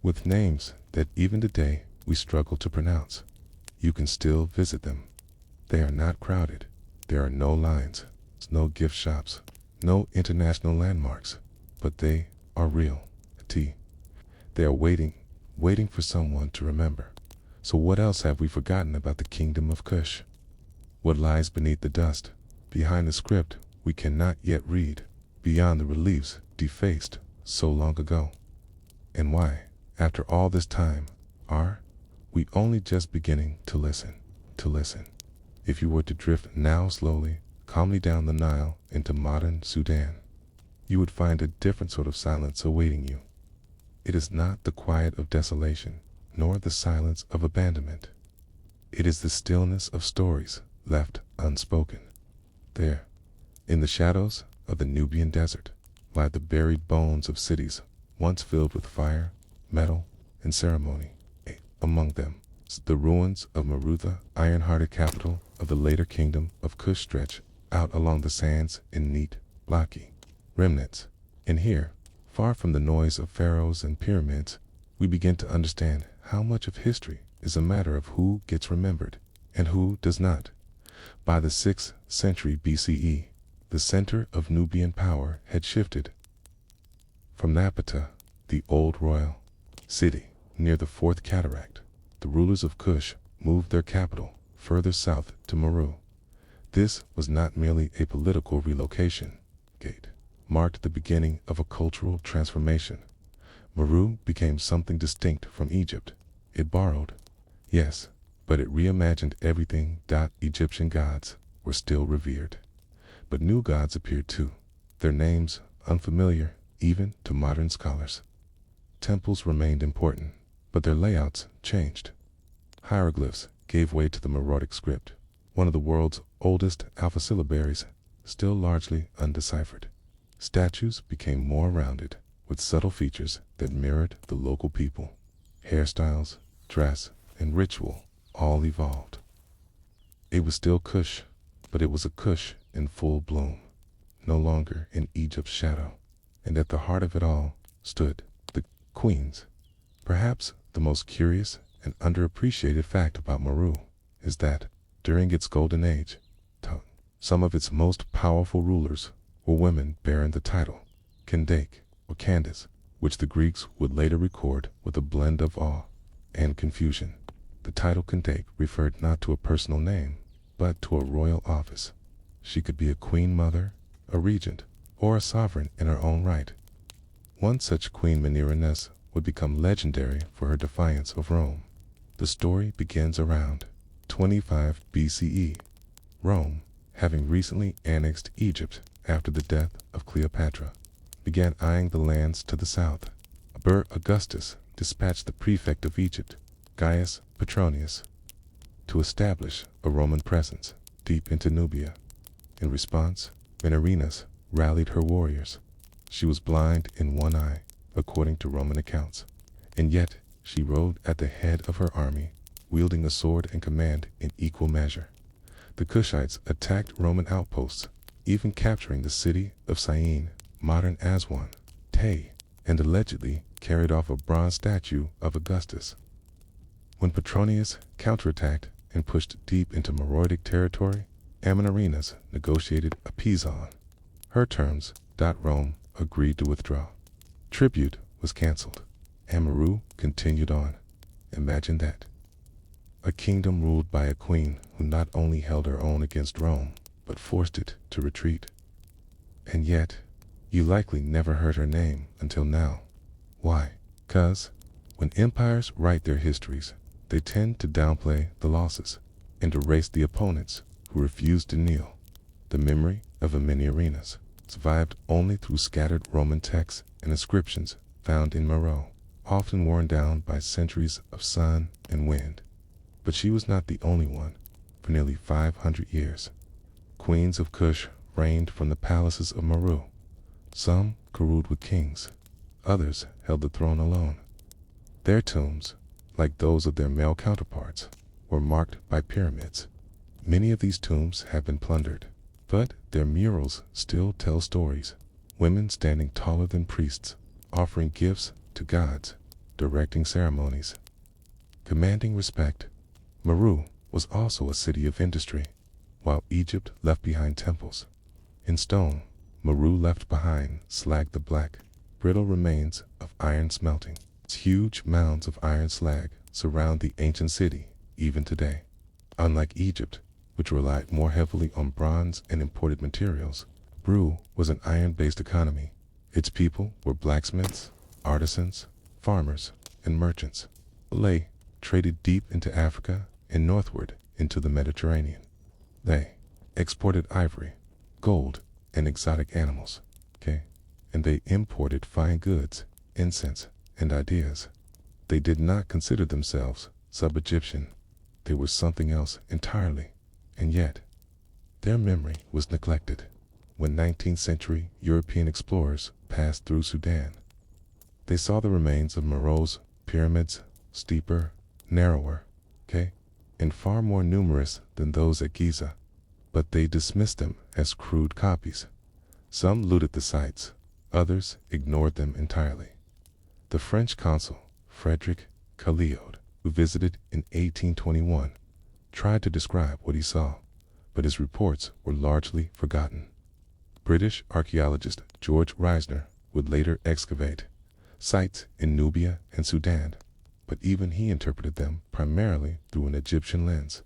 with names that even today we struggle to pronounce. You can still visit them. They are not crowded. There are no lines, no gift shops, no international landmarks, but they are real. They are waiting for someone to remember. So what else have we forgotten about the kingdom of Kush? What lies beneath the dust, behind the script we cannot yet read, beyond the reliefs defaced so long ago? And why, after all this time, are we only just beginning to listen? If you were to drift now slowly, calmly down the Nile into modern Sudan, you would find a different sort of silence awaiting you. It is not the quiet of desolation, nor the silence of abandonment. It is the stillness of stories left unspoken. There, in the shadows of the Nubian desert, lie the buried bones of cities once filled with fire, metal, and ceremony. Among them, the ruins of Meru, the iron-hearted capital of the later kingdom of Kush, stretch out along the sands in neat, blocky remnants. And here, far from the noise of pharaohs and pyramids, we begin to understand how much of history is a matter of who gets remembered and who does not. By the 6th century BCE, the center of Nubian power had shifted from Napata, the old royal city near the Fourth Cataract. The rulers of Kush moved their capital further south to Meru. This was not merely a political relocation. It marked the beginning of a cultural transformation. Meru became something distinct from Egypt. It borrowed, yes, but it reimagined everything. Egyptian gods were still revered, but new gods appeared too, their names unfamiliar even to modern scholars. Temples remained important, but their layouts changed. Hieroglyphs gave way to the Meroitic script, one of the world's oldest alphasyllabaries, still largely undeciphered. Statues became more rounded, with subtle features that mirrored the local people. Hairstyles, dress, and ritual all evolved. It was still Kush, but it was a Kush in full bloom, no longer in Egypt's shadow. And at the heart of it all stood the queens. Perhaps the most curious and underappreciated fact about Meru is that, during its golden age, some of its most powerful rulers were women bearing the title Candake or Candace, which the Greeks would later record with a blend of awe and confusion. The title Candake referred not to a personal name, but to a royal office. She could be a queen mother, a regent, or a sovereign in her own right. One such Queen Meniranes would become legendary for her defiance of Rome. The story begins around 25 BCE, Rome having recently annexed Egypt after the death of Cleopatra. began eyeing the lands to the south. Burr Augustus dispatched the prefect of Egypt, Gaius Petronius, to establish a Roman presence deep into Nubia. In response, Menarinas rallied her warriors. She was blind in one eye, according to Roman accounts, and yet she rode at the head of her army, wielding a sword and command in equal measure. The Cushites attacked Roman outposts, even capturing the city of Syene, modern Aswan, Tay, and allegedly carried off a bronze statue of Augustus. When Petronius counterattacked and pushed deep into Meroitic territory, Amenarinas negotiated a peace on her terms. Rome agreed to withdraw. Tribute was cancelled. Amaru continued on. Imagine that. A kingdom ruled by a queen who not only held her own against Rome, but forced it to retreat. And yet, you likely never heard her name until now. Why? 'Cause when empires write their histories, they tend to downplay the losses and erase the opponents who refused to kneel. The memory of Amenarinas survived only through scattered Roman texts and inscriptions found in Meroe, often worn down by centuries of sun and wind. But she was not the only one. For nearly 500 years, queens of Kush reigned from the palaces of Meru. Some ruled with kings, others held the throne alone. Their tombs, like those of their male counterparts, were marked by pyramids. Many of these tombs have been plundered, but their murals still tell stories. Women standing taller than priests, offering gifts to gods, directing ceremonies, commanding respect. Meru was also a city of industry. While Egypt left behind temples in stone, Meru left behind slag, the black, brittle remains of iron smelting. Huge mounds of iron slag surround the ancient city even today. Unlike Egypt, which relied more heavily on bronze and imported materials, Meru was an iron-based economy. Its people were blacksmiths, artisans, farmers, and merchants. They traded deep into Africa and northward into the Mediterranean. They exported ivory, gold, and exotic animals, and they imported fine goods, incense, and ideas. They did not consider themselves sub-Egyptian. They were something else entirely, and yet their memory was neglected. When 19th century European explorers passed through Sudan, they saw the remains of Meroe's pyramids, steeper, narrower, and far more numerous than those at Giza, but they dismissed them as crude copies. Some looted the sites, others ignored them entirely. The French consul, Frederick Calliot, who visited in 1821, tried to describe what he saw, but his reports were largely forgotten. British archaeologist George Reisner would later excavate sites in Nubia and Sudan, but even he interpreted them primarily through an Egyptian lens,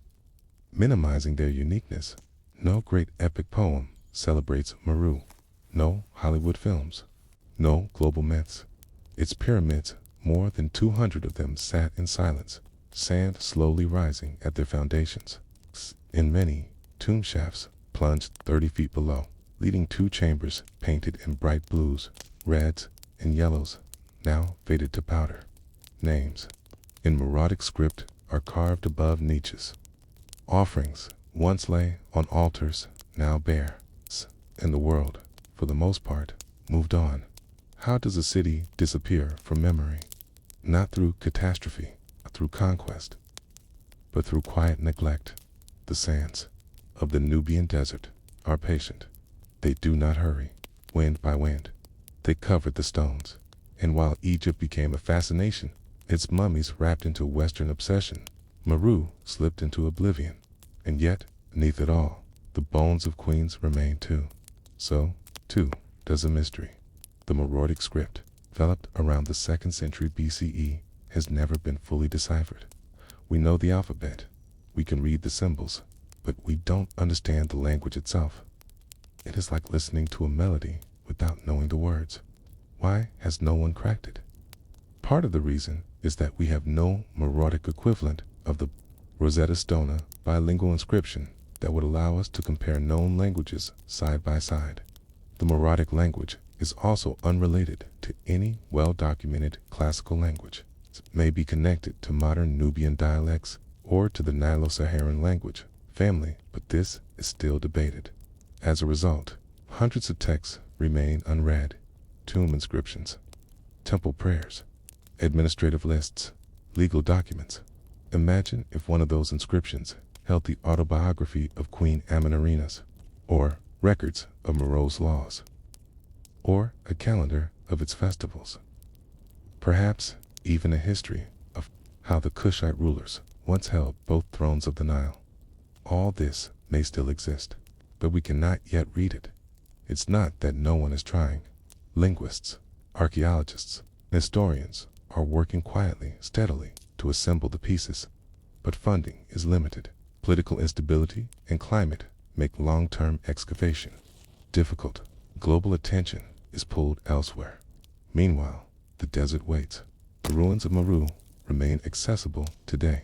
minimizing their uniqueness. No great epic poem celebrates Meru, no Hollywood films, no global myths. Its pyramids, more than 200 of them, sat in silence, sand slowly rising at their foundations. In many, tomb shafts plunged 30 feet below, leading two chambers painted in bright blues, reds, and yellows, now faded to powder. Names in Meroitic script are carved above niches. Offerings once lay on altars, now bare, and the world, for the most part, moved on. How does a city disappear from memory? Not through catastrophe, not through conquest, but through quiet neglect. The sands of the Nubian desert are patient. They do not hurry, wind by wind. They covered the stones, and while Egypt became a fascination, its mummies wrapped into Western obsession, Meru slipped into oblivion. And yet, beneath it all, the bones of queens remain too. So, too, does a mystery. The Meroitic script, developed around the 2nd century BCE, has never been fully deciphered. We know the alphabet, we can read the symbols, but we don't understand the language itself. It is like listening to a melody without knowing the words. Why has no one cracked it? Part of the reason is that we have no Meroitic equivalent of the Rosetta Stone bilingual inscription that would allow us to compare known languages side by side. The Meroitic language is also unrelated to any well-documented classical language. It may be connected to modern Nubian dialects or to the Nilo-Saharan language family, but this is still debated. As a result, hundreds of texts remain unread: tomb inscriptions, temple prayers, administrative lists, legal documents. Imagine if one of those inscriptions held the autobiography of Queen Amenorina's, or records of Meroe's laws, or a calendar of its festivals. Perhaps even a history of how the Kushite rulers once held both thrones of the Nile. All this may still exist, but we cannot yet read it. It's not that no one is trying. Linguists, archaeologists, and historians are working quietly, steadily to assemble the pieces, but funding is limited. Political instability and climate make long-term excavation difficult. Global attention is pulled elsewhere. Meanwhile, the desert waits. The ruins of Meru remain accessible today.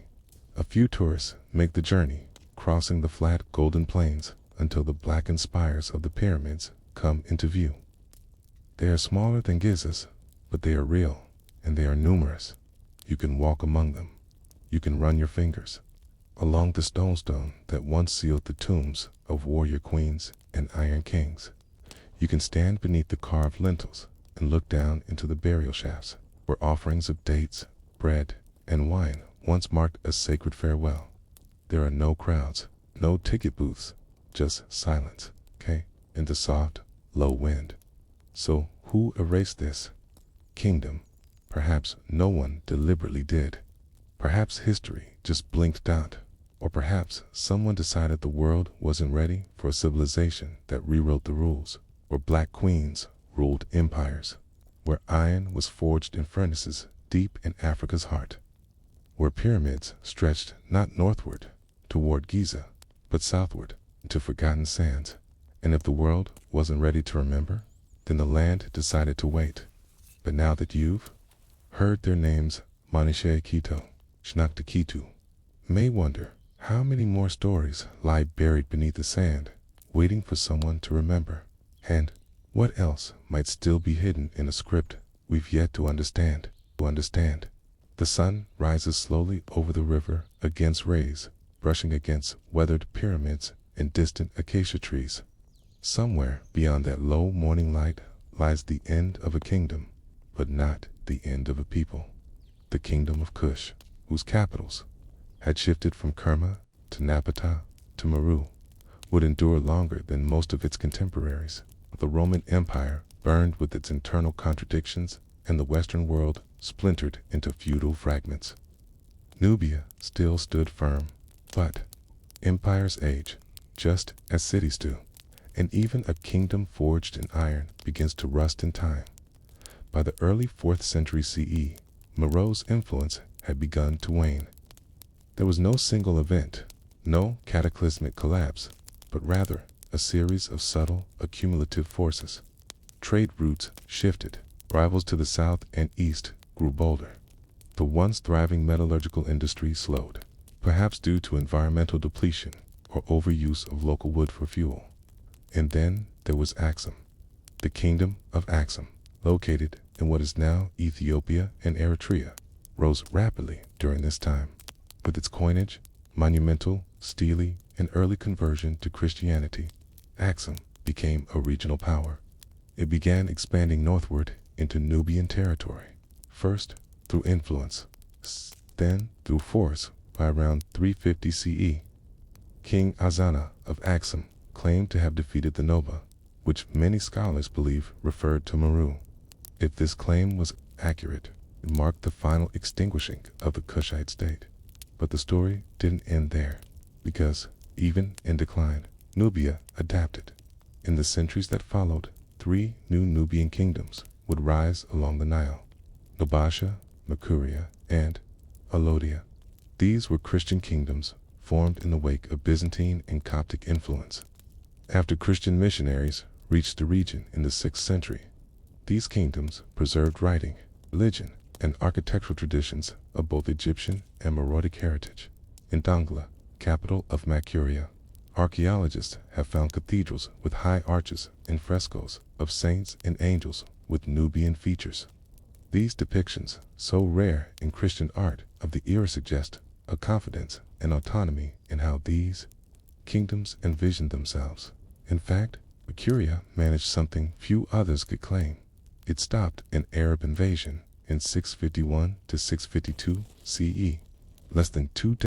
A few tourists make the journey, crossing the flat golden plains until the blackened spires of the pyramids come into view. They are smaller than Gizeh's, but they are real, and they are numerous. You can walk among them. You can run your fingers along the stone that once sealed the tombs of warrior queens and iron kings. You can stand beneath the carved lintels and look down into the burial shafts, where offerings of dates, bread, and wine once marked a sacred farewell. There are no crowds, no ticket booths, just silence, and the soft, low wind. So who erased this kingdom? Perhaps no one deliberately did. Perhaps history just blinked out, or perhaps someone decided the world wasn't ready for a civilization that rewrote the rules, where black queens ruled empires, where iron was forged in furnaces deep in Africa's heart, where pyramids stretched not northward toward Giza, but southward into forgotten sands. And if the world wasn't ready to remember, then the land decided to wait. But now that you've heard their names, Manishe Kito, Shnakta Kitu, may wonder how many more stories lie buried beneath the sand, waiting for someone to remember. And what else might still be hidden in a script we've yet to understand? The sun rises slowly over the river against rays, brushing against weathered pyramids and distant acacia trees. Somewhere beyond that low morning light lies the end of a kingdom, but not the end of a people. The kingdom of Kush, whose capitals had shifted from Kerma to Napata to Meru, would endure longer than most of its contemporaries. The Roman Empire burned with its internal contradictions, and the Western world splintered into feudal fragments. Nubia still stood firm, but empires age, just as cities do, and even a kingdom forged in iron begins to rust in time. By the early 4th century CE, Meroe's influence had begun to wane. There was no single event, no cataclysmic collapse, but rather a series of subtle, accumulative forces. Trade routes shifted, rivals to the south and east grew bolder. The once thriving metallurgical industry slowed, perhaps due to environmental depletion or overuse of local wood for fuel. And then there was Axum, the kingdom of Axum, located in what is now Ethiopia and Eritrea, rose rapidly during this time. With its coinage, monumental, steely, and early conversion to Christianity, Axum became a regional power. It began expanding northward into Nubian territory, first through influence, then through force. By around 350 CE, King Azana of Axum claimed to have defeated the Nubia, which many scholars believe referred to Meru. If this claim was accurate, it marked the final extinguishing of the Kushite state. But the story didn't end there, because, even in decline, Nubia adapted. In the centuries that followed, 3 new Nubian kingdoms would rise along the Nile: Nubasha, Mercuria, and Alodia. These were Christian kingdoms formed in the wake of Byzantine and Coptic influence. After Christian missionaries reached the region in the 6th century, these kingdoms preserved writing, religion, and architectural traditions of both Egyptian and Meroitic heritage. In Dongla, capital of Makuria, Archaeologists have found cathedrals with high arches and frescoes of saints and angels with Nubian features. These depictions, so rare in Christian art of the era, suggest a confidence and autonomy in how these kingdoms envisioned themselves. In fact, Mercuria managed something few others could claim. It stopped an Arab invasion in 651 to 652 CE, less than 2